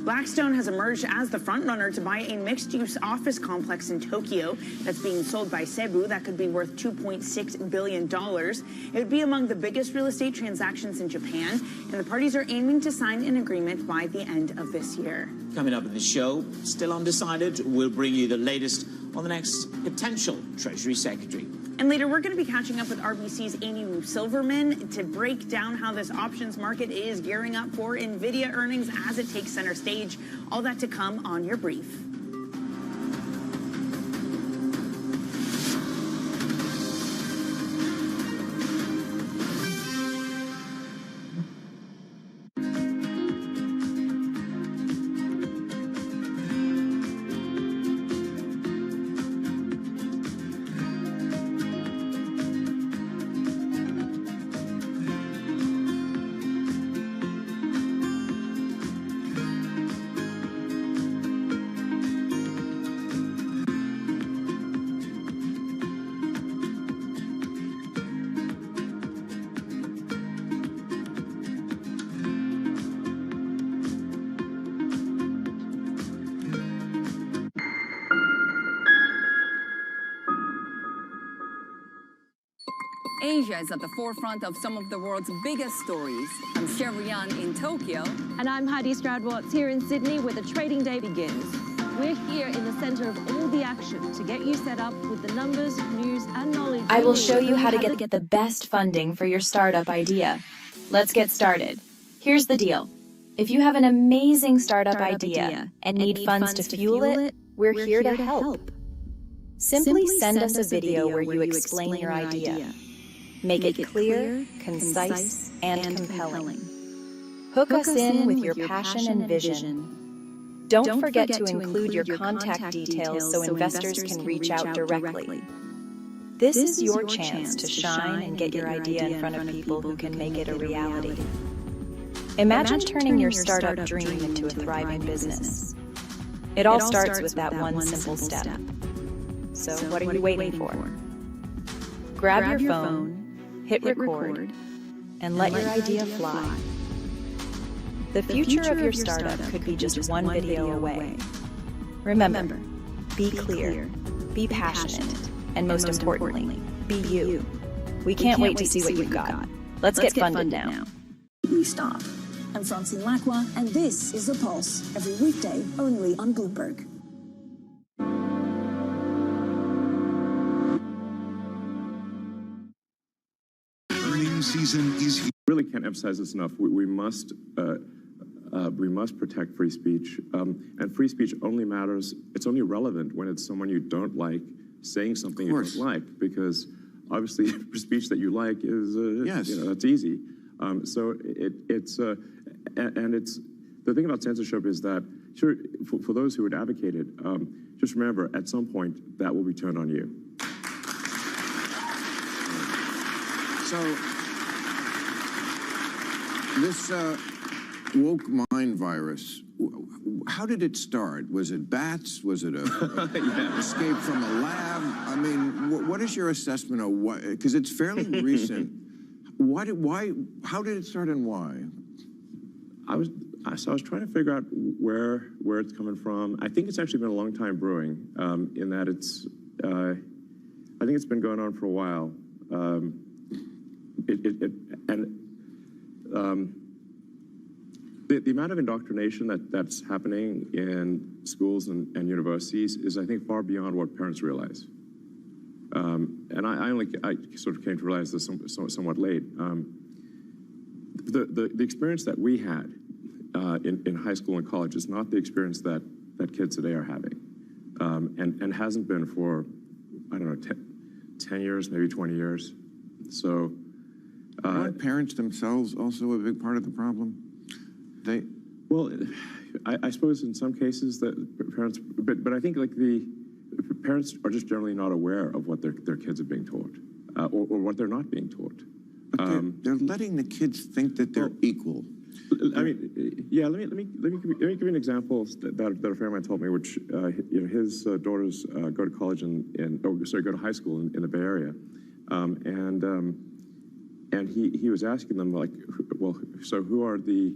Blackstone has emerged as the frontrunner to buy a mixed-use office complex in Tokyo that's being sold by Cebu that could be worth $2.6 billion. It would be among the biggest real estate transactions in Japan, and the parties are aiming to sign an agreement by the end of this year. Coming up in the show, still undecided, we'll bring you the latest on the next potential Treasury Secretary. And later, we're going to be catching up with RBC's Amy Wu Silverman to break down how this options market is gearing up for NVIDIA earnings as it takes center stage. All that to come on your brief. Asia is at the forefront of some of the world's biggest stories. I'm Sherrian in Tokyo. And I'm Heidi Stroud-Watts here in Sydney, where the trading day begins. We're here in the center of all the action to get you set up with the numbers, news, and knowledge. I will show you how to get the best funding for your startup idea. Let's get started. Here's the deal. If you have an amazing startup idea and need funds to fuel it, we're here to help. Simply send us a video where you explain your idea. Make it clear, concise, and compelling. Hook us in with your passion and vision. Don't forget to include your contact details so investors can reach out directly. This is your chance to shine and get your idea in front of people who can make it a reality. Imagine turning your startup dream into a thriving business. It all starts with that one simple step. So what are you waiting for? Grab your phone, hit record, and let your idea fly. The future of your startup could be just one video away. Remember, be clear, be passionate, and most importantly, be you. We can't wait to see what you've got. Let's get funded now. We stop. I'm Francine Lacqua, and this is The Pulse, every weekday only on Bloomberg. Season is here. Really can't emphasize this enough. We must protect free speech, and free speech only matters. It's only relevant when it's someone you don't like saying something you don't like, because obviously speech that you like is that's easy. So it's the thing about censorship is that sure for those who would advocate it, just remember at some point that will be turned on you. So. This woke mind virus, how did it start? Was it bats? Was it a escape from a lab? I mean, what is your assessment of what? Because it's fairly recent. How did it start and why? I was trying to figure out where it's coming from. I think it's actually been a long time brewing. In that it's, I think it's been going on for a while. The amount of indoctrination that's happening in schools and universities is, I think, far beyond what parents realize. And I sort of came to realize this somewhat late. The experience that we had in high school and college is not the experience that kids today are having, and hasn't been for, I don't know, 10 years, maybe 20 years. So, aren't parents themselves also a big part of the problem? Well, I suppose in some cases that parents, but I think like the parents are just generally not aware of what their kids are being taught, or what they're not being taught. They're letting the kids think that they're equal. I mean, yeah. Let me give you an example that a friend of mine told me, which his daughters go to college go to high school in the Bay Area, and he was asking them like, well, so who are the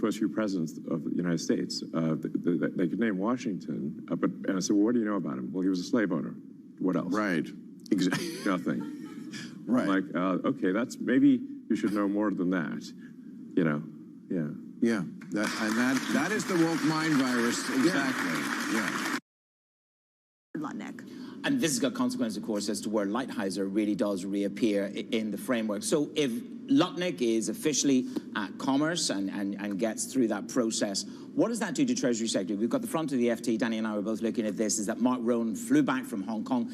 first few presidents of the United States? They could name Washington, and I said, well, what do you know about him? Well, he was a slave owner. What else? Right. Exactly. Nothing. Right. I'm like, okay, maybe you should know more than that. Yeah. Yeah. That is the woke mind virus. Exactly. Yeah. Lutnick. And this has got consequences, of course, as to where Lighthizer really does reappear in the framework. So if Lutnick is officially at Commerce and gets through that process, what does that do to Treasury Secretary? We've got the front of the FT, Danny and I were both looking at this, is that Mark Rowan flew back from Hong Kong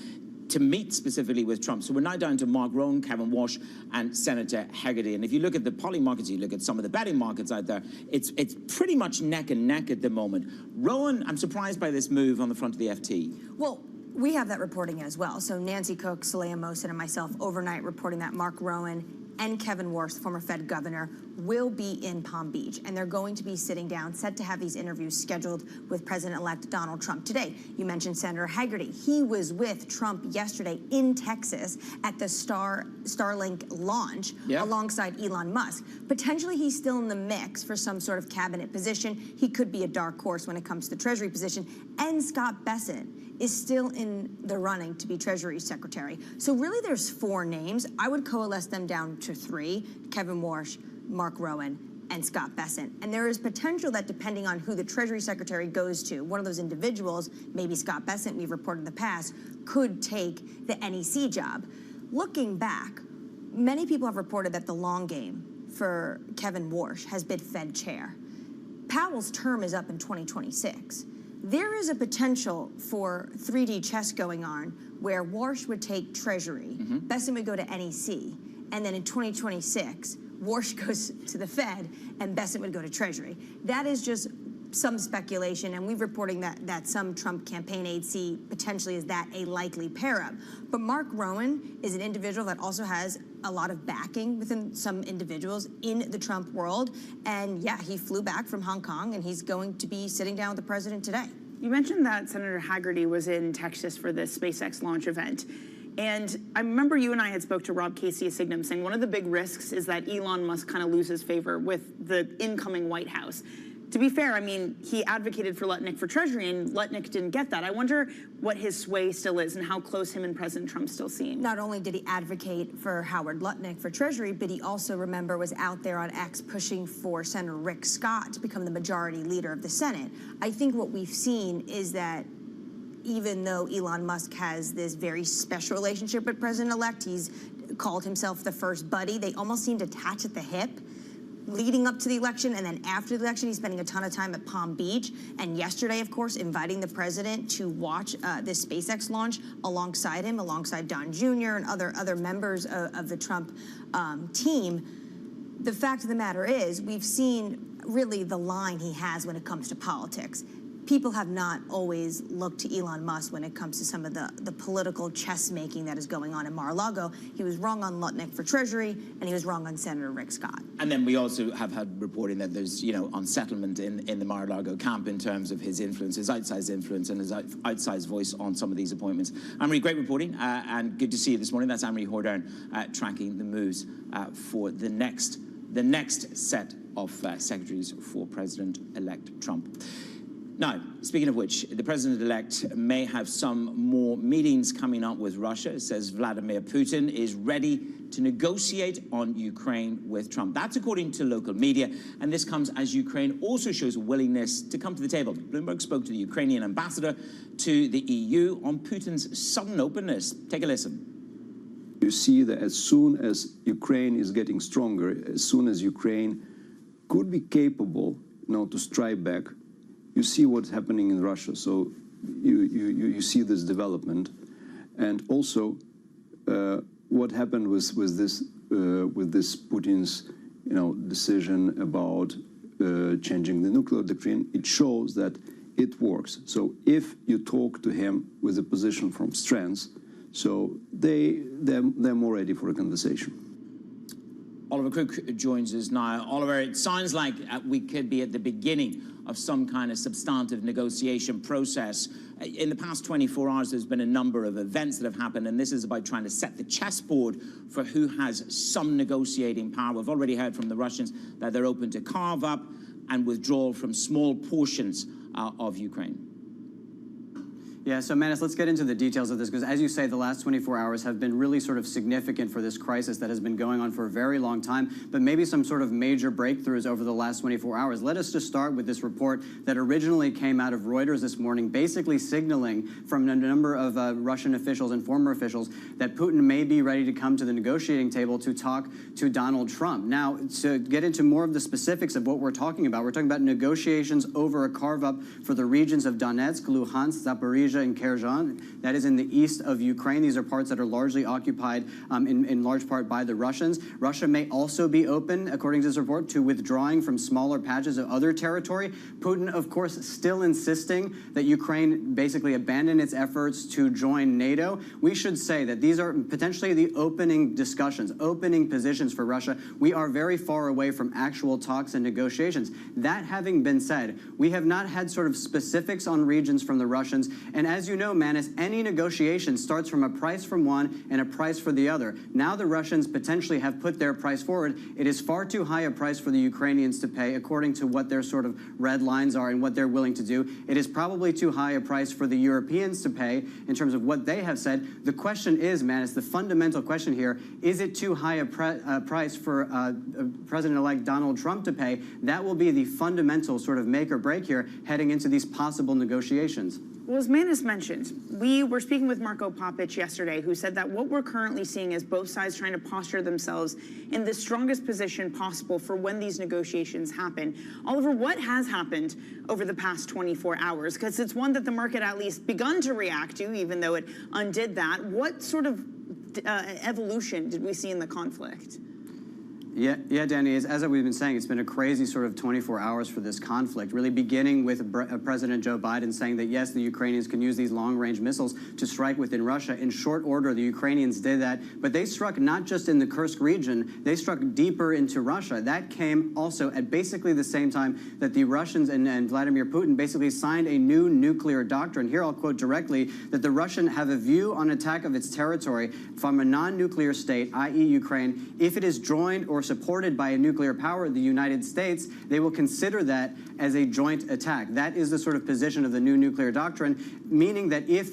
to meet specifically with Trump. So we're now down to Mark Rowan, Kevin Walsh, and Senator Hegarty. And if you look at the poly markets, you look at some of the betting markets out there, it's pretty much neck and neck at the moment. Rowan, I'm surprised by this move on the front of the FT. Well, we have that reporting as well. So Nancy Cook, Saleha Mohsen, and myself overnight reporting that Mark Rowan and Kevin Walsh, former Fed governor, will be in Palm Beach. And they're going to be sitting down, set to have these interviews scheduled with President-elect Donald Trump today. You mentioned Senator Hegarty. He was with Trump yesterday in Texas at the Starlink launch alongside Elon Musk. Potentially, he's still in the mix for some sort of cabinet position. He could be a dark horse when it comes to the Treasury position. And Scott Bessent is still in the running to be Treasury Secretary. So really there's 4 names. I would coalesce them down to 3, Kevin Walsh, Mark Rowan, and Scott Bessent. And there is potential that depending on who the Treasury Secretary goes to, one of those individuals, maybe Scott Bessent, we've reported in the past, could take the NEC job. Looking back, many people have reported that the long game for Kevin Walsh has been Fed chair. Powell's term is up in 2026. There is a potential for 3D chess going on where Walsh would take Treasury, Bessent would go to NEC, and then in 2026, Walsh goes to the Fed and Bessent would go to Treasury. That is just some speculation, and we're reporting that some Trump campaign aides see potentially as that a likely pair-up. But Mark Rowan is an individual that also has a lot of backing within some individuals in the Trump world. And yeah, he flew back from Hong Kong, and he's going to be sitting down with the president today. You mentioned that Senator Hegarty was in Texas for the SpaceX launch event. And I remember you and I had spoke to Rob Casey of Signum saying one of the big risks is that Elon Musk kind of loses favor with the incoming White House. To be fair, I mean, he advocated for Lutnick for Treasury, and Lutnick didn't get that. I wonder what his sway still is and how close him and President Trump still seem. Not only did he advocate for Howard Lutnick for Treasury, but he also, remember, was out there on X pushing for Senator Rick Scott to become the majority leader of the Senate. I think what we've seen is that even though Elon Musk has this very special relationship with President-elect, he's called himself the first buddy, they almost seemed attached at the hip. Leading up to the election, and then after the election, he's spending a ton of time at Palm Beach. And yesterday, of course, inviting the president to watch this SpaceX launch alongside him, alongside Don Jr. and other members of the Trump team. The fact of the matter is, we've seen really the line he has when it comes to politics. People have not always looked to Elon Musk when it comes to some of the political chess making that is going on in Mar-a-Lago. He was wrong on Lutnick for Treasury, and he was wrong on Senator Rick Scott. And then we also have had reporting that there's, unsettlement in the Mar-a-Lago camp in terms of his influence, his outsized influence, and his outsized voice on some of these appointments. Anne-Marie, great reporting, and good to see you this morning. That's Anne-Marie Hordern tracking the moves for the next set of secretaries for President-elect Trump. Now, speaking of which, the president-elect may have some more meetings coming up with Russia. It says Vladimir Putin is ready to negotiate on Ukraine with Trump. That's according to local media, and this comes as Ukraine also shows a willingness to come to the table. Bloomberg spoke to the Ukrainian ambassador to the EU on Putin's sudden openness. Take a listen. You see that as soon as Ukraine is getting stronger, as soon as Ukraine could be capable now to strike back. You see what's happening in Russia, so you see this development, and also what happened with this Putin's decision about changing the nuclear doctrine. It shows that it works. So if you talk to him with a position from strength, so they're more ready for a conversation. Oliver Cook joins us now. Oliver, it sounds like we could be at the beginning of some kind of substantive negotiation process. In the past 24 hours, there's been a number of events that have happened, and this is about trying to set the chessboard for who has some negotiating power. We've already heard from the Russians that they're open to carve up and withdrawal from small portions of Ukraine. Yeah, so Manis, let's get into the details of this, because as you say, the last 24 hours have been really sort of significant for this crisis that has been going on for a very long time, but maybe some sort of major breakthroughs over the last 24 hours. Let us just start with this report that originally came out of Reuters this morning, basically signaling from a number of Russian officials and former officials that Putin may be ready to come to the negotiating table to talk to Donald Trump. Now, to get into more of the specifics of what we're talking about negotiations over a carve-up for the regions of Donetsk, Luhansk, Zaporizhia, and Kherson. That is in the east of Ukraine. These are parts that are largely occupied in large part by the Russians. Russia may also be open, according to this report, to withdrawing from smaller patches of other territory. Putin, of course, still insisting that Ukraine basically abandon its efforts to join NATO. We should say that these are potentially the opening discussions, opening positions for Russia. We are very far away from actual talks and negotiations. That having been said, we have not had sort of specifics on regions from the Russians, and as you know, Manis, any negotiation starts from a price from one and a price for the other. Now the Russians potentially have put their price forward. It is far too high a price for the Ukrainians to pay, according to what their sort of red lines are and what they're willing to do. It is probably too high a price for the Europeans to pay in terms of what they have said. The question is, Manis, the fundamental question here, is it too high a price for President-elect Donald Trump to pay? That will be the fundamental sort of make or break here heading into these possible negotiations. Well, as Manis mentioned, we were speaking with Marko Papic yesterday, who said that what we're currently seeing is both sides trying to posture themselves in the strongest position possible for when these negotiations happen. Oliver, what has happened over the past 24 hours? Because it's one that the market at least begun to react to, even though it undid that. What sort of evolution did we see in the conflict? Yeah, Danny, as we've been saying, it's been a crazy sort of 24 hours for this conflict, really beginning with President Joe Biden saying that, yes, the Ukrainians can use these long-range missiles to strike within Russia. In short order, the Ukrainians did that, but they struck not just in the Kursk region, they struck deeper into Russia. That came also at basically the same time that the Russians and Vladimir Putin basically signed a new nuclear doctrine. Here I'll quote directly that the Russians have a view on attack of its territory from a non-nuclear state, i.e. Ukraine, if it is joined or supported by a nuclear power, the United States, they will consider that as a joint attack. That is the sort of position of the new nuclear doctrine, meaning that if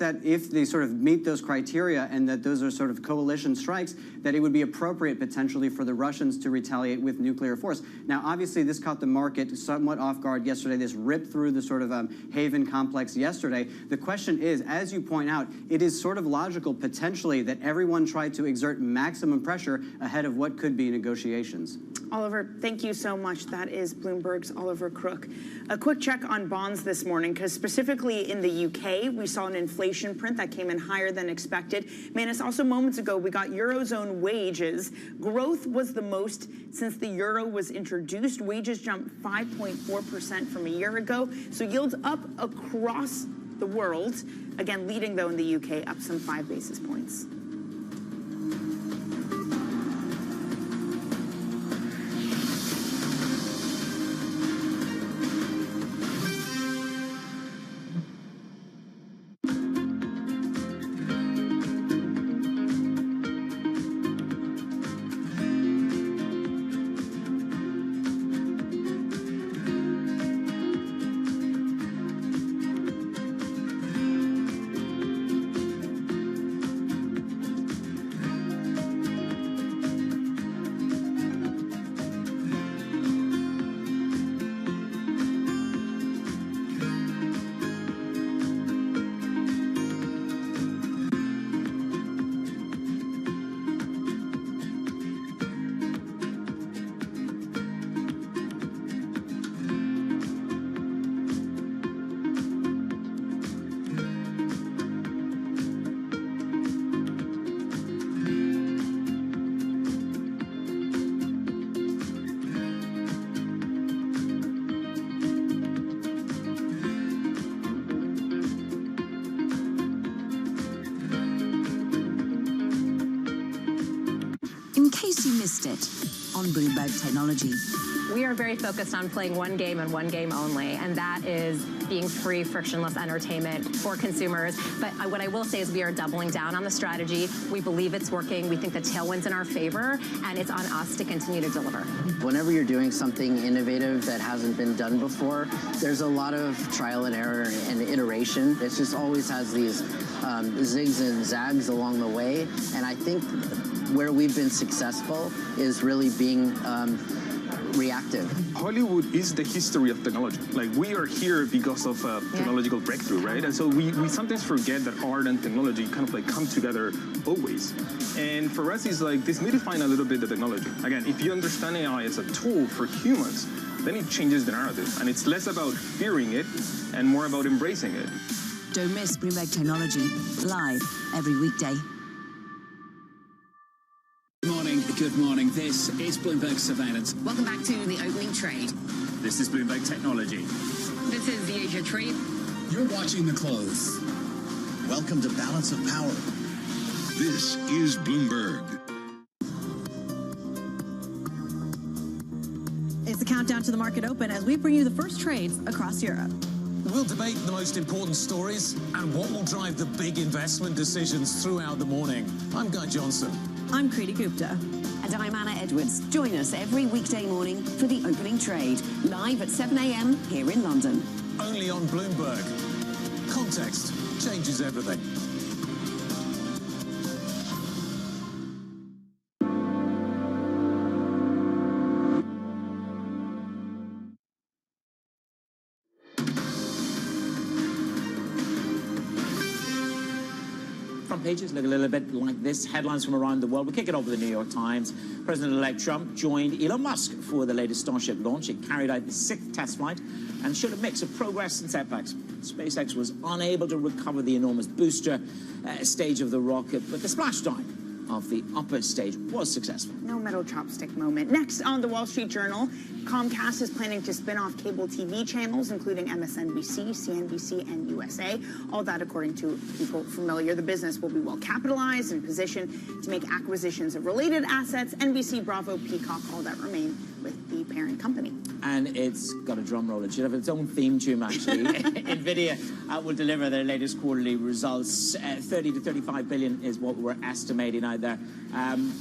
they sort of meet those criteria and that those are sort of coalition strikes, that it would be appropriate potentially for the Russians to retaliate with nuclear force. Now, obviously, this caught the market somewhat off guard yesterday. This ripped through the sort of Haven complex yesterday. The question is, as you point out, it is sort of logical potentially that everyone tried to exert maximum pressure ahead of what could be negotiations. Oliver, thank you so much. That is Bloomberg's Oliver Crook. A quick check on bonds this morning, because specifically in the UK, we saw an inflation print that came in higher than expected. Manis, also moments ago, we got Eurozone wages. Growth was the most since the euro was introduced. Wages jumped 5.4% from a year ago. So yields up across the world. Again, leading, though, in the UK, up some 5 basis points. case you missed it on Bloomberg Technology. We are very focused on playing one game and one game only, and that is being free, frictionless entertainment for consumers. But what I will say is we are doubling down on the strategy. We believe it's working. We think the tailwind's in our favor, and it's on us to continue to deliver. Whenever you're doing something innovative that hasn't been done before, there's a lot of trial and error and iteration. It just always has these zigs and zags along the way, and I think where we've been successful is really being reactive. Hollywood is the history of technology. Like, we are here because of technological breakthrough, right? And so we sometimes forget that art and technology kind of like come together always. And for us, it's like this redefine a little bit the technology. Again, if you understand AI as a tool for humans, then it changes the narrative. And it's less about fearing it and more about embracing it. Don't miss Bloomberg Technology, live every weekday. Good morning. This is Bloomberg Surveillance. Welcome back to the opening trade. This is Bloomberg Technology. This is the Asia trade. You're watching the close. Welcome to Balance of Power. This is Bloomberg. It's the countdown to the market open as we bring you the first trades across Europe. We'll debate the most important stories and what will drive the big investment decisions throughout the morning. I'm Guy Johnson. I'm Kriti Gupta. And I'm Anna Edwards. Join us every weekday morning for the opening trade, live at 7 a.m. here in London. Only on Bloomberg. Context changes everything. Pages look a little bit like this. Headlines from around the world. We'll kick it off with the New York Times. President-elect Trump joined Elon Musk for the latest Starship launch. It carried out the 6th test flight and showed a mix of progress and setbacks. SpaceX was unable to recover the enormous booster stage of the rocket, but the splashdown of the upper stage was successful. No metal chopstick moment. Next on the Wall Street Journal, Comcast is planning to spin off cable TV channels, including MSNBC, CNBC, and USA. All that according to people familiar. The business will be well capitalized and positioned to make acquisitions of related assets. NBC, Bravo, Peacock, all that remain with the parent company. And it's got a drum roll. It should have its own theme tune, actually. NVIDIA will deliver their latest quarterly results. 30 to 35 billion is what we're estimating out there.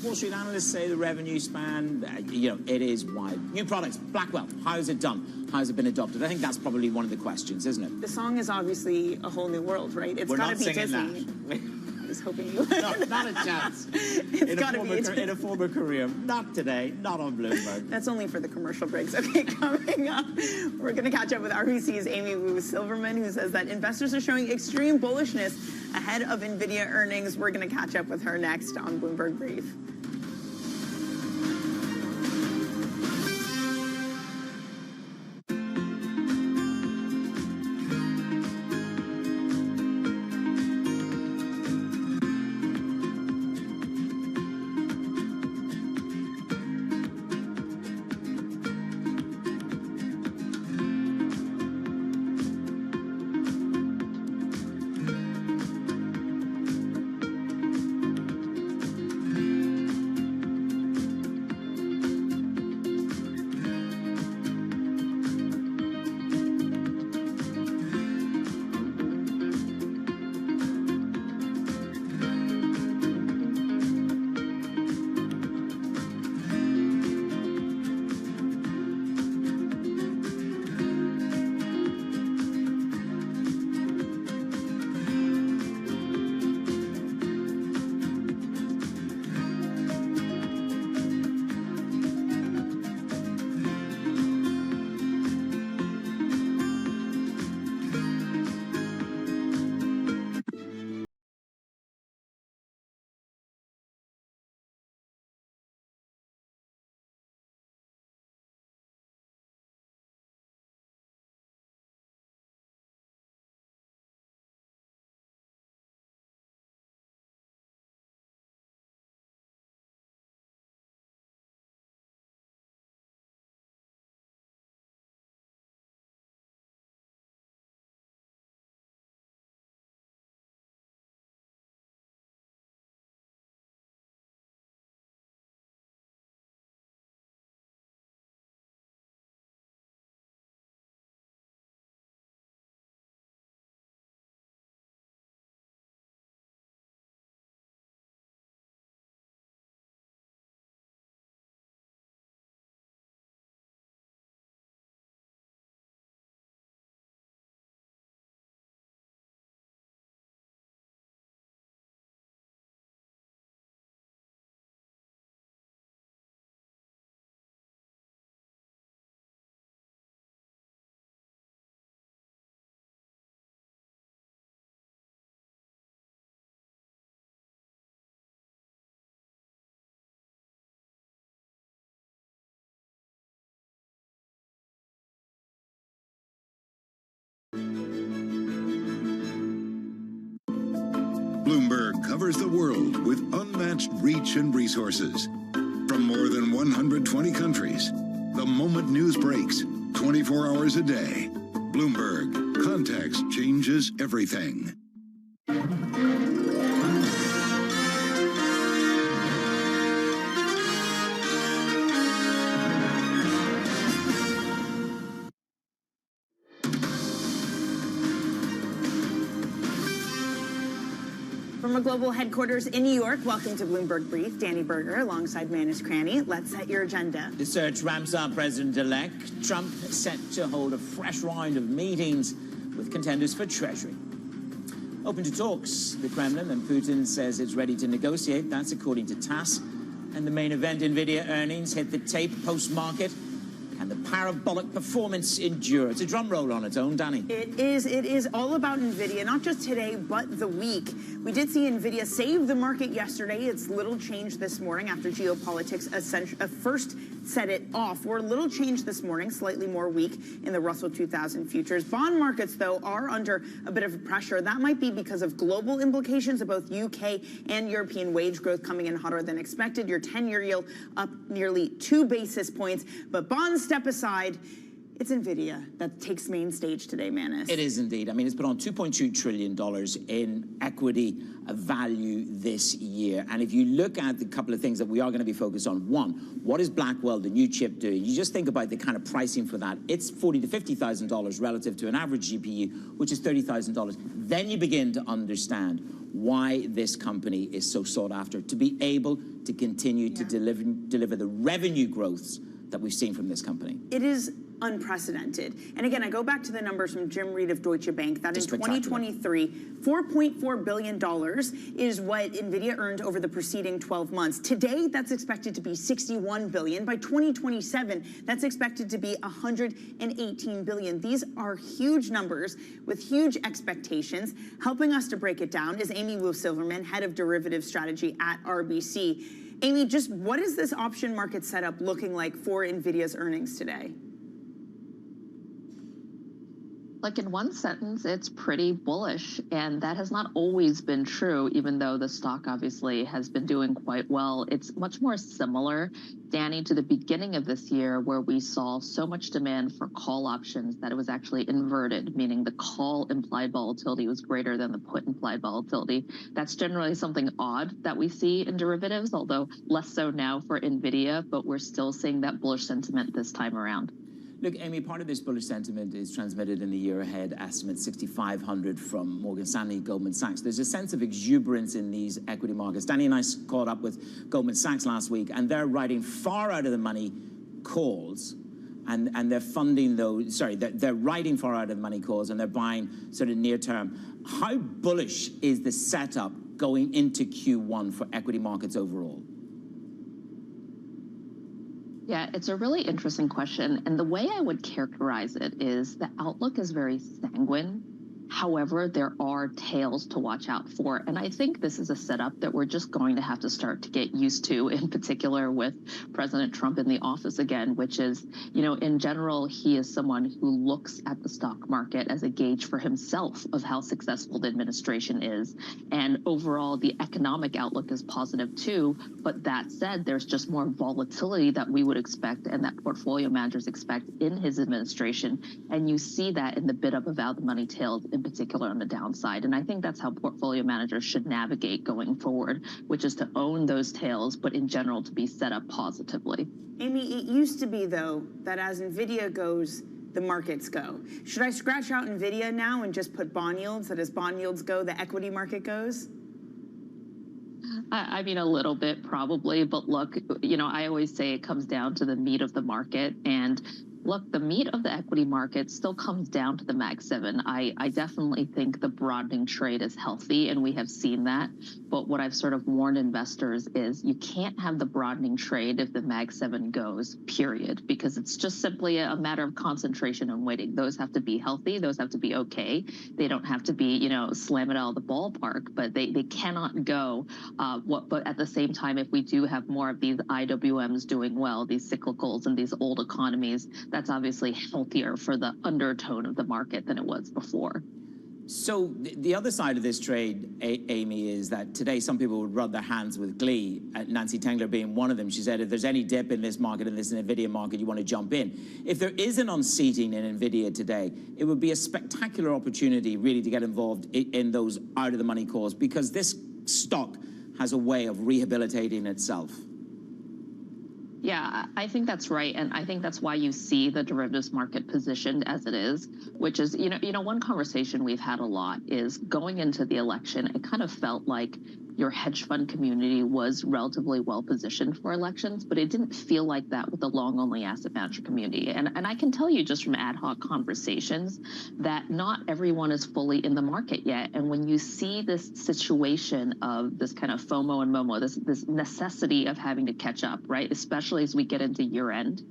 Wall Street analysts say the revenue span, it is wide. New products, Blackwell, how is it done? How has it been adopted? I think that's probably one of the questions, isn't it? The song is obviously A Whole New World, right? It's got to be Disney. That. I was hoping you would. No, not a chance. It's got to be in a former career. Not today. Not on Bloomberg. That's only for the commercial breaks. Okay, coming up, we're going to catch up with RBC's Amy Wu Silverman, who says that investors are showing extreme bullishness ahead of NVIDIA earnings. We're going to catch up with her next on Bloomberg Brief. Bloomberg covers the world with unmatched reach and resources. From more than 120 countries, the moment news breaks, 24 hours a day. Bloomberg, context changes everything. From our global headquarters in New York, welcome to Bloomberg Brief. Danny Berger alongside Manus Cranny. Let's set your agenda. The search ramps up President-elect Trump set to hold a fresh round of meetings with contenders for Treasury. Open to talks, the Kremlin, and Putin says it's ready to negotiate. That's according to TASS. And the main event, NVIDIA earnings, hit the tape post-market. And the parabolic performance endure. It's a drum roll on its own, Danny. It is all about NVIDIA, not just today, but the week. We did see NVIDIA save the market yesterday. It's little change this morning after geopolitics first set it off. We're a little change this morning, slightly more weak in the Russell 2000 futures. Bond markets, though, are under a bit of pressure. That might be because of global implications of both UK and European wage growth coming in hotter than expected. Your 10-year yield up nearly 2 basis points. But bonds step aside. It's NVIDIA that takes main stage today, Manus. It is indeed. I mean, it's put on $2.2 trillion in equity value this year. And if you look at the couple of things that we are going to be focused on, one, what is Blackwell, the new chip, doing? You just think about the kind of pricing for that. It's $40,000 to $50,000 relative to an average GPU, which is $30,000. Then you begin to understand why this company is so sought after, to be able to continue to deliver the revenue growths that we've seen from this company. It is unprecedented. And again, I go back to the numbers from Jim Reed of Deutsche Bank that in 2023, $4.4 billion is what NVIDIA earned over the preceding 12 months. Today, that's expected to be $61 billion. By 2027, that's expected to be $118 billion. These are huge numbers with huge expectations. Helping us to break it down is Amy Wu-Silverman, head of derivative strategy at RBC. Amy, just what is this option market setup looking like for NVIDIA's earnings today? Like in one sentence, it's pretty bullish, and that has not always been true, even though the stock obviously has been doing quite well. It's much more similar, Danny, to the beginning of this year where we saw so much demand for call options that it was actually inverted, meaning the call implied volatility was greater than the put implied volatility. That's generally something odd that we see in derivatives, although less so now for NVIDIA, but we're still seeing that bullish sentiment this time around. Look, Amy, part of this bullish sentiment is transmitted in the year-ahead estimate 6,500 from Morgan Stanley, Goldman Sachs. There's a sense of exuberance in these equity markets. Danny and I caught up with Goldman Sachs last week, and they're writing far out of the money calls, and they're funding those. Sorry, they're writing far out of the money calls, and they're buying sort of near term. How bullish is the setup going into Q1 for equity markets overall? Yeah, it's a really interesting question. And the way I would characterize it is the outlook is very sanguine. However, there are tails to watch out for. And I think this is a setup that we're just going to have to start to get used to, in particular with President Trump in the office again, which is, you know, in general, he is someone who looks at the stock market as a gauge for himself of how successful the administration is. And overall, the economic outlook is positive too. But that said, there's just more volatility that we would expect and that portfolio managers expect in his administration. And you see that in the bid up of out the money tails, in particular on the downside. And I think that's how portfolio managers should navigate going forward, which is to own those tails, but in general to be set up positively. Amy, it used to be, though, that as NVIDIA goes, the markets go. Should I scratch out NVIDIA now and just put bond yields, that as bond yields go, the equity market goes? I mean, a little bit probably, but look, you know, I always say it comes down to the meat of the market. And look, the meat of the equity market still comes down to the Mag 7. I definitely think the broadening trade is healthy, and we have seen that. But what I've sort of warned investors is you can't have the broadening trade if the Mag 7 goes, period, because it's just simply a matter of concentration and waiting. Those have to be healthy. Those have to be okay. They don't have to be, you know, slam it out of the ballpark, but they cannot go. But at the same time, if we do have more of these IWMs doing well, these cyclicals and these old economies, that's obviously healthier for the undertone of the market than it was before. So the other side of this trade, Amy, is that today some people would rub their hands with glee, Nancy Tengler being one of them. She said, if there's any dip in this market, in this NVIDIA market, you want to jump in. If there is an unseating in NVIDIA today, it would be a spectacular opportunity really to get involved in those out-of-the-money calls, because this stock has a way of rehabilitating itself. Yeah, I think that's right, and I think that's why you see the derivatives market positioned as it is, which is, one conversation we've had a lot is going into the election, it kind of felt like your hedge fund community was relatively well positioned for elections, but it didn't feel like that with the long-only asset manager community. And I can tell you just from ad hoc conversations that not everyone is fully in the market yet. And when you see this situation of this kind of FOMO and MOMO, this necessity of having to catch up, right, especially as we get into year end,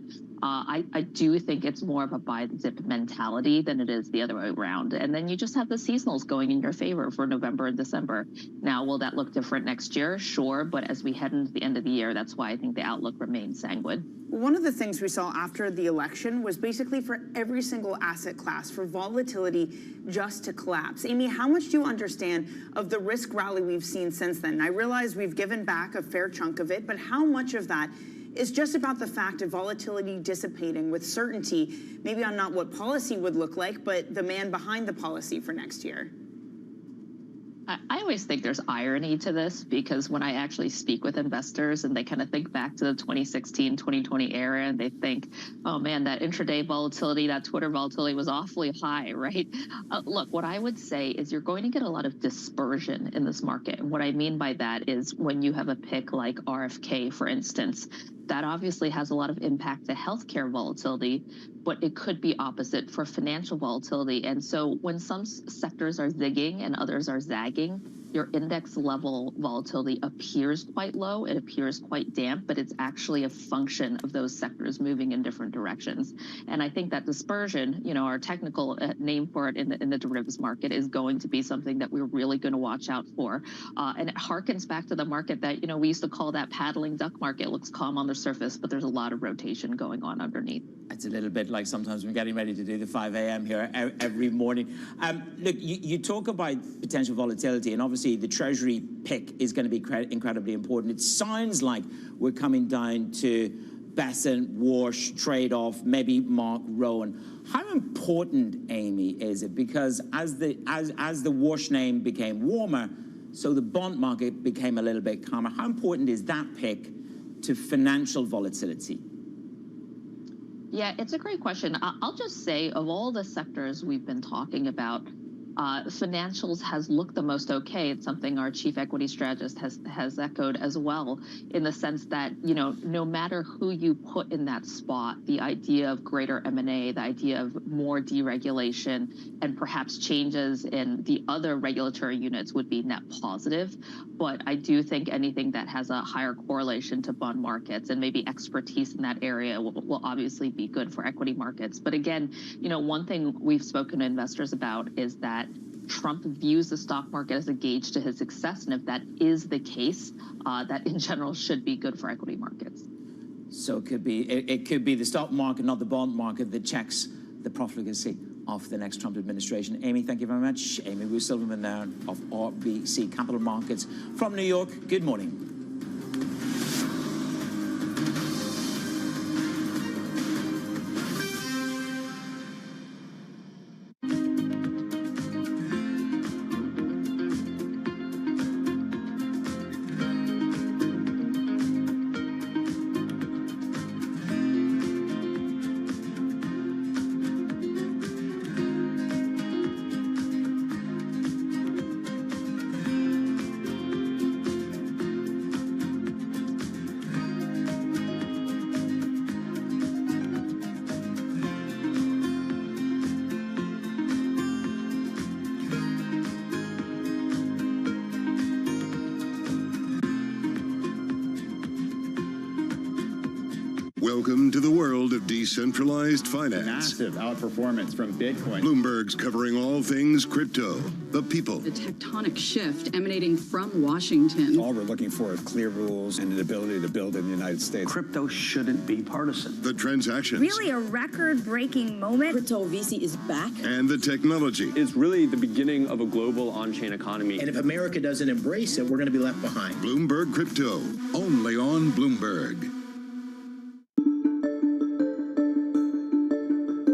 I do think it's more of a buy the dip mentality than it is the other way around. And then you just have the seasonals going in your favor for November and December. Now, will that look different next year? Sure. But as we head into the end of the year, that's why I think the outlook remains sanguine. One of the things we saw after the election was basically for every single asset class, for volatility just to collapse. Amy, how much do you understand of the risk rally we've seen since then? I realize we've given back a fair chunk of it, but how much of that is just about the fact of volatility dissipating with certainty, maybe on not what policy would look like, but the man behind the policy for next year? I always think there's irony to this, because when I actually speak with investors and they kind of think back to the 2016, 2020 era, and they think, oh man, that intraday volatility, that Twitter volatility was awfully high, right? Look, what I would say is you're going to get a lot of dispersion in this market. And what I mean by that is when you have a pick like RFK, for instance, that obviously has a lot of impact to healthcare volatility, but it could be opposite for financial volatility. And so when some sectors are zigging and others are zagging, your index level volatility appears quite low, it appears quite damp, but it's actually a function of those sectors moving in different directions. And I think that dispersion, our technical name for it in the derivatives market, is going to be something that we're really going to watch out for. And it harkens back to the market that, we used to call that paddling duck market. It looks calm on the surface, but there's a lot of rotation going on underneath. It's a little bit like sometimes we're getting ready to do the 5 a.m. here every morning. Look, you talk about potential volatility, and obviously the Treasury pick is going to be incredibly important. It sounds like we're coming down to Besant, Warsh, trade-off, maybe Mark Rowan. How important, Amy, is it? Because as the Warsh name became warmer, so the bond market became a little bit calmer. How important is that pick to financial volatility? Yeah, it's a great question. I'll just say, of all the sectors we've been talking about, financials has looked the most okay. It's something our chief equity strategist has echoed as well, in the sense that, no matter who you put in that spot, the idea of greater M&A, the idea of more deregulation, and perhaps changes in the other regulatory units would be net positive. But I do think anything that has a higher correlation to bond markets and maybe expertise in that area will obviously be good for equity markets. But again, one thing we've spoken to investors about is that Trump views the stock market as a gauge to his success, and if that is the case, that in general should be good for equity markets. So it could be the stock market, not the bond market, that checks the profligacy of the next Trump administration. Amy, thank you very much. Amy Wu Silverman there of RBC Capital Markets from New York. Good morning. Welcome to the world of decentralized finance. Massive outperformance from Bitcoin. Bloomberg's covering all things crypto, the people. The tectonic shift emanating from Washington. All we're looking for is clear rules and an ability to build in the United States. Crypto shouldn't be partisan. The transactions. Really a record-breaking moment. Crypto VC is back. And the technology. It's really the beginning of a global on-chain economy. And if America doesn't embrace it, we're going to be left behind. Bloomberg Crypto, only on Bloomberg.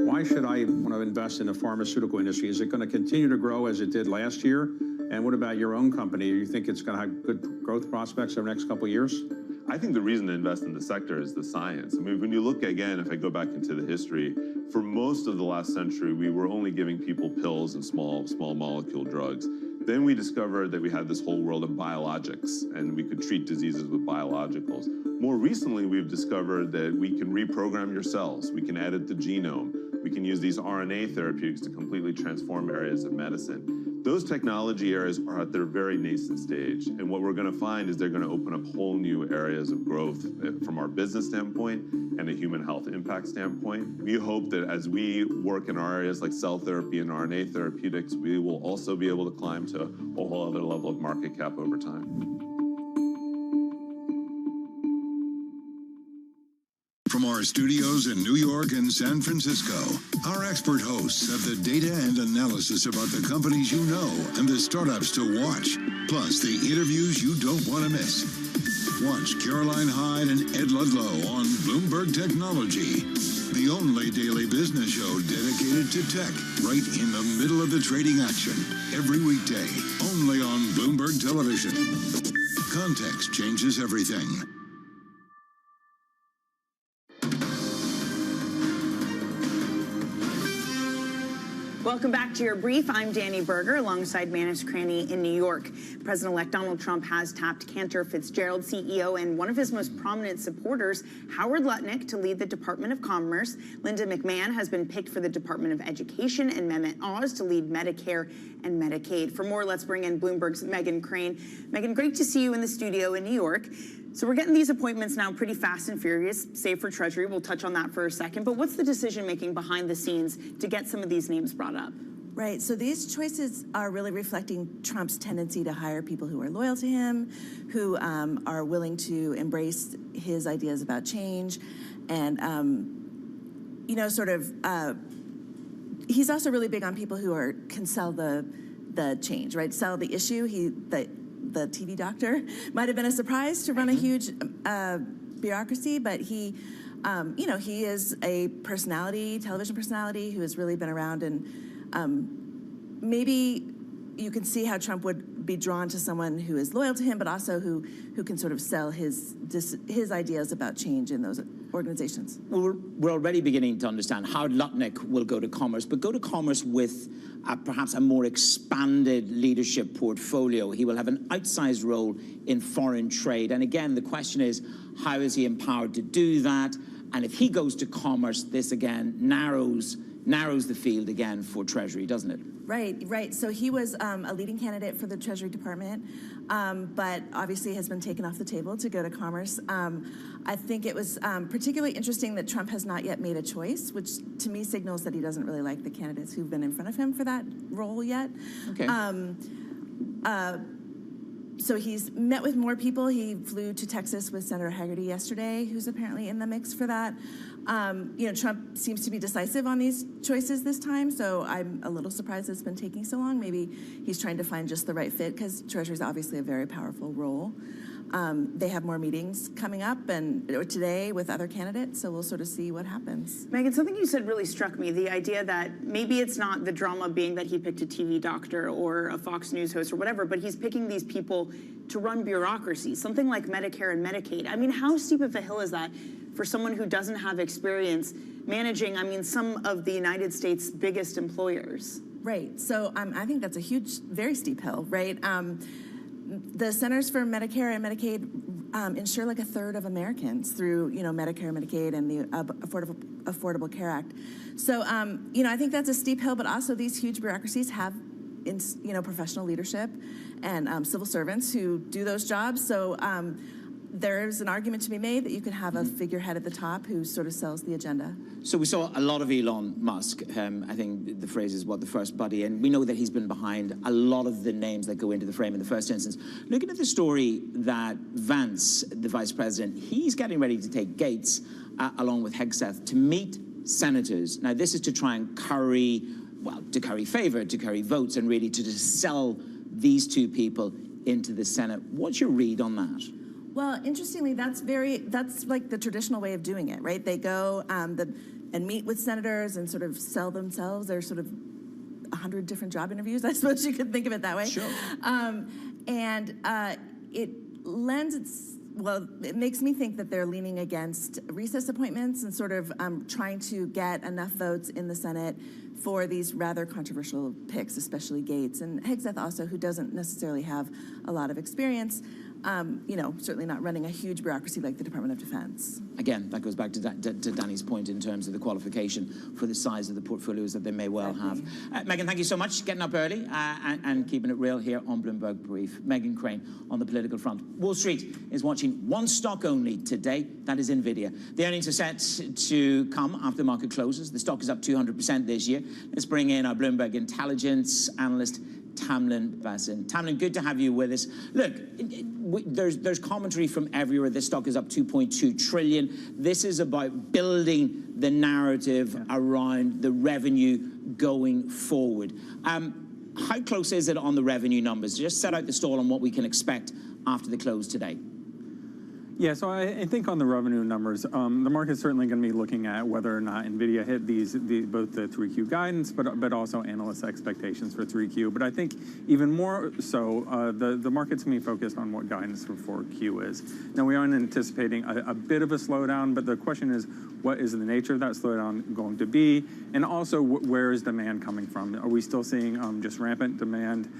Why should I want to invest in the pharmaceutical industry? Is it going to continue to grow as it did last year? And what about your own company? Do you think it's going to have good growth prospects over the next couple of years? I think the reason to invest in the sector is the science. I mean, when you look again, if I go back into the history, for most of the last century, we were only giving people pills and small molecule drugs. Then we discovered that we had this whole world of biologics, and we could treat diseases with biologicals. More recently, we've discovered that we can reprogram your cells, we can edit the genome, we can use these RNA therapeutics to completely transform areas of medicine. Those technology areas are at their very nascent stage, and what we're going to find is they're going to open up whole new areas of growth from our business standpoint and a human health impact standpoint. We hope that as we work in our areas like cell therapy and RNA therapeutics, we will also be able to climb to a whole other level of market cap over time. From our studios in New York and San Francisco, our expert hosts have the data and analysis about the companies you know and the startups to watch, plus the interviews you don't want to miss. Watch Caroline Hyde and Ed Ludlow on Bloomberg Technology, the only daily business show dedicated to tech, right in the middle of the trading action, every weekday, only on Bloomberg Television. Context changes everything. Welcome back to Your Brief. I'm Danny Berger, alongside Manus Cranny in New York. President-elect Donald Trump has tapped Cantor Fitzgerald CEO and one of his most prominent supporters, Howard Lutnick, to lead the Department of Commerce. Linda McMahon has been picked for the Department of Education, and Mehmet Oz to lead Medicare and Medicaid. For more, let's bring in Bloomberg's Megan Crane. Megan, great to see you in the studio in New York. So we're getting these appointments now pretty fast and furious, save for Treasury. We'll touch on that for a second. But what's the decision-making behind the scenes to get some of these names brought up? Right, so these choices are really reflecting Trump's tendency to hire people who are loyal to him, who are willing to embrace his ideas about change, and, you know, sort of, he's also really big on people who can sell the change, right? Sell the issue. The TV doctor might have been a surprise to run a huge bureaucracy, but he, you know, he is a personality, television personality, who has really been around, and maybe you can see how Trump would be drawn to someone who is loyal to him, but also who can sort of sell his ideas about change in those organizations. Well, we're already beginning to understand how Lutnick will go to Commerce, but go to Commerce with perhaps a more expanded leadership portfolio. He will have an outsized role in foreign trade. And again, the question is, how is he empowered to do that? And if he goes to Commerce, this again narrows the field again for Treasury, doesn't it? Right. So he was a leading candidate for the Treasury Department, but obviously has been taken off the table to go to Commerce. I think it was particularly interesting that Trump has not yet made a choice, which to me signals that he doesn't really like the candidates who've been in front of him for that role yet. Okay. So he's met with more people. He flew to Texas with Senator Hagerty yesterday, who's apparently in the mix for that. You know, Trump seems to be decisive on these choices this time, so I'm a little surprised it's been taking so long. Maybe he's trying to find just the right fit, because Treasury is obviously a very powerful role. They have more meetings coming up or today with other candidates, so we'll sort of see what happens. Megan, something you said really struck me, the idea that maybe it's not the drama being that he picked a TV doctor or a Fox News host or whatever, but he's picking these people to run bureaucracies, something like Medicare and Medicaid. I mean, how steep of a hill is that for someone who doesn't have experience managing, I mean, some of the United States' biggest employers? Right, so I think that's a huge, very steep hill, right? The Centers for Medicare and Medicaid insure like a third of Americans through, you know, Medicare, Medicaid, and the Affordable Care Act. So, you know, I think that's a steep hill, but also these huge bureaucracies have, you know, professional leadership and civil servants who do those jobs. So there's an argument to be made that you can have a figurehead at the top who sort of sells the agenda. So we saw a lot of Elon Musk. I think the phrase is what, the first buddy, and we know that he's been behind a lot of the names that go into the frame in the first instance. Looking at the story that Vance, the vice president, he's getting ready to take Gates along with Hegseth to meet senators. Now, this is to try and curry favor, to curry votes, and really to just sell these two people into the Senate. What's your read on that? Well, interestingly, that's like the traditional way of doing it, right? They go and meet with senators and sort of sell themselves. There's sort of 100 different job interviews, I suppose you could think of it that way. Sure. It makes me think that they're leaning against recess appointments and sort of trying to get enough votes in the Senate for these rather controversial picks, especially Gates and Hegseth also, who doesn't necessarily have a lot of experience. Certainly not running a huge bureaucracy like the Department of Defense. Again, that goes back to Danny's point in terms of the qualification for the size of the portfolios that they may well have. Megan, thank you so much. Getting up early and keeping it real here on Bloomberg Brief. Megan Crane on the political front. Wall Street is watching one stock only today. That is NVIDIA. The earnings are set to come after the market closes. The stock is up 200% this year. Let's bring in our Bloomberg intelligence analyst, Tamlin Bassin. Tamlin, good to have you with us. Look, there's commentary from everywhere. This stock is up 2.2 trillion. This is about building the narrative around the revenue going forward. How close is it on the revenue numbers? Just set out the stall on what we can expect after the close today. Yeah, so I think on the revenue numbers, the market's certainly going to be looking at whether or not NVIDIA hit both the 3Q guidance, but also analyst expectations for 3Q. But I think even more so, the market's going to be focused on what guidance for 4Q is. Now, we aren't anticipating a bit of a slowdown, but the question is, what is the nature of that slowdown going to be? And also, where is demand coming from? Are we still seeing just rampant demand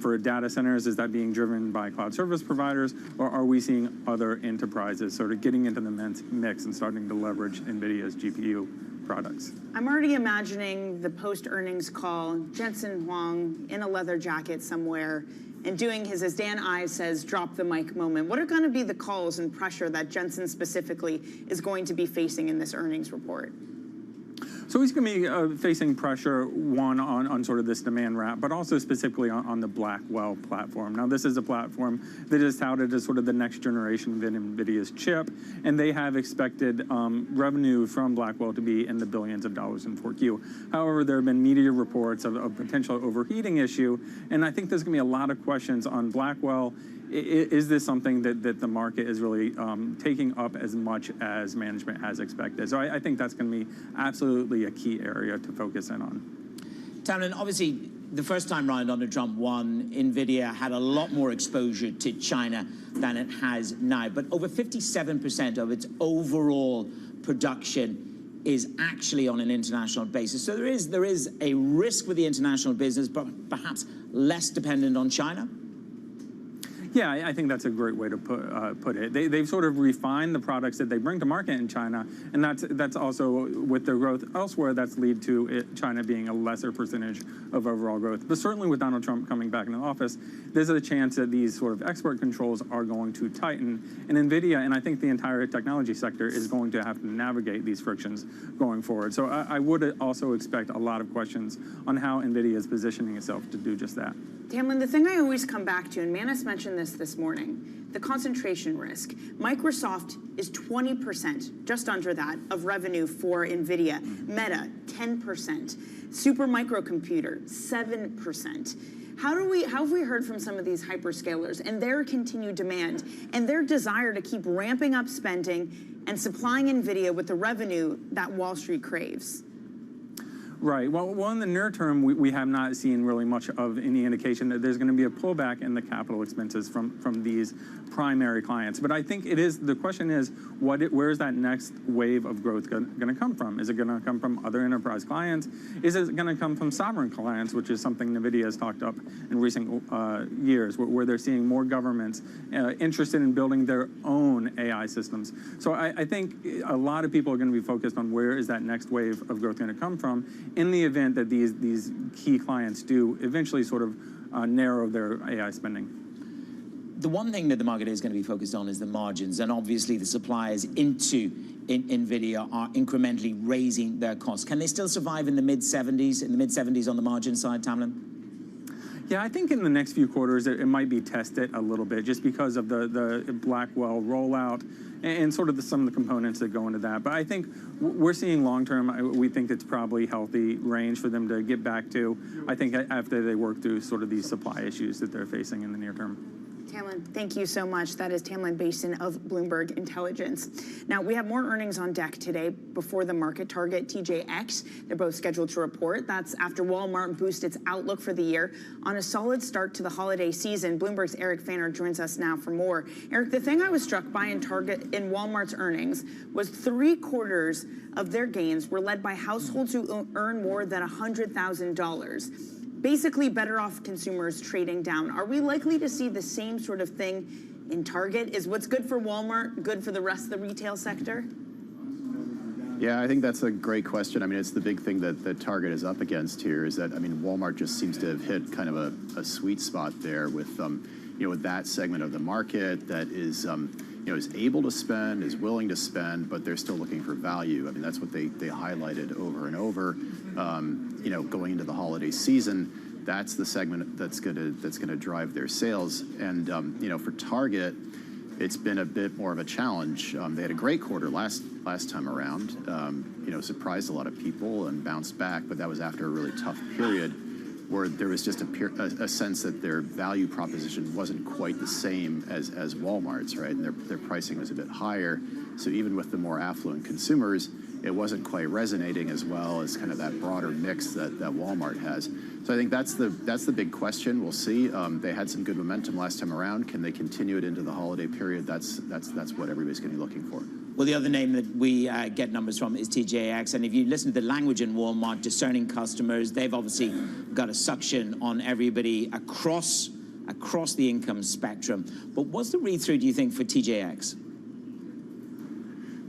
for data centers? Is that being driven by cloud service providers, or are we seeing other enterprises sort of getting into the mix and starting to leverage NVIDIA's GPU products? I'm already imagining the post-earnings call, Jensen Huang in a leather jacket somewhere and doing his, as Dan Ives says, drop the mic moment. What are going to be the calls and pressure that Jensen specifically is going to be facing in this earnings report? So he's going to be facing pressure, one, on sort of this demand wrap, but also specifically on the Blackwell platform. Now, this is a platform that is touted as sort of the next generation of NVIDIA's chip, and they have expected revenue from Blackwell to be in the billions of dollars in 4Q. However, there have been media reports of a potential overheating issue, and I think there's going to be a lot of questions on Blackwell. Is this something that the market is really taking up as much as management has expected? So I think that's going to be absolutely a key area to focus in on. Tamlin, obviously, the first time round under Trump won, NVIDIA had a lot more exposure to China than it has now. But over 57% of its overall production is actually on an international basis. So there is a risk with the international business, but perhaps less dependent on China. Yeah, I think that's a great way to put it. They've sort of refined the products that they bring to market in China, and that's also, with their growth elsewhere, that's lead to China being a lesser percentage of overall growth. But certainly with Donald Trump coming back into office, there's a chance that these sort of export controls are going to tighten. And NVIDIA, and I think the entire technology sector, is going to have to navigate these frictions going forward. So I would also expect a lot of questions on how NVIDIA is positioning itself to do just that. Tamlin, the thing I always come back to, and Manus mentioned this morning, the concentration risk. Microsoft is 20%, just under that, of revenue for NVIDIA. Meta, 10%. Supermicro Computer, 7%. How have we heard from some of these hyperscalers and their continued demand and their desire to keep ramping up spending and supplying NVIDIA with the revenue that Wall Street craves? Right. Well, in the near term, we have not seen really much of any indication that there's going to be a pullback in the capital expenses from these primary clients. But I think the question is, where's that next wave of growth going to come from? Is it going to come from other enterprise clients? Is it going to come from sovereign clients, which is something NVIDIA has talked up in recent years, where they're seeing more governments interested in building their own AI systems. So I think a lot of people are going to be focused on where is that next wave of growth going to come from, in the event that these key clients do eventually sort of narrow their AI spending. The one thing that the market is going to be focused on is the margins, and obviously the suppliers into NVIDIA are incrementally raising their costs. Can they still survive in the mid-70s on the margin side, Tamlin? Yeah, I think in the next few quarters it might be tested a little bit just because of the Blackwell rollout and sort of some of the components that go into that. But I think we're seeing long-term, we think it's probably healthy range for them to get back to, I think, after they work through sort of these supply issues that they're facing in the near term. Tamlin, thank you so much. That is Tamlin Basin of Bloomberg Intelligence. Now, we have more earnings on deck today before the market. Target, TJX, they're both scheduled to report. That's after Walmart boosted its outlook for the year on a solid start to the holiday season. Bloomberg's Eric Fanner joins us now for more. Eric, the thing I was struck by in Walmart's earnings was 3/4 of their gains were led by households who earn more than $100,000. Basically better off consumers trading down. Are we likely to see the same sort of thing in Target? Is what's good for Walmart good for the rest of the retail sector? Yeah, I think that's a great question. I mean, it's the big thing that Target is up against here is that, I mean, Walmart just seems to have hit kind of a sweet spot there with, with that segment of the market that is, is able to spend, is willing to spend, but they're still looking for value. I mean, that's what they highlighted over and over. Going into the holiday season, that's the segment that's gonna drive their sales. And for Target, it's been a bit more of a challenge. They had a great quarter last time around. Surprised a lot of people and bounced back, but that was after a really tough period where there was just a sense that their value proposition wasn't quite the same as Walmart's, right? And their pricing was a bit higher. So even with the more affluent consumers, it wasn't quite resonating as well as kind of that broader mix that Walmart has. So I think that's the big question. We'll see. They had some good momentum last time around. Can they continue it into the holiday period? That's what everybody's going to be looking for. Well, the other name that we get numbers from is TJX, and if you listen to the language in Walmart, discerning customers, they've obviously got a suction on everybody across the income spectrum. But what's the read-through, do you think, for TJX?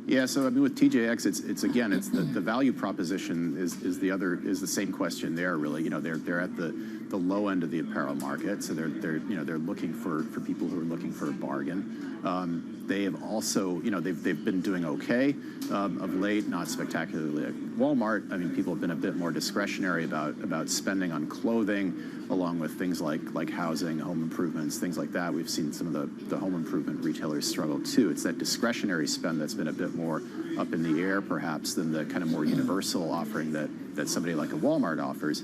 Yeah, so I mean, with TJX, it's again, it's the value proposition is the same question there. Really, they're at the low end of the apparel market, so they're looking for people who are looking for a bargain. They have also, they've been doing okay of late, not spectacularly at Walmart. I mean, people have been a bit more discretionary about spending on clothing, along with things like housing, home improvements, things like that. We've seen some of the home improvement retailers struggle too. It's that discretionary spend that's been a bit more up in the air, perhaps, than the kind of more universal offering that somebody like a Walmart offers.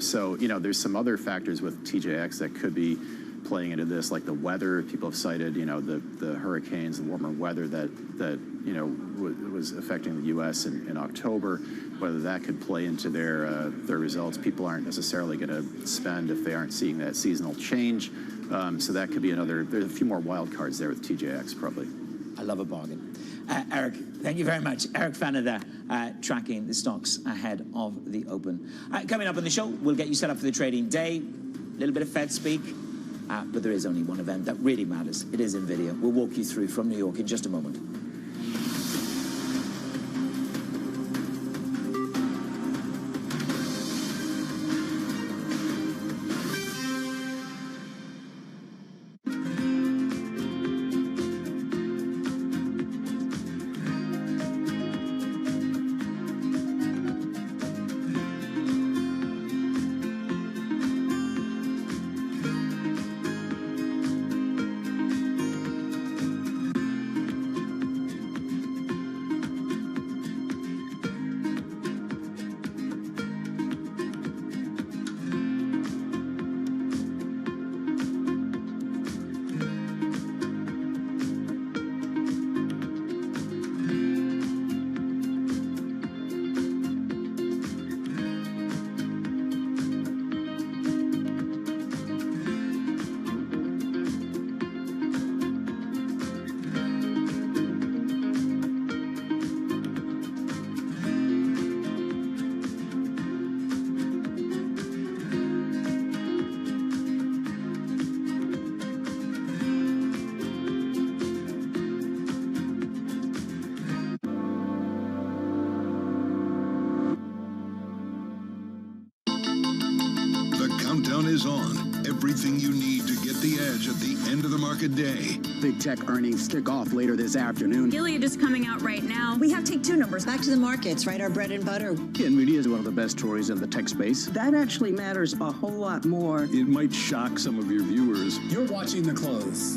So, there's some other factors with TJX that could be playing into this, like the weather. People have cited, the hurricanes, the warmer weather that was affecting the U.S. in October. Whether that could play into their results. People aren't necessarily going to spend if they aren't seeing that seasonal change. So that could be there's a few more wild cards there with TJX, probably. I love a bargain. Eric, thank you very much. Eric Fanner there, tracking the stocks ahead of the open. Coming up on the show, we'll get you set up for the trading day. A little bit of Fed speak. But there is only one event that really matters. It is NVIDIA. We'll walk you through from New York in just a moment. everything you need to get the edge at the end of the market day. Big tech earnings kick off later this afternoon. Gilead is coming out right now. We have take two numbers. Back to the markets, right? Our bread and butter. NVIDIA is one of the best stories in the tech space. That actually matters a whole lot more. It might shock some of your viewers. You're watching The Close.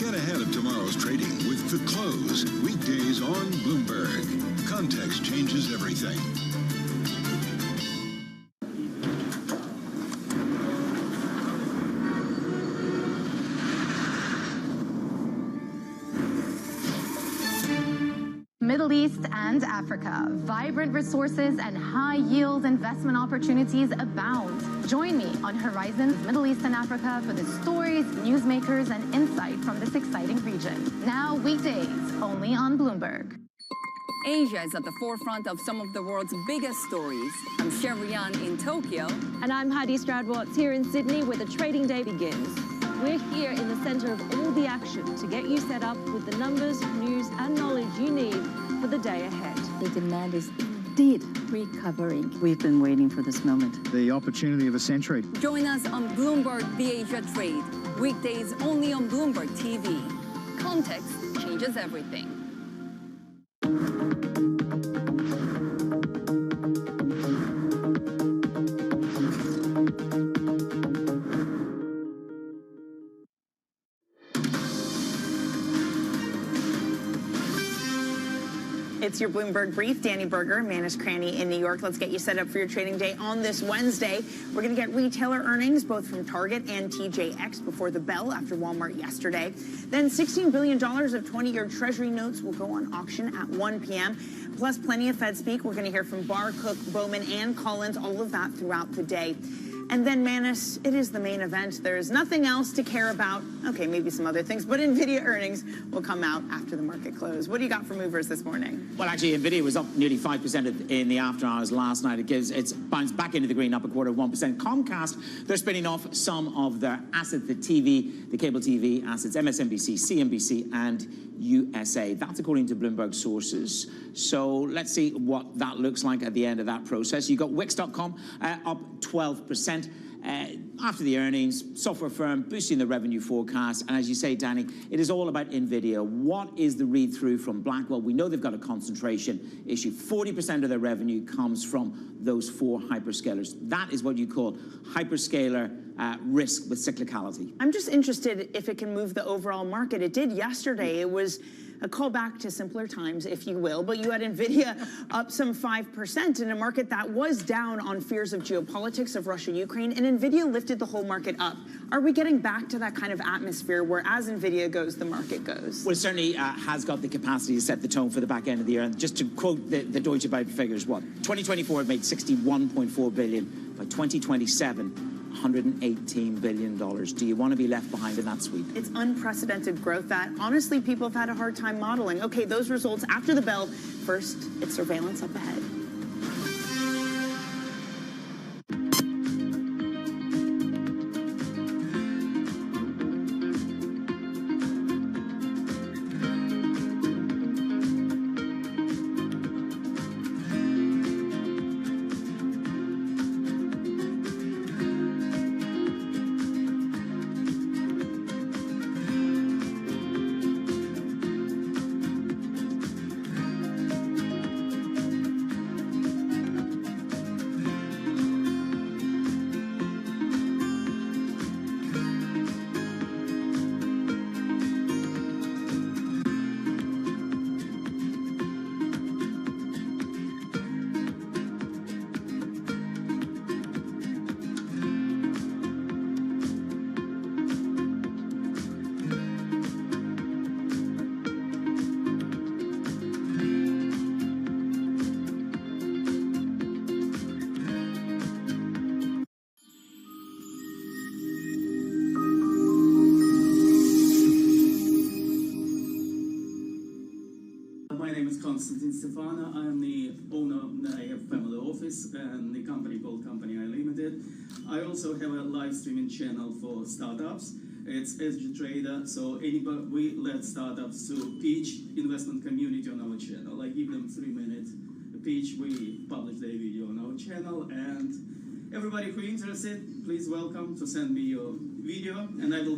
Get ahead of tomorrow's trading with The Close, weekdays on Bloomberg. Context changes everything. Middle East and Africa. Vibrant resources and high-yield investment opportunities abound. Join me on Horizons Middle East and Africa for the stories, newsmakers, and insight from this exciting region. Now weekdays, only on Bloomberg. Asia is at the forefront of some of the world's biggest stories. I'm Sherrian in Tokyo. And I'm Heidi Stroud-Watts here in Sydney, where the trading day begins. We're here in the center of all the action to get you set up with the numbers, news, and knowledge you need for the day ahead. The demand is indeed recovering. We've been waiting for this moment. The opportunity of a century. Join us on Bloomberg The Asia Trade. Weekdays only on Bloomberg TV. Context changes everything. It's your Bloomberg Brief. Danny Berger, Manus Cranny in New York. Let's get you set up for your trading day on this Wednesday. We're going to get retailer earnings, both from Target and TJX, before the bell after Walmart yesterday. Then $16 billion of 20-year Treasury notes will go on auction at 1 p.m. Plus plenty of Fed speak. We're going to hear from Barr, Cook, Bowman, and Collins, all of that throughout the day. And then, Manus, it is the main event. There is nothing else to care about. Okay, maybe some other things, but NVIDIA earnings will come out after the market close. What do you got for movers this morning? Well, actually, NVIDIA was up nearly 5% in the after hours last night. It's bounced back into the green, up a quarter of 1%. Comcast, they're spinning off some of their assets, the cable TV assets, MSNBC, CNBC, and USA. That's according to Bloomberg sources. So let's see what that looks like at the end of that process. You got Wix.com up 12%. After the earnings, software firm boosting the revenue forecast. And as you say, Danny, it is all about NVIDIA. What is the read-through from Blackwell? We know they've got a concentration issue. 40% of their revenue comes from those 4 hyperscalers. That is what you call hyperscaler risk with cyclicality. I'm just interested if it can move the overall market. It did yesterday. It was a callback to simpler times, if you will, but you had NVIDIA up some 5% in a market that was down on fears of geopolitics of Russia, Ukraine, and NVIDIA lifted the whole market up. Are we getting back to that kind of atmosphere where as NVIDIA goes, the market goes? Well, it certainly has got the capacity to set the tone for the back end of the year. And just to quote the Deutsche Bank figures, 2024 it made $61.4 billion. By 2027, $118 billion. Do you want to be left behind in that sweep? It's unprecedented growth that, honestly, people have had a hard time modeling. Okay, those results after the bell. First, it's surveillance up ahead. Stefano. I'm the owner of the family office and the company called Company I Limited. I also have a live streaming channel for startups. It's SG Trader, so we let startups to pitch investment community on our channel. I give them 3-minute pitch. We publish their video on our channel, and everybody who is interested, please welcome to send me your video, and I will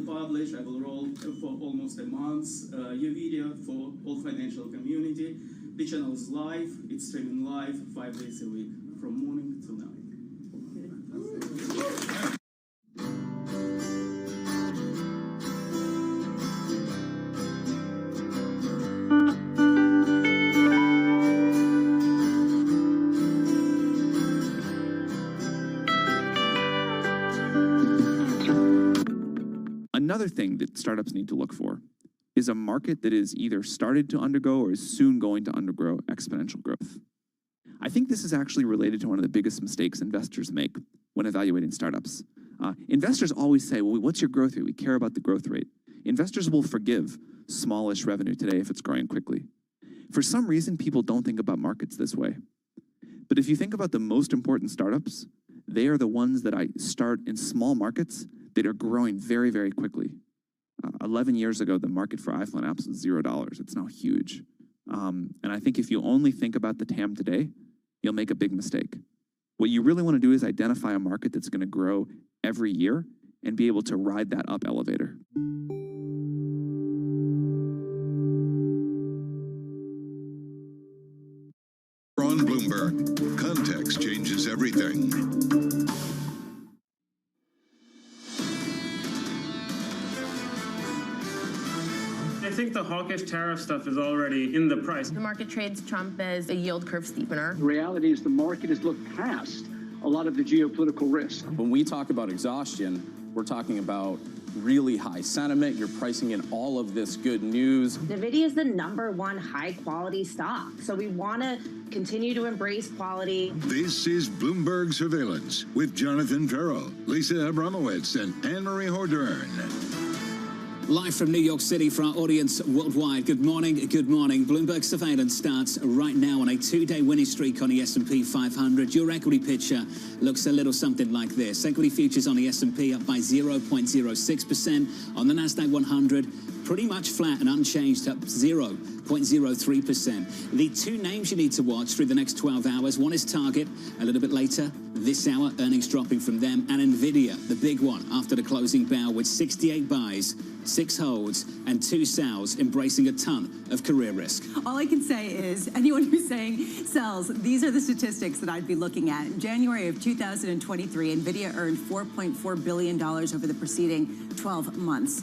roll for almost a month your video for all financial community. The channel is live, it's streaming live 5 days a week, from morning till night. Another thing that startups need to look for is a market that is either started to undergo or is soon going to undergo exponential growth. I think this is actually related to one of the biggest mistakes investors make when evaluating startups. Investors always say, well, what's your growth rate? We care about the growth rate. Investors will forgive smallish revenue today if it's growing quickly. For some reason, people don't think about markets this way. But if you think about the most important startups, they are the ones that I start in small markets that are growing very, very quickly. 11 years ago, the market for iPhone apps was $0. It's now huge. And I think if you only think about the TAM today, you'll make a big mistake. What you really want to do is identify a market that's going to grow every year and be able to ride that up elevator. On Bloomberg, context changes everything. I think the hawkish tariff stuff is already in the price. The market trades Trump as a yield curve steepener. The reality is the market has looked past a lot of the geopolitical risk. When we talk about exhaustion, we're talking about really high sentiment. You're pricing in all of this good news. NVIDIA is the #1 high-quality stock, so we want to continue to embrace quality. This is Bloomberg Surveillance with Jonathan Farrell, Lisa Abramowitz, and Anne-Marie Hordern. Live from New York City for our audience worldwide. Good morning, good morning. Bloomberg Surveillance starts right now on a 2-day winning streak on the S&P 500. Your equity picture looks a little something like this. Equity futures on the S&P up by 0.06%. On the NASDAQ 100, pretty much flat and unchanged, up 0.03%. The two names you need to watch through the next 12 hours. One is Target, a little bit later this hour, earnings dropping from them, and NVIDIA, the big one, after the closing bell with 68 buys, 6 holds, and 2 sells, embracing a ton of career risk. All I can say is anyone who's saying sells, these are the statistics that I'd be looking at. In January of 2023, NVIDIA earned $4.4 billion over the preceding 12 months.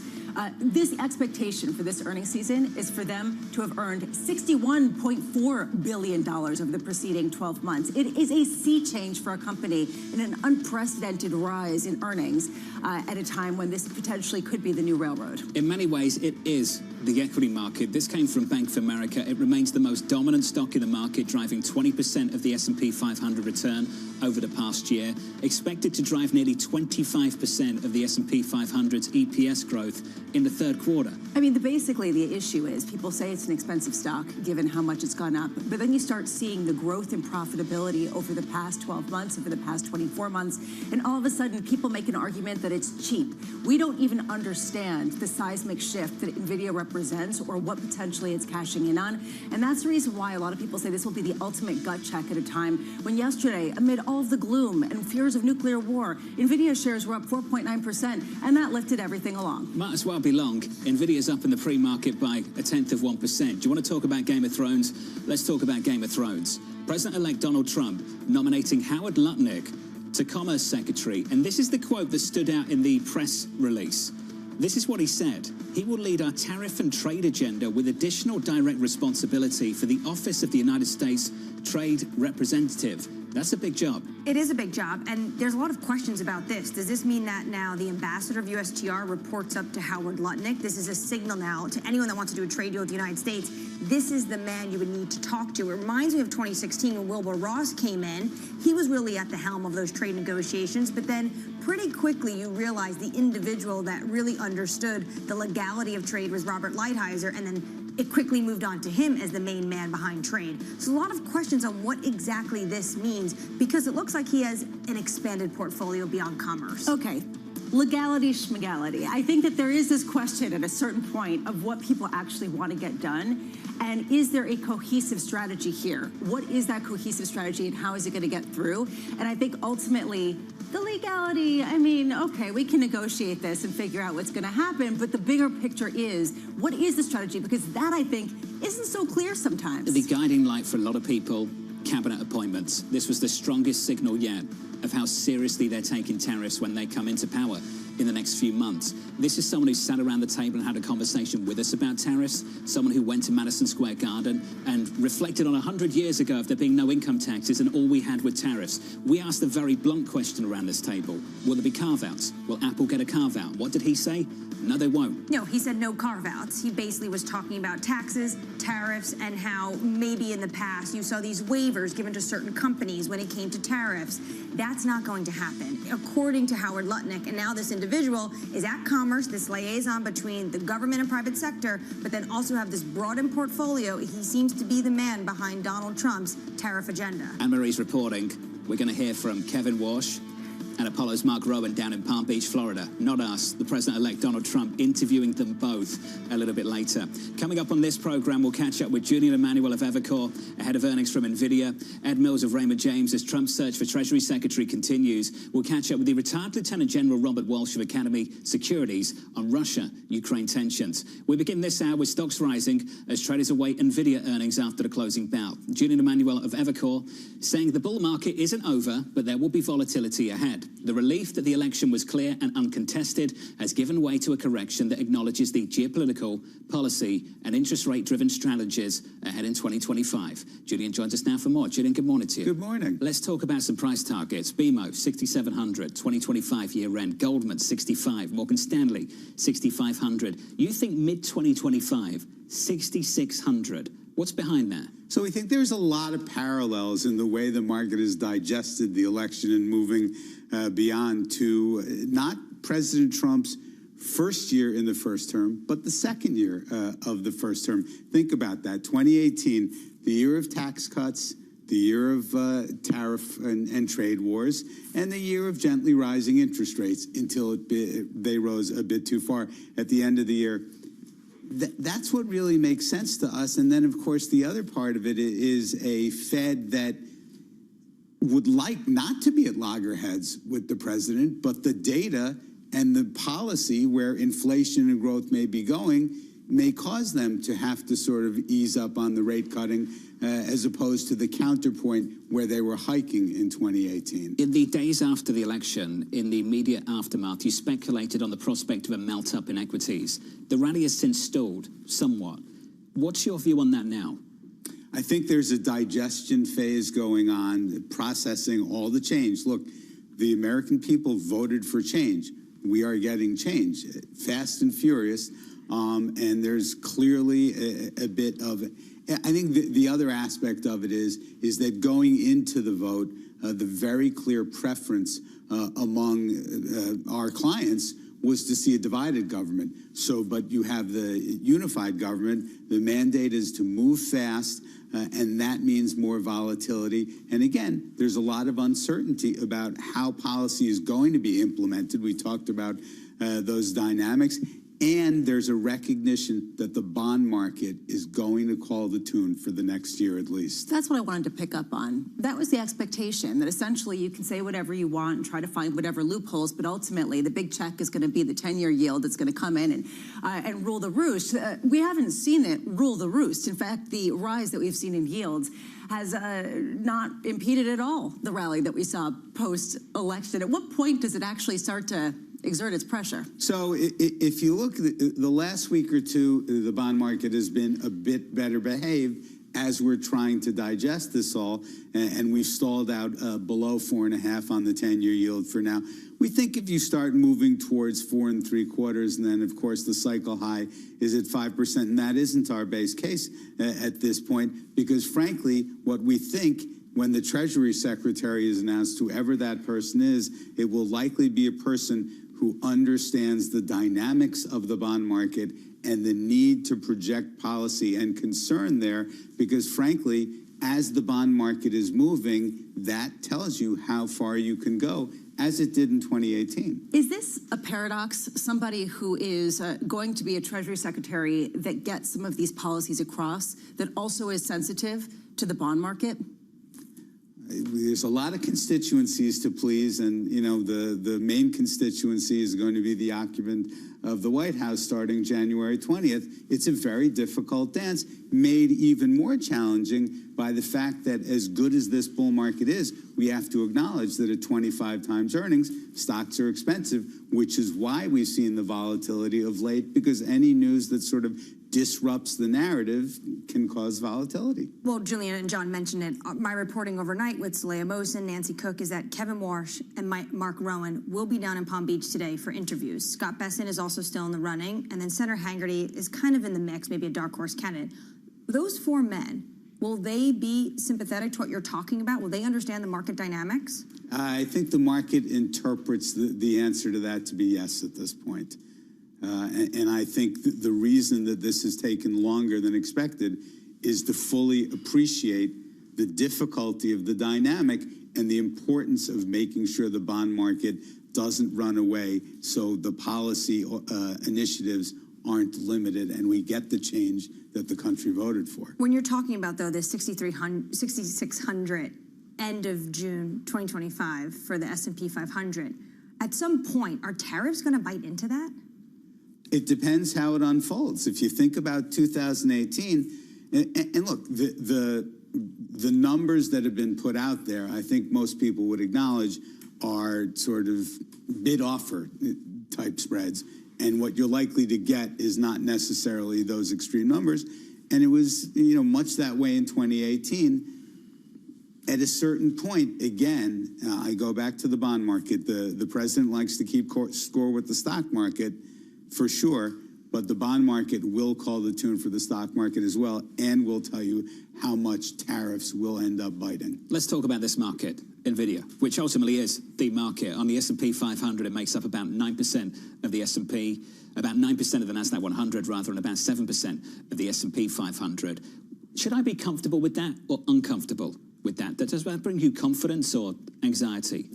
This expectation for this earnings season is for them to have earned $61.4 billion over the preceding 12 months. It is a sea change for a company and an unprecedented rise in earnings at a time when this potentially could be the new railroad. In many ways, it is the equity market. This came from Bank of America. It remains the most dominant stock in the market, driving 20% of the S&P 500 return over the past year, expected to drive nearly 25% of the S&P 500's EPS growth in the third quarter. I mean, basically the issue is people say it's an expensive stock given how much it's gone up, but then you start seeing the growth in profitability over the past 12 months, over the past 24 months, and all of a sudden people make an argument that it's cheap. We don't even understand the seismic shift that NVIDIA represents or what potentially it's cashing in on, and that's the reason why a lot of people say this will be the ultimate gut check at a time when yesterday, amid all of the gloom and fears of nuclear war, NVIDIA shares were up 4.9%, and that lifted everything along. Might as well be long. NVIDIA's up in the pre-market by 0.1%. Do you want to talk about Game of Thrones? Let's talk about Game of Thrones. President-elect Donald Trump nominating Howard Lutnick to Commerce Secretary, and this is the quote that stood out in the press release. This is what he said. He will lead our tariff and trade agenda with additional direct responsibility for the Office of the United States Trade Representative. That's a big job. It is a big job, and there's a lot of questions about this. Does this mean that now the ambassador of USTR reports up to Howard Lutnick? This is a signal now to anyone that wants to do a trade deal with the United States. This is the man you would need to talk to. It reminds me of 2016 when Wilbur Ross came in. He was really at the helm of those trade negotiations, but then pretty quickly you realize the individual that really understood the legality of trade was Robert Lighthizer, and then it quickly moved on to him as the main man behind trade. So a lot of questions on what exactly this means, because it looks like he has an expanded portfolio beyond commerce. Okay. Legality, schmagality. I think that there is this question at a certain point of what people actually want to get done, and is there a cohesive strategy here? What is that cohesive strategy, and how is it going to get through? And I think ultimately The legality, I mean, okay, we can negotiate this and figure out what's going to happen, but the bigger picture is, what is the strategy? Because that, I think, isn't so clear sometimes. The guiding light for a lot of people, cabinet appointments. This was the strongest signal yet of how seriously they're taking tariffs when they come into power in the next few months. This is someone who sat around the table and had a conversation with us about tariffs, someone who went to Madison Square Garden and reflected on 100 years ago of there being no income taxes and all we had were tariffs. We asked a very blunt question around this table. Will there be carve-outs? Will Apple get a carve-out? What did he say? No, they won't. No, he said no carve-outs. He basically was talking about taxes, tariffs, and how maybe in the past you saw these waivers given to certain companies when it came to tariffs. That's not going to happen. According to Howard Lutnick, and now this individual is at Commerce, this liaison between the government and private sector, but then also have this broadened portfolio. He seems to be the man behind Donald Trump's tariff agenda. Anne-Marie's reporting. We're going to hear from Kevin Walsh and Apollo's Mark Rowan down in Palm Beach, Florida. Not us, the President-elect Donald Trump, interviewing them both a little bit later. Coming up on this program, we'll catch up with Julian Emanuel of Evercore, ahead of earnings from NVIDIA, Ed Mills of Raymond James as Trump's search for Treasury Secretary continues. We'll catch up with the retired Lieutenant General Robert Walsh of Academy Securities on Russia-Ukraine tensions. We begin this hour with stocks rising as traders await NVIDIA earnings after the closing bout. Julian Emanuel of Evercore saying the bull market isn't over, but there will be volatility ahead. The relief that the election was clear and uncontested has given way to a correction that acknowledges the geopolitical, policy, and interest rate-driven strategies ahead in 2025. Julian joins us now for more. Julian, good morning to you. Good morning. Let's talk about some price targets. BMO, 6,700, 2025 year-end. Goldman, 65. Morgan Stanley, 6,500. You think mid-2025, 6,600. What's behind that? So we think there's a lot of parallels in the way the market has digested the election and moving beyond to not President Trump's first year in the first term, but the second year of the first term. Think about that. 2018, the year of tax cuts, the year of tariff and trade wars, and the year of gently rising interest rates until they rose a bit too far at the end of the year. That's what really makes sense to us. And then, of course, the other part of it is a Fed that would like not to be at loggerheads with the president, but the data and the policy where inflation and growth may be going may cause them to have to sort of ease up on the rate cutting as opposed to the counterpoint where they were hiking in 2018. In the days after the election, in the immediate aftermath, you speculated on the prospect of a melt-up in equities. The rally has since stalled somewhat. What's your view on that now? I think there's a digestion phase going on, processing all the change. Look, the American people voted for change. We are getting change, fast and furious, and there's clearly a bit of I think the other aspect of it is that going into the vote, the very clear preference among our clients was to see a divided government. So, but you have the unified government. The mandate is to move fast, and that means more volatility. And again, there's a lot of uncertainty about how policy is going to be implemented. We talked about those dynamics. And there's a recognition that the bond market is going to call the tune for the next year at least. That's what I wanted to pick up on. That was the expectation, that essentially you can say whatever you want and try to find whatever loopholes, but ultimately the big check is going to be the 10-year yield that's going to come in and rule the roost. We haven't seen it rule the roost. In fact, the rise that we've seen in yields has not impeded at all the rally that we saw post-election. At what point does it actually start to exert its pressure? So if you look at the last week or two, the bond market has been a bit better behaved as we're trying to digest this all, and we've stalled out below 4.5 on the 10-year yield for now. We think if you start moving towards 4 3/4, and then of course the cycle high is at 5%, and that isn't our base case at this point, because frankly, what we think when the Treasury Secretary is announced, whoever that person is, it will likely be a person who understands the dynamics of the bond market and the need to project policy and concern there, because frankly, as the bond market is moving, that tells you how far you can go, as it did in 2018. Is this a paradox? Somebody who is going to be a Treasury Secretary that gets some of these policies across, that also is sensitive to the bond market? There's a lot of constituencies to please, and the main constituency is going to be the occupant of the White House starting January 20th. It's a very difficult dance, made even more challenging by the fact that as good as this bull market is, we have to acknowledge that at 25 times earnings, stocks are expensive, which is why we've seen the volatility of late, because any news that sort of disrupts the narrative can cause volatility. Well, Julian and John mentioned it. My reporting overnight with Saleha Mosin, Nancy Cook, is that Kevin Walsh and Mark Rowan will be down in Palm Beach today for interviews. Scott Besson is also still in the running, and then Senator Haggerty is kind of in the mix, maybe a dark horse candidate. Those four men, will they be sympathetic to what you're talking about? Will they understand the market dynamics? I think the market interprets the answer to that to be yes at this point. And I think the reason that this has taken longer than expected is to fully appreciate the difficulty of the dynamic and the importance of making sure the bond market doesn't run away so the policy initiatives aren't limited and we get the change that the country voted for. When you're talking about, though, the 6,600 end of June 2025 for the S&P 500, at some point, are tariffs going to bite into that? It depends how it unfolds. If you think about 2018, and look, the numbers that have been put out there, I think most people would acknowledge are sort of bid-offer type spreads. And what you're likely to get is not necessarily those extreme numbers. And it was, much that way in 2018. At a certain point, again, I go back to the bond market. The president likes to keep score with the stock market, for sure, but the bond market will call the tune for the stock market as well, and will tell you how much tariffs will end up biting. Let's talk about this market, NVIDIA, which ultimately is the market. On the S&P 500, it makes up about 9% of the S&P, about 9% of the NASDAQ 100, rather, and about 7% of the S&P 500. Should I be comfortable with that or uncomfortable with that? Does that bring you confidence or anxiety?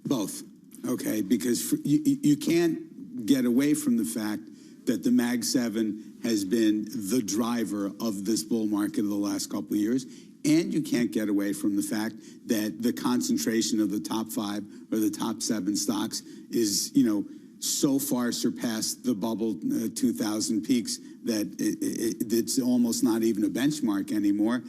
Both, okay, because you can't get away from the fact that the Mag 7 has been the driver of this bull market of the last couple of years. And you can't get away from the fact that the concentration of the top 5 or the top 7 stocks is, so far surpassed the bubble 2000 peaks that it's almost not even a benchmark anymore.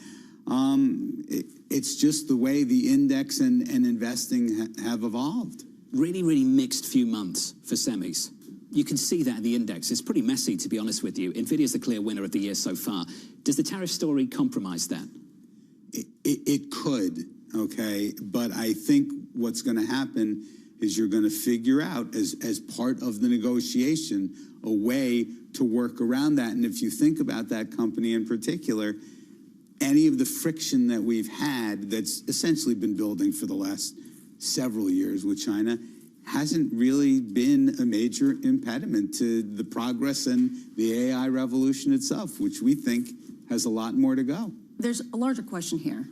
It's just the way the index and investing have evolved. Really, really mixed few months for semis. You can see that in the index. It's pretty messy, to be honest with you. NVIDIA's the clear winner of the year so far. Does the tariff story compromise that? It could, okay? But I think what's going to happen is you're going to figure out, as part of the negotiation, a way to work around that. And if you think about that company in particular, any of the friction that we've had that's essentially been building for the last several years with China hasn't really been a major impediment to the progress and the AI revolution itself, which we think has a lot more to go. There's a larger question here.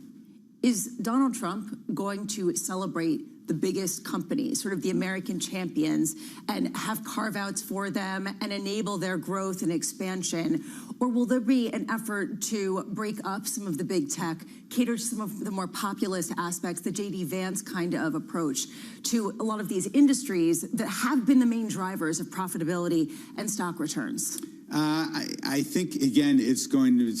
Is Donald Trump going to celebrate the biggest companies, sort of the American champions, and have carve-outs for them and enable their growth and expansion? Or will there be an effort to break up some of the big tech, cater to some of the more populist aspects, the J.D. Vance kind of approach to a lot of these industries that have been the main drivers of profitability and stock returns? I think, again, it's going to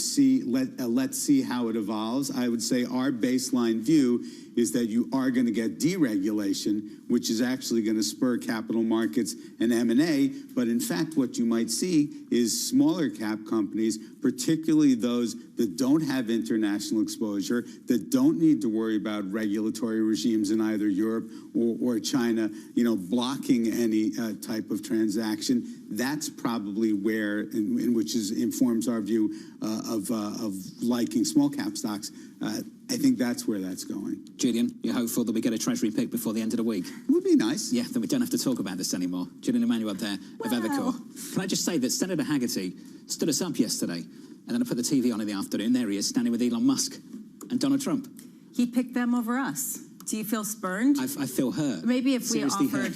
let's see how it evolves. I would say our baseline view is that you are going to get deregulation, which is actually going to spur capital markets and M&A. But in fact, what you might see is smaller cap companies, particularly those that don't have international exposure, that don't need to worry about regulatory regimes in either Europe or China, blocking any type of transaction. That's probably where, in which informs our view of liking small cap stocks. I think that's where that's going. Julian, you're hopeful that we get a Treasury pick before the end of the week? It would be nice. Yeah, then we don't have to talk about this anymore. Julian Emanuel there of Evercore. Can I just say that Senator Haggerty stood us up yesterday, and then I put the TV on in the afternoon. There he is, standing with Elon Musk and Donald Trump. He picked them over us. Do you feel spurned? I feel hurt. Maybe if we had offered,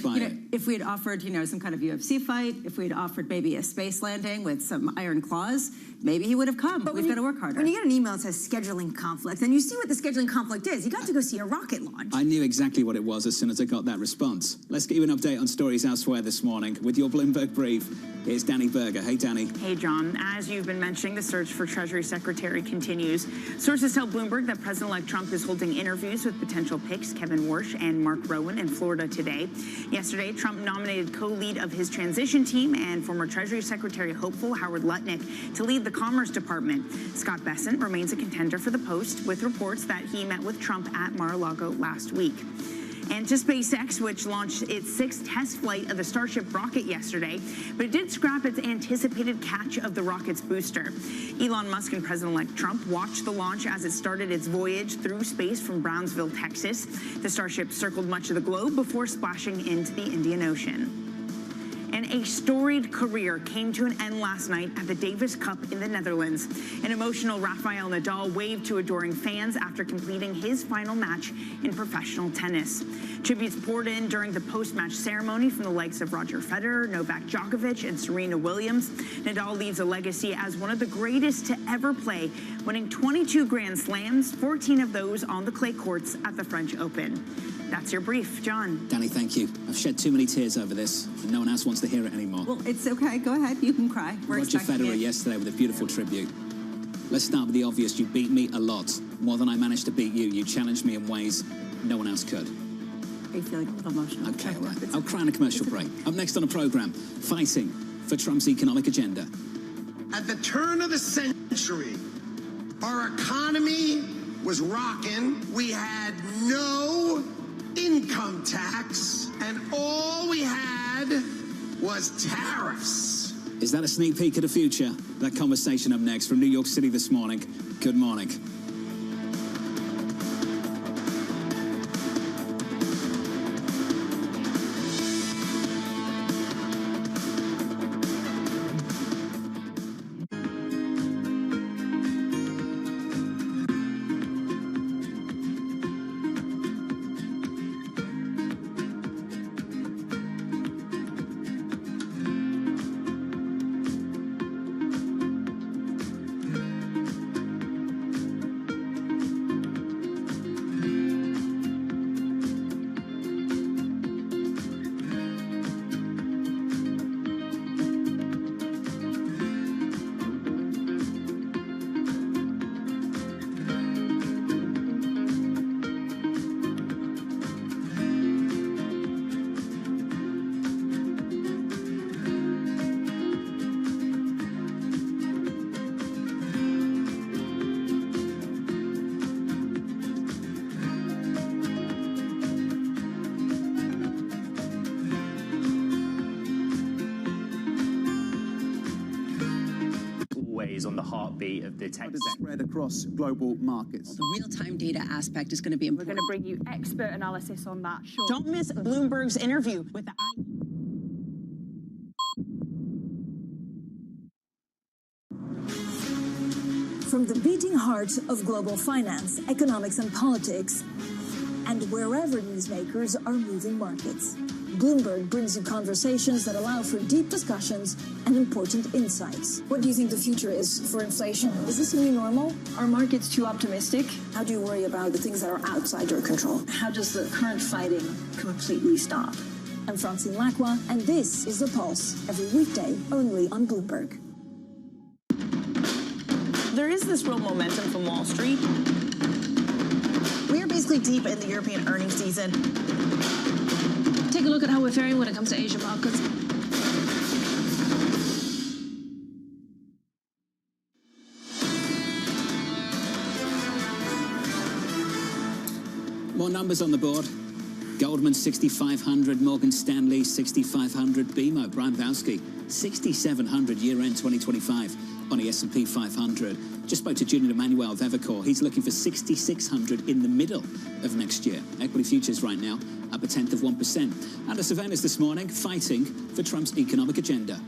if we had offered, some kind of UFC fight, if we had offered maybe a space landing with some iron claws, maybe he would have come. But we've got to work harder. When you get an email that says scheduling conflict, and you see what the scheduling conflict is, you got to go see a rocket launch. I knew exactly what it was as soon as I got that response. Let's get you an update on stories elsewhere this morning with your Bloomberg Brief. Here's Danny Berger. Hey, Danny. Hey, John. As you've been mentioning, the search for Treasury Secretary continues. Sources tell Bloomberg that President-elect Trump is holding interviews with potential picks Kevin Warsh and Mark Rowan in Florida today. Yesterday, Trump nominated co-lead of his transition team and former Treasury Secretary hopeful Howard Lutnick to lead the Commerce Department. Scott Bessent remains a contender for the post, with reports that he met with Trump at Mar-a-Lago last week. And to SpaceX, which launched its 6th test flight of the Starship rocket yesterday, but it did scrap its anticipated catch of the rocket's booster. Elon Musk and President-elect Trump watched the launch as it started its voyage through space from Brownsville, Texas. The Starship circled much of the globe before splashing into the Indian Ocean. And a storied career came to an end last night at the Davis Cup in the Netherlands. An emotional Rafael Nadal waved to adoring fans after completing his final match in professional tennis. Tributes poured in during the post-match ceremony from the likes of Roger Federer, Novak Djokovic, and Serena Williams. Nadal leaves a legacy as one of the greatest to ever play, winning 22 Grand Slams, 14 of those on the clay courts at the French Open. That's your brief, John. Danny, thank you. I've shed too many tears over this, and no one else wants to hear it anymore. Well, it's okay. Go ahead. You can cry. We're Roger expecting Federer it. yesterday with a beautiful tribute. Let's start with the obvious. You beat me a lot. More than I managed to beat you. You challenged me in ways no one else could. Are you feeling a little emotional? Okay, all right. I'll cry on a commercial break. Up next on the program, fighting for Trump's economic agenda. At the turn of the century, our economy was rocking. We had no income tax, and all we had was tariffs. Is that a sneak peek of the future? That conversation up next from New York City this morning. Good morning. On the heartbeat of the tech spread across global markets. The real-time data aspect is going to be important. We're going to bring you expert analysis on that. Sure. Don't miss Bloomberg's interview with the From the beating heart of global finance, economics, and politics, and wherever newsmakers are moving markets, Bloomberg brings you conversations that allow for deep discussions and important insights. What do you think the future is for inflation? Is this a new normal? Are markets too optimistic? How do you worry about the things that are outside your control? How does the current fighting completely stop? I'm Francine Lacroix, and this is The Pulse, every weekday only on Bloomberg. There is this real momentum from Wall Street. We are basically deep in the European earnings season. Take a look at how we're faring when it comes to Asian markets. More numbers on the board. Goldman 6,500, Morgan Stanley 6,500, BMO, Brian Bowski 6,700 year-end 2025 on the S&P 500. Just spoke to Julian Emmanuel of Evercore. He's looking for 6,600 in the middle of next year. Equity futures right now up 0.1%. And the Savannah's this morning fighting for Trump's economic agenda.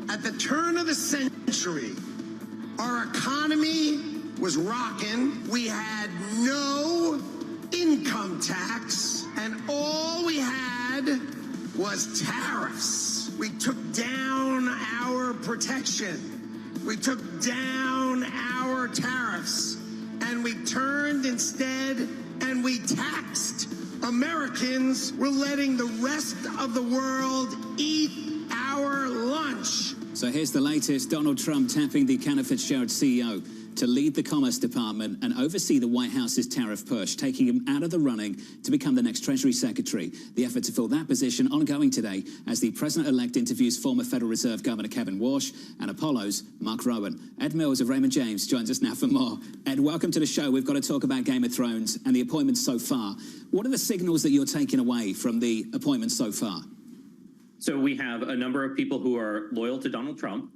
At the turn of the century, our economy was rocking. We had no income tax, and all we had was tariffs. We took down our protection. We took down our tariffs, and we turned instead and we taxed Americans. We're letting the rest of the world eat our lunch. So here's the latest. Donald Trump tapping the Cantor Fitzgerald CEO to lead the Commerce Department and oversee the White House's tariff push, taking him out of the running to become the next Treasury Secretary. The effort to fill that position ongoing today as the President-elect interviews former Federal Reserve Governor Kevin Warsh and Apollo's Mark Rowan. Ed Mills of Raymond James joins us now for more. Ed, welcome to the show. We've got to talk about Game of Thrones and the appointments so far. What are the signals that you're taking away from the appointments so far? So we have a number of people who are loyal to Donald Trump,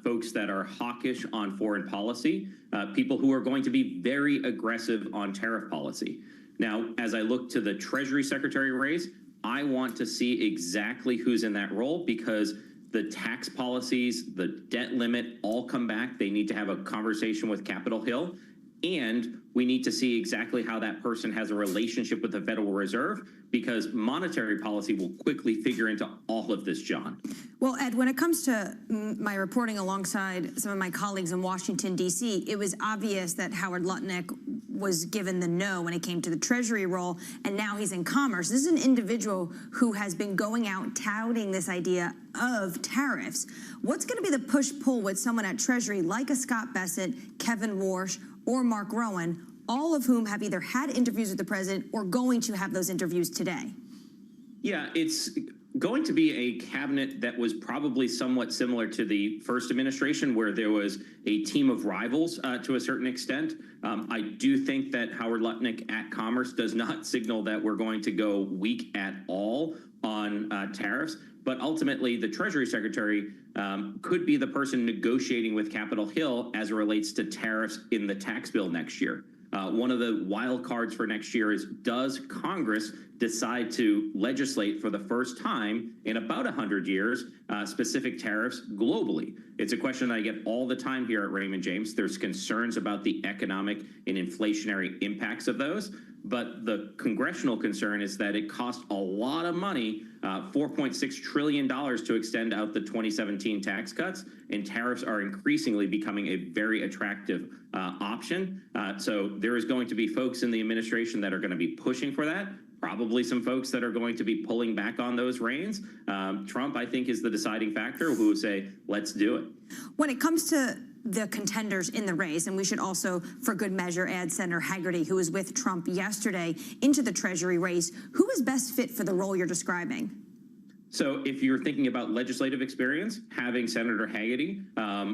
folks that are hawkish on foreign policy, people who are going to be very aggressive on tariff policy. Now, as I look to the Treasury Secretary race, I want to see exactly who's in that role because the tax policies, the debt limit all come back. They need to have a conversation with Capitol Hill. And we need to see exactly how that person has a relationship with the Federal Reserve because monetary policy will quickly figure into all of this, John. Well, Ed, when it comes to my reporting alongside some of my colleagues in Washington, D.C., it was obvious that Howard Lutnick was given the no when it came to the Treasury role, and now he's in Commerce. This is an individual who has been going out touting this idea of tariffs. What's going to be the push-pull with someone at Treasury like a Scott Bessent, Kevin Warsh, or Mark Rowan, all of whom have either had interviews with the president or going to have those interviews today? Yeah, it's going to be a cabinet that was probably somewhat similar to the first administration where there was a team of rivals to a certain extent. I do think that Howard Lutnick at Commerce does not signal that we're going to go weak at all on tariffs. But ultimately, the Treasury Secretary could be the person negotiating with Capitol Hill as it relates to tariffs in the tax bill next year. One of the wild cards for next year is, does Congress decide to legislate for the first time in about 100 years specific tariffs globally? It's a question I get all the time here at Raymond James. There's concerns about the economic and inflationary impacts of those. But the congressional concern is that it costs a lot of money, $4.6 trillion to extend out the 2017 tax cuts, and tariffs are increasingly becoming a very attractive option. So there is going to be folks in the administration that are going to be pushing for that, probably some folks that are going to be pulling back on those reins. Trump, I think, is the deciding factor who would say, let's do it. When it comes to the contenders in the race, and we should also, for good measure, add Senator Hagerty, who was with Trump yesterday, into the Treasury race. Who is best fit for the role you're describing? So if you're thinking about legislative experience, having Senator Hagerty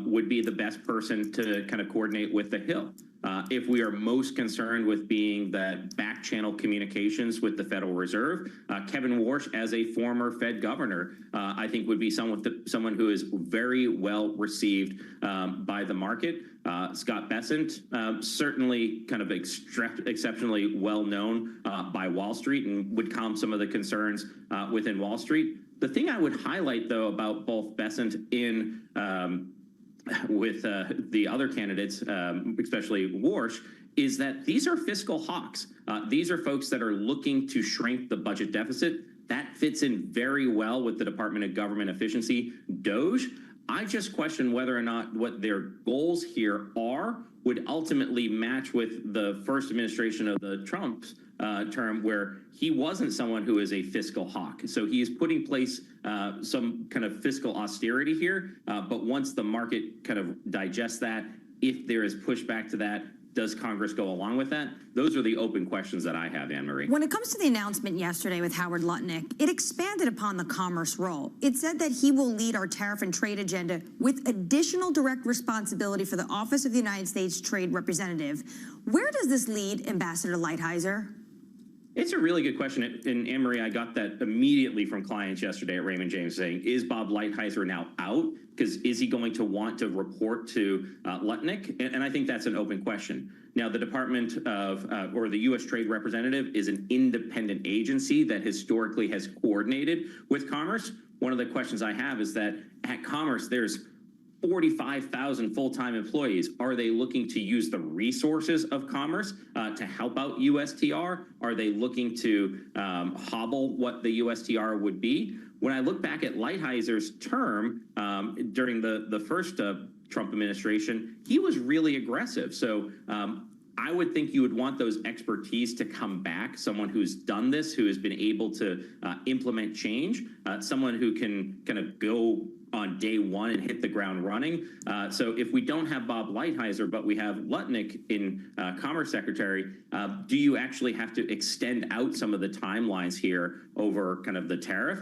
would be the best person to kind of coordinate with the Hill. If we are most concerned with being that back channel communications with the Federal Reserve, Kevin Warsh, as a former Fed governor, I think would be someone who is very well received by the market. Scott Bessent, certainly kind of exceptionally well known by Wall Street and would calm some of the concerns within Wall Street. The thing I would highlight, though, about both Bessent with the other candidates, especially Warsh, is that these are fiscal hawks. These are folks that are looking to shrink the budget deficit. That fits in very well with the Department of Government Efficiency, DOGE. I just question whether or not what their goals here are would ultimately match with the first administration of the Trump's term, where he wasn't someone who is a fiscal hawk. So he is putting in place some kind of fiscal austerity here. But once the market kind of digests that, if there is pushback to that, does Congress go along with that? Those are the open questions that I have, Anne-Marie. When it comes to the announcement yesterday with Howard Lutnick, it expanded upon the commerce role. It said that he will lead our tariff and trade agenda with additional direct responsibility for the Office of the United States Trade Representative. Where does this lead Ambassador Lighthizer? It's a really good question. And Anne-Marie, I got that immediately from clients yesterday at Raymond James saying, is Bob Lighthizer now out? Because is he going to want to report to Lutnick? And I think that's an open question. Now, the Department of, or the U.S. Trade Representative is an independent agency that historically has coordinated with Commerce. One of the questions I have is that at Commerce, there's 45,000 full-time employees. Are they looking to use the resources of Commerce to help out USTR? Are they looking to hobble what the USTR would be? When I look back at Lighthizer's term during the first Trump administration, he was really aggressive. So I would think you would want those expertise to come back, someone who's done this, who has been able to implement change, someone who can kind of go on day one and hit the ground running. So if we don't have Bob Lighthizer, but we have Lutnick in Commerce Secretary, do you actually have to extend out some of the timelines here over kind of the tariff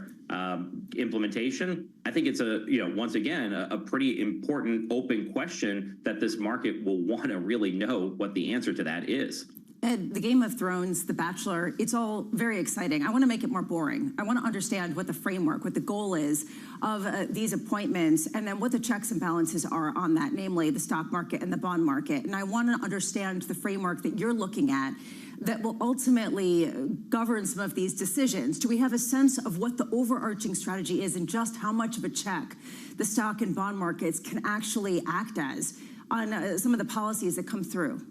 implementation? I think it's once again, a pretty important open question that this market will want to really know what the answer to that is. Ed, the Game of Thrones, The Bachelor, it's all very exciting. I want to make it more boring. I want to understand what the framework, what the goal is of these appointments, and then what the checks and balances are on that, namely the stock market and the bond market. And I want to understand the framework that you're looking at that will ultimately govern some of these decisions. Do we have a sense of what the overarching strategy is and just how much of a check the stock and bond markets can actually act as on some of the policies that come through?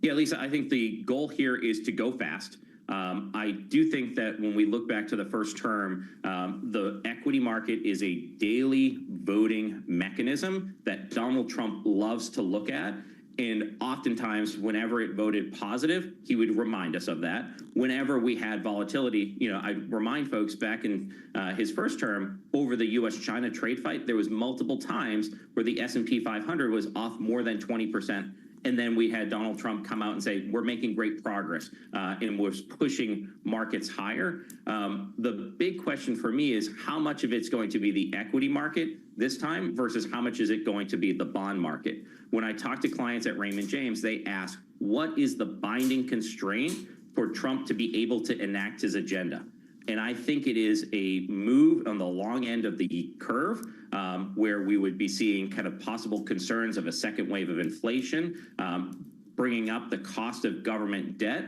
Yeah, Lisa, I think the goal here is to go fast. I do think that when we look back to the first term, the equity market is a daily voting mechanism that Donald Trump loves to look at. And oftentimes, whenever it voted positive, he would remind us of that. Whenever we had volatility, I remind folks back in his first term over the U.S.-China trade fight, there was multiple times where the S&P 500 was off more than 20%. And then we had Donald Trump come out and say, we're making great progress and we're pushing markets higher. The big question for me is how much of it's going to be the equity market this time versus how much is it going to be the bond market? When I talk to clients at Raymond James, they ask, what is the binding constraint for Trump to be able to enact his agenda? And I think it is a move on the long end of the curve where we would be seeing kind of possible concerns of a second wave of inflation. Bringing up the cost of government debt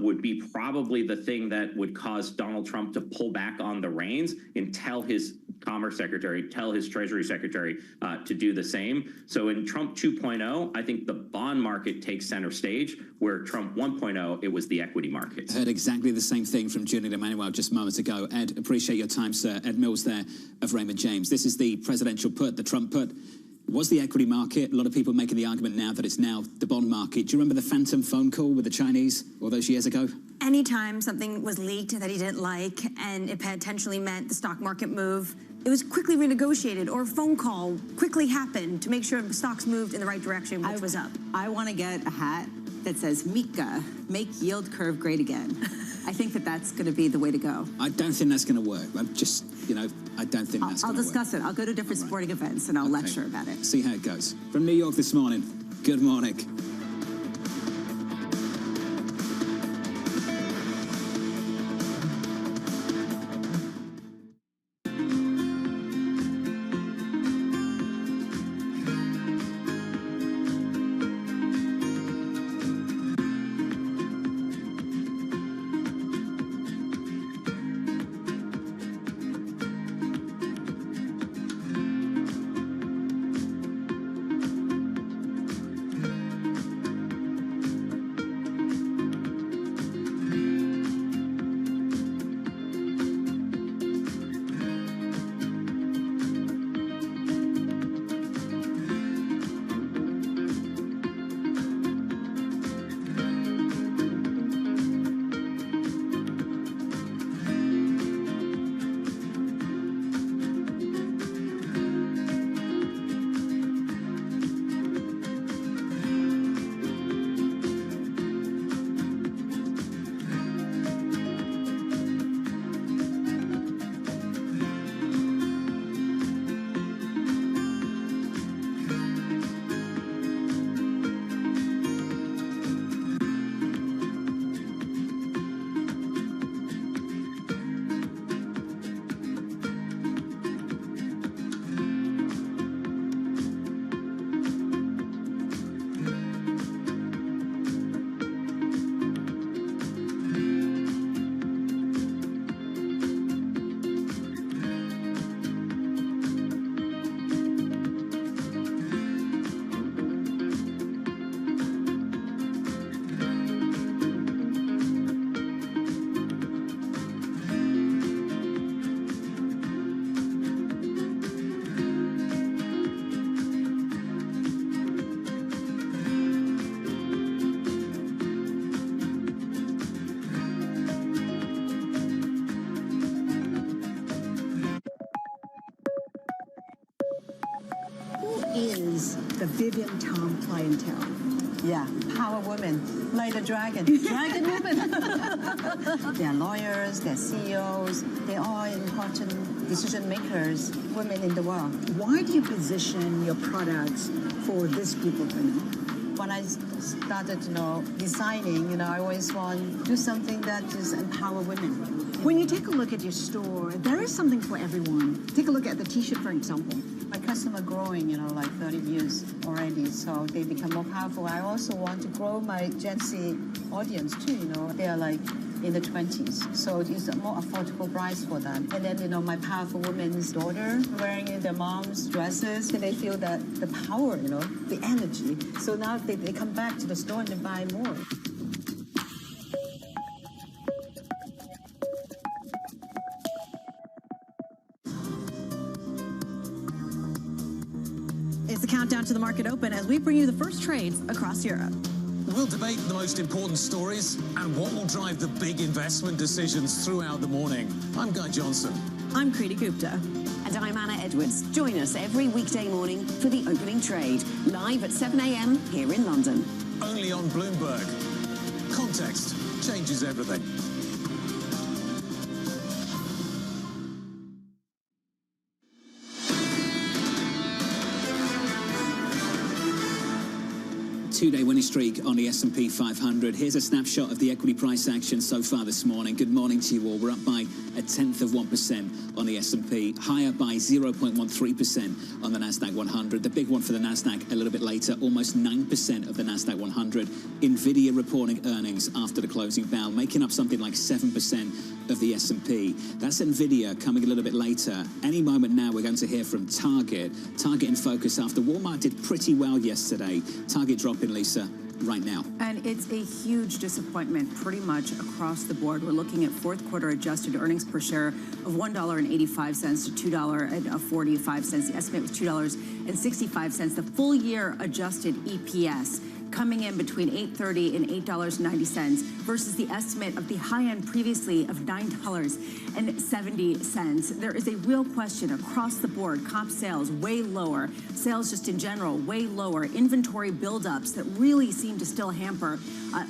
would be probably the thing that would cause Donald Trump to pull back on the reins and tell his Commerce Secretary, tell his Treasury Secretary to do the same. So in Trump 2.0, I think the bond market takes center stage, where Trump 1.0, it was the equity market. Heard exactly the same thing from Julian Emanuel just moments ago. Ed, appreciate your time, sir. Ed Mills there of Raymond James. This is the presidential put, the Trump put. Was the equity market. A lot of people making the argument now that it's now the bond market. Do you remember the phantom phone call with the Chinese all those years ago? Anytime something was leaked that he didn't like and it potentially meant the stock market move, it was quickly renegotiated, or a phone call quickly happened to make sure the stocks moved in the right direction, which was up. I want to get a hat that says, Mika, make yield curve great again. I think that that's going to be the way to go. I don't think that's going to work. I'm just, I don't think that's going to work. I'll discuss it. I'll go to different sporting events and I'll lecture about it. See how it goes. From New York this morning, good morning. the Vivian Tom clientele. Yeah, power women, like the dragon. Dragon women. They're lawyers, they're CEOs, they're all important decision makers, women in the world. Why do you position your products for this group of women? When I started, designing, I always want to do something that is empower women. When you take a look at your store, there is something for everyone. Take a look at the T-shirt, for example. My customer growing, like 30 years already, so they become more powerful. I also want to grow my Gen Z audience too, They are like in the 20s, so it's a more affordable price for them. And then, my powerful women's daughter wearing their mom's dresses, and they feel that the power, the energy. So now they come back to the store and they buy more. It's the countdown to the market open as we bring you the first trades across Europe. We'll debate the most important stories and what will drive the big investment decisions throughout the morning. I'm Guy Johnson. I'm Kriti Gupta. And I'm Anna Edwards. Join us every weekday morning for the opening trade, live at 7 a.m. here in London. Only on Bloomberg. Context changes everything. Two-day winning streak on the S&P 500. Here's a snapshot of the equity price action so far this morning. Good morning to you all. We're up by 0.1% on the S&P, higher by 0.13% on the Nasdaq 100. The big one for the Nasdaq a little bit later, almost 9% of the Nasdaq 100. Nvidia reporting earnings after the closing bell, making up something like 7% of the S&P. That's Nvidia coming a little bit later. Any moment now we're going to hear from Target. Target in focus after Walmart did pretty well yesterday. Target dropping, Lisa, right now. And it's a huge disappointment pretty much across the board. We're looking at fourth quarter adjusted earnings per share of $1.85 to $2.45. The estimate was $2.65. The full year adjusted EPS coming in between $8.30 and $8.90 versus the estimate of the high end previously of $9.70. There is a real question across the board. Comp sales way lower, sales just in general way lower, inventory buildups that really seem to still hamper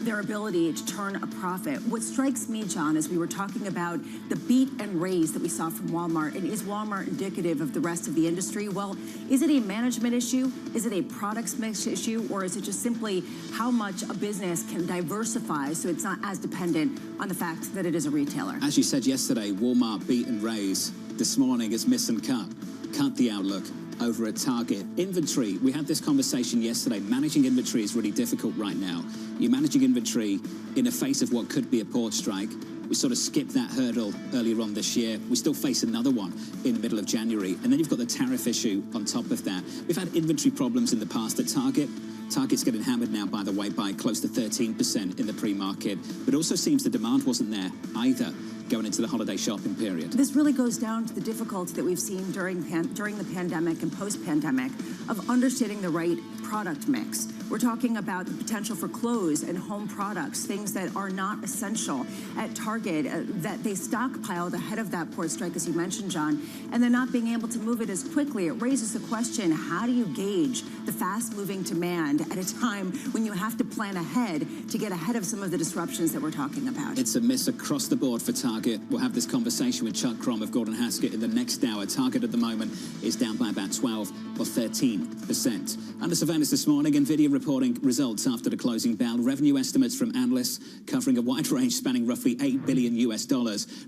their ability to turn a profit. What strikes me, John, as we were talking about the beat and raise that we saw from Walmart, and is Walmart indicative of the rest of the industry? Well, is it a management issue? Is it a products mix issue? Or is it just simply how much a business can diversify so it's not as dependent on the fact that it is a retailer? As you said yesterday, Walmart beat and raise. This morning it's miss and cut. Cut the outlook over at Target. Inventory, we had this conversation yesterday. Managing inventory is really difficult right now. You're managing inventory in the face of what could be a port strike. We sort of skipped that hurdle earlier on this year. We still face another one in the middle of January. And then you've got the tariff issue on top of that. We've had inventory problems in the past at Target. Target's getting hammered now, by the way, by close to 13% in the pre-market. But it also seems the demand wasn't there either going into the holiday shopping period. This really goes down to the difficulty that we've seen during the pandemic and post-pandemic of understanding the right product mix. We're talking about the potential for clothes and home products, things that are not essential at Target, that they stockpiled ahead of that port strike, as you mentioned, John, and they're not being able to move it as quickly. It raises the question, how do you gauge the fast-moving demand at a time when you have to plan ahead to get ahead of some of the disruptions that we're talking about? It's a miss across the board for Target. We'll have this conversation with Chuck Crom of Gordon Haskett in the next hour. Target at the moment is down by about 12 or 13%. Under surveillance this morning, Nvidia reporting results after the closing bell. Revenue estimates from analysts covering a wide range spanning roughly $8 billion,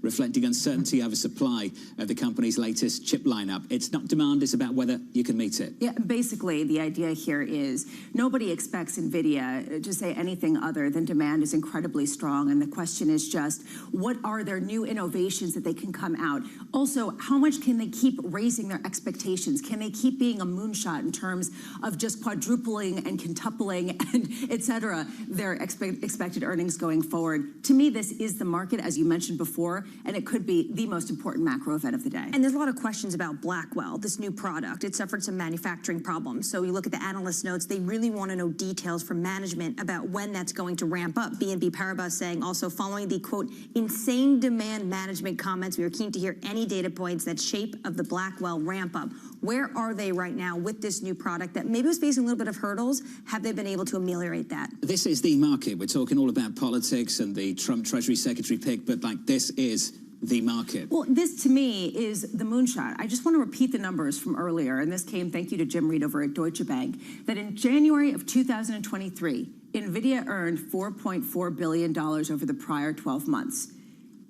reflecting uncertainty over supply of the company's latest chip lineup. It's not demand, it's about whether you can meet it. Yeah, basically, the idea here is nobody expects NVIDIA to say anything other than demand is incredibly strong. And the question is just, what are their new innovations that they can come out? Also, how much can they keep raising their expectations? Can they keep being a moonshot in terms of just quadrupling and quintupling and et cetera their expected earnings going forward? To me, this is the market, as you mentioned before, and it could be the most important macro event of the day. And there's a lot of questions about Blackwell, this new product. It suffered some manufacturing problems. So you look at the analyst notes, they really want to know details from management about when that's going to ramp up. BNP Paribas saying also following the, quote, insane demand management comments. We were keen to hear any data points that shape of the Blackwell ramp up. Where are they right now with this new product that maybe was facing a little bit of hurdles? Have they been able to ameliorate that? This is the market. We're talking all about politics and the Trump Treasury Secretary pick, but like this is the market. Well, this to me is the moonshot. I just want to repeat the numbers from earlier, and this came thank you to Jim Reed over at Deutsche Bank, that in January of 2023, NVIDIA earned $4.4 billion over the prior 12 months.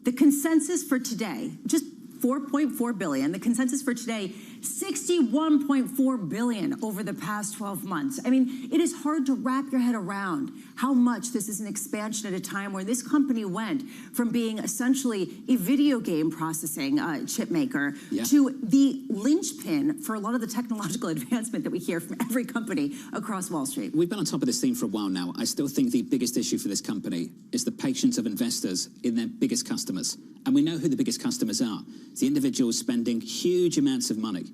The consensus for today, just $4.4 billion. The consensus for today, $61.4 billion over the past 12 months. I mean, it is hard to wrap your head around how much this is an expansion at a time where this company went from being essentially a video game processing chip maker to the linchpin for a lot of the technological advancement that we hear from every company across Wall Street. We've been on top of this theme for a while now. I still think the biggest issue for this company is the patience of investors in their biggest customers. And we know who the biggest customers are. It's the individuals spending huge amounts of money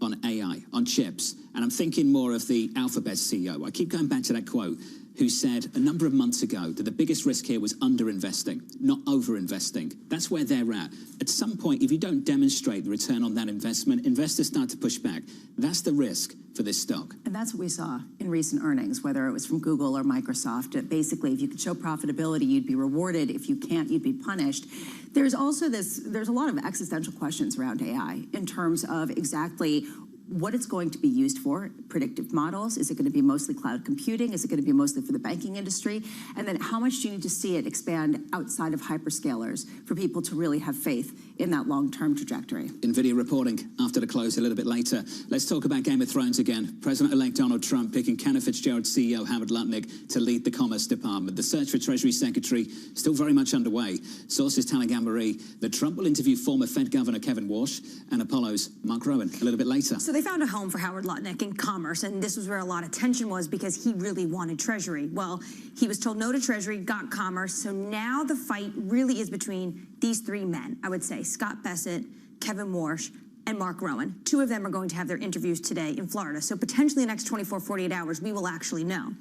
on AI, on chips. And I'm thinking more of the Alphabet CEO. I keep going back to that quote, who said a number of months ago that the biggest risk here was underinvesting, not overinvesting. That's where they're at. At some point, if you don't demonstrate the return on that investment, investors start to push back. That's the risk for this stock. And that's what we saw in recent earnings, whether it was from Google or Microsoft. Basically, if you could show profitability, you'd be rewarded. If you can't, you'd be punished. There's also there's a lot of existential questions around AI in terms of exactly what it's going to be used for, predictive models. Is it going to be mostly cloud computing? Is it going to be mostly for the banking industry? And then how much do you need to see it expand outside of hyperscalers for people to really have faith in that long-term trajectory? NVIDIA reporting after the close a little bit later. Let's talk about Game of Thrones again. President-elect Donald Trump picking Cantor Fitzgerald CEO Howard Lutnick to lead the Commerce Department. The search for Treasury Secretary still very much underway. Sources telling Anne-Marie that Trump will interview former Fed Governor Kevin Walsh and Apollo's Mark Rowan a little bit later. So they found a home for Howard Lutnick in Commerce, and this was where a lot of tension was because he really wanted Treasury. Well, he was told no to Treasury, got Commerce, so now the fight really is between these three men, I would say, Scott Bessent, Kevin Walsh, and Mark Rowan. Two of them are going to have their interviews today in Florida, so potentially in the next 24, 48 hours, we will actually know.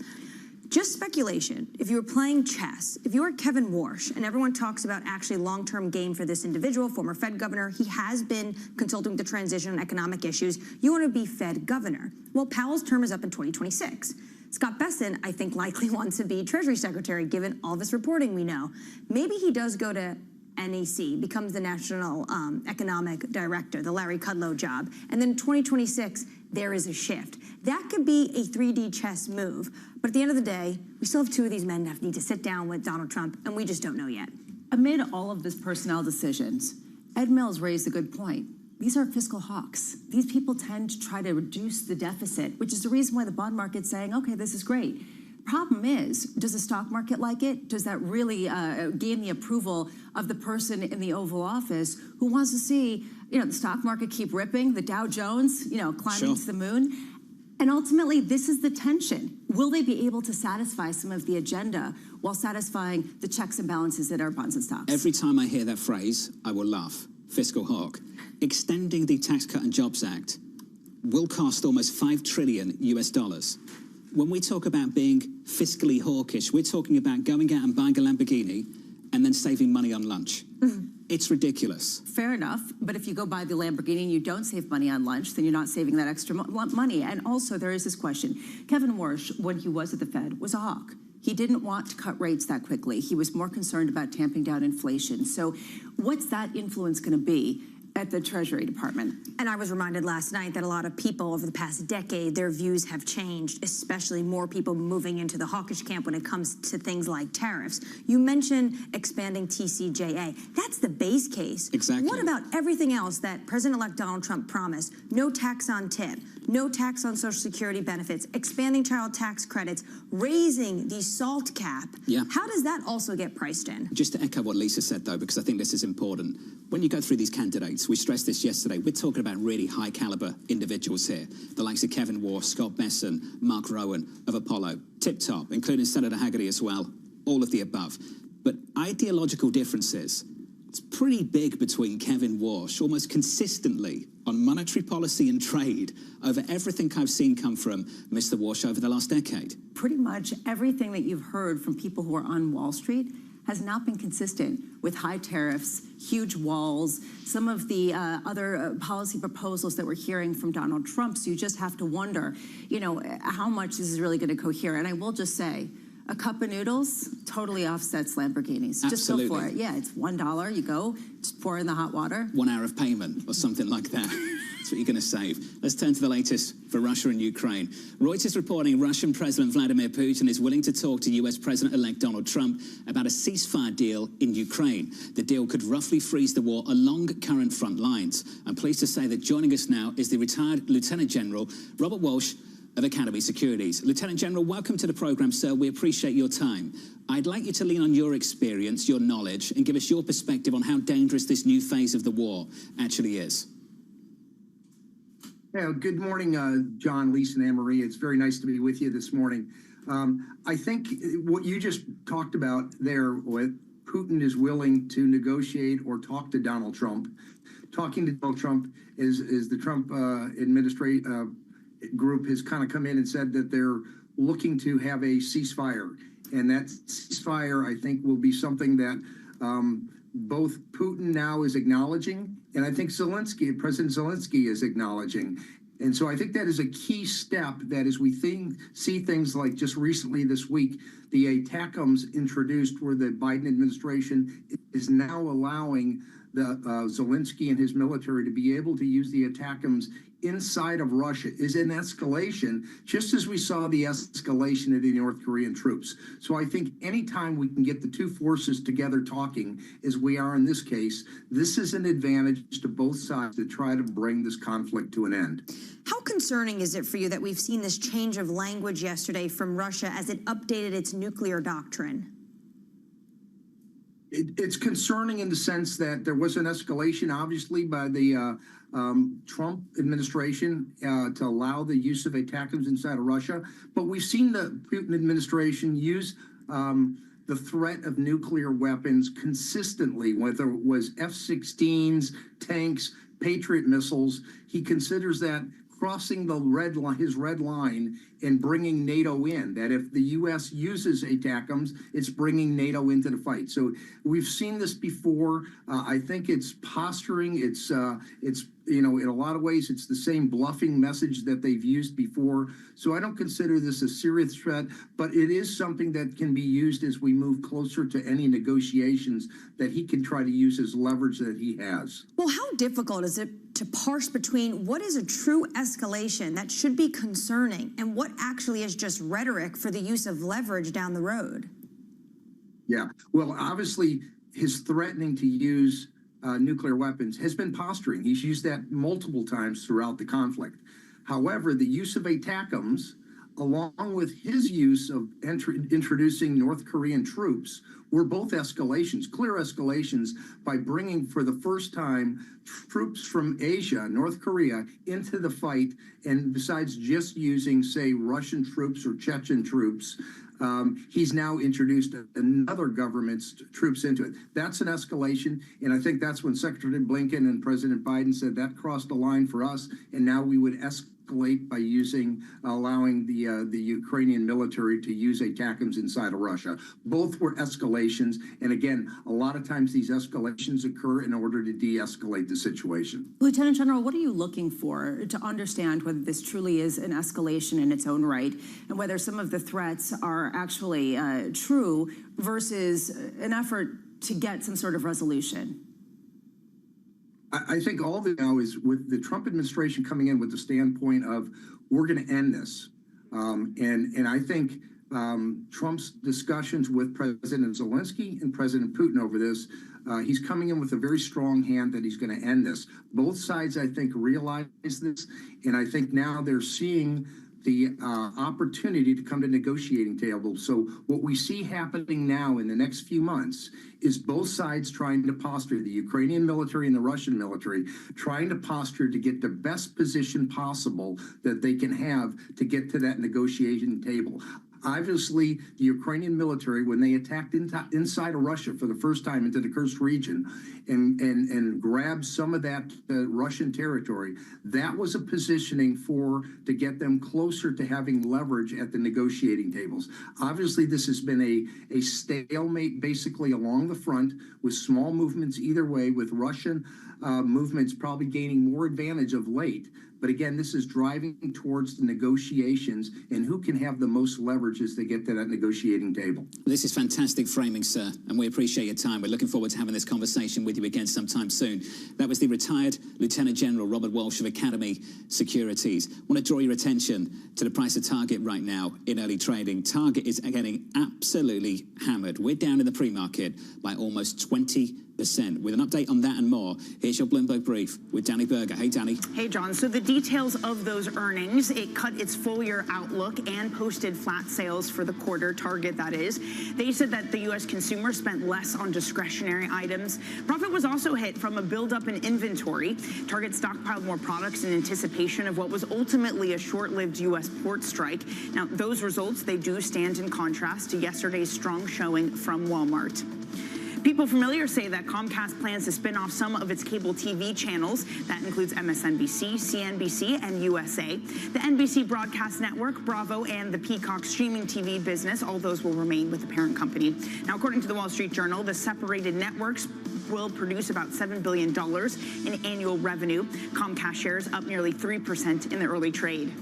Just speculation, if you were playing chess, if you were Kevin Walsh, and everyone talks about actually long-term gain for this individual, former Fed governor, he has been consulting with the transition on economic issues, you want to be Fed governor. Well, Powell's term is up in 2026. Scott Bessent, I think, likely wants to be Treasury Secretary, given all this reporting we know. Maybe he does go to NEC, becomes the National Economic Director, the Larry Kudlow job. And then in 2026, there is a shift. That could be a 3D chess move. But at the end of the day, we still have two of these men that need to sit down with Donald Trump, and we just don't know yet. Amid all of this personnel decisions, Ed Mills raised a good point. These are fiscal hawks. These people tend to try to reduce the deficit, which is the reason why the bond market's saying, okay, this is great. Problem is, does the stock market like it? Does that really gain the approval of the person in the Oval Office who wants to see, the stock market keep ripping, the Dow Jones, climbing to the moon? And ultimately, this is the tension. Will they be able to satisfy some of the agenda while satisfying the checks and balances that are bonds and stocks? Every time I hear that phrase, I will laugh. Fiscal hawk. Extending the Tax Cut and Jobs Act will cost almost $5 trillion US. When we talk about being fiscally hawkish, we're talking about going out and buying a Lamborghini and then saving money on lunch. It's ridiculous. Fair enough, but if you go buy the Lamborghini and you don't save money on lunch, then you're not saving that extra money. And also, there is this question. Kevin Walsh, when he was at the Fed, was a hawk. He didn't want to cut rates that quickly. He was more concerned about tamping down inflation. So what's that influence going to be at the Treasury Department? And I was reminded last night that a lot of people over the past decade, their views have changed, especially more people moving into the hawkish camp when it comes to things like tariffs. You mentioned expanding TCJA. That's the base case. Exactly. What about everything else that President-elect Donald Trump promised? No tax on tip, no tax on Social Security benefits, expanding child tax credits, raising the SALT cap. Yeah. How does that also get priced in? Just to echo what Lisa said, though, because I think this is important. When you go through these candidates, we stressed this yesterday, we're talking about really high caliber individuals here. The likes of Kevin Walsh, Scott Bessent, Mark Rowan of Apollo, tip top, including Senator Hagerty as well, all of the above. But ideological differences, it's pretty big between Kevin Walsh, almost consistently on monetary policy and trade over everything I've seen come from Mr. Walsh over the last decade. Pretty much everything that you've heard from people who are on Wall Street has not been consistent with high tariffs, huge walls, some of the other policy proposals that we're hearing from Donald Trump. So you just have to wonder, how much this is really going to cohere. And I will just say, a cup of noodles totally offsets Lamborghinis. Absolutely. Just go for it. Yeah, it's $1. You go, just pour in the hot water. 1 hour of payment or something like that. That's what you're going to save. Let's turn to the latest for Russia and Ukraine. Reuters reporting Russian President Vladimir Putin is willing to talk to US President-elect Donald Trump about a ceasefire deal in Ukraine. The deal could roughly freeze the war along current front lines. I'm pleased to say that joining us now is the retired Lieutenant General Robert Walsh of Academy Securities. Lieutenant General, welcome to the program, sir. We appreciate your time. I'd like you to lean on your experience, your knowledge, and give us your perspective on how dangerous this new phase of the war actually is. Yeah, good morning, John, Lisa, and Anne-Marie. It's very nice to be with you this morning. I think what you just talked about there, with Putin is willing to negotiate or talk to Donald Trump. Talking to Donald Trump is the Trump administration group has kind of come in and said that they're looking to have a ceasefire. And that ceasefire, I think, will be something that both Putin now is acknowledging, and I think President Zelensky is acknowledging. And so I think that is a key step, that as we see things like just recently this week, the ATACMS introduced, where the Biden administration is now allowing the Zelensky and his military to be able to use the ATACMS inside of Russia, is an escalation, just as we saw the escalation of the North Korean troops. So I think anytime we can get the two forces together talking, as we are in this case, this is an advantage to both sides to try to bring this conflict to an end. How concerning is it for you that we've seen this change of language yesterday from Russia as it updated its nuclear doctrine? It's concerning in the sense that there was an escalation, obviously, by the Trump administration to allow the use of ATACMS inside of Russia. But we've seen the Putin administration use the threat of nuclear weapons consistently, whether it was F-16s, tanks, Patriot missiles. He considers that crossing his red line and bringing NATO in, that if the U.S. uses ATACMS, it's bringing NATO into the fight. So we've seen this before. I think it's posturing. It's in a lot of ways, it's the same bluffing message that they've used before. So I don't consider this a serious threat, but it is something that can be used as we move closer to any negotiations, that he can try to use his leverage that he has. Well, how difficult is it to parse between what is a true escalation that should be concerning and what actually is just rhetoric for the use of leverage down the road? Yeah, well, obviously, his threatening to use nuclear weapons has been posturing. He's used that multiple times throughout the conflict. However, the use of ATACMS, along with his use of introducing North Korean troops, were both escalations, clear escalations, by bringing for the first time troops from Asia, North Korea, into the fight. And besides just using, say, Russian troops or Chechen troops, he's now introduced another government's troops into it. That's an escalation, and I think that's when Secretary Blinken and President Biden said that crossed the line for us, and now we would escalate by allowing the Ukrainian military to use ATACMS inside of Russia. Both were escalations, and again, a lot of times these escalations occur in order to de-escalate the situation. Lieutenant General, what are you looking for to understand whether this truly is an escalation in its own right, and whether some of the threats are actually true versus an effort to get some sort of resolution? I think all of it now is with the Trump administration coming in with the standpoint of, we're going to end this. And I think Trump's discussions with President Zelensky and President Putin over this, he's coming in with a very strong hand that he's going to end this. Both sides, I think, realize this, and I think now they're seeing the opportunity to come to negotiating table. So what we see happening now in the next few months is both sides trying to posture, the Ukrainian military and the Russian military, trying to posture to get the best position possible that they can have to get to that negotiation table. Obviously, the Ukrainian military, when they attacked inside of Russia for the first time into the Kursk region and grabbed some of that Russian territory, that was a positioning to get them closer to having leverage at the negotiating tables. Obviously, this has been a stalemate basically along the front with small movements either way, with Russian movements probably gaining more advantage of late. But again, this is driving towards the negotiations and who can have the most leverage as they get to that negotiating table. This is fantastic framing, sir, and we appreciate your time. We're looking forward to having this conversation with you again sometime soon. That was the retired Lieutenant General Robert Walsh of Academy Securities. I want to draw your attention to the price of Target right now in early trading. Target is getting absolutely hammered. We're down in the pre-market by almost 20%. With an update on that and more, here's your Bloomberg Brief with Danny Berger. Hey, Danny. Hey, John. So the details of those earnings, it cut its full-year outlook and posted flat sales for the quarter, Target that is. They said that the U.S. consumer spent less on discretionary items. Profit was also hit from a buildup in inventory. Target stockpiled more products in anticipation of what was ultimately a short-lived U.S. port strike. Now, those results, they do stand in contrast to yesterday's strong showing from Walmart. People familiar say that Comcast plans to spin off some of its cable TV channels. That includes MSNBC, CNBC, and USA. The NBC broadcast network, Bravo, and the Peacock streaming TV business, all those will remain with the parent company. Now, according to the Wall Street Journal, the separated networks will produce about $7 billion in annual revenue. Comcast shares up nearly 3% in the early trade.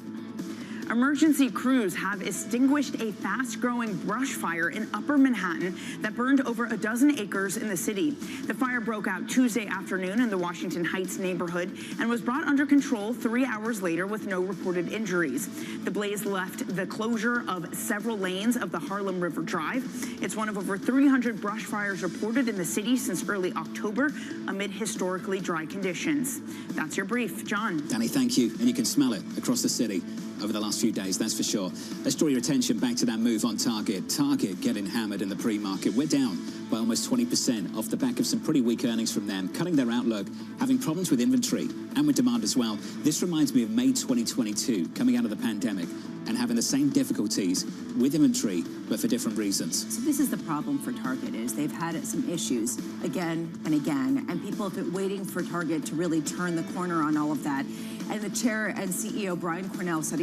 Emergency crews have extinguished a fast-growing brush fire in Upper Manhattan that burned over a dozen acres in the city. The fire broke out Tuesday afternoon in the Washington Heights neighborhood and was brought under control 3 hours later with no reported injuries. The blaze left the closure of several lanes of the Harlem River Drive. It's one of over 300 brush fires reported in the city since early October amid historically dry conditions. That's your brief. John. Danny, thank you. And you can smell it across the city over the last few days, that's for sure. Let's draw your attention back to that move on Target. Target getting hammered in the pre-market. We're down by almost 20% off the back of some pretty weak earnings from them, cutting their outlook, having problems with inventory and with demand as well. This reminds me of May 2022, coming out of the pandemic, and having the same difficulties with inventory, but for different reasons. So this is the problem for Target, is they've had some issues again and again, and people have been waiting for Target to really turn the corner on all of that. And the chair and CEO, Brian Cornell, said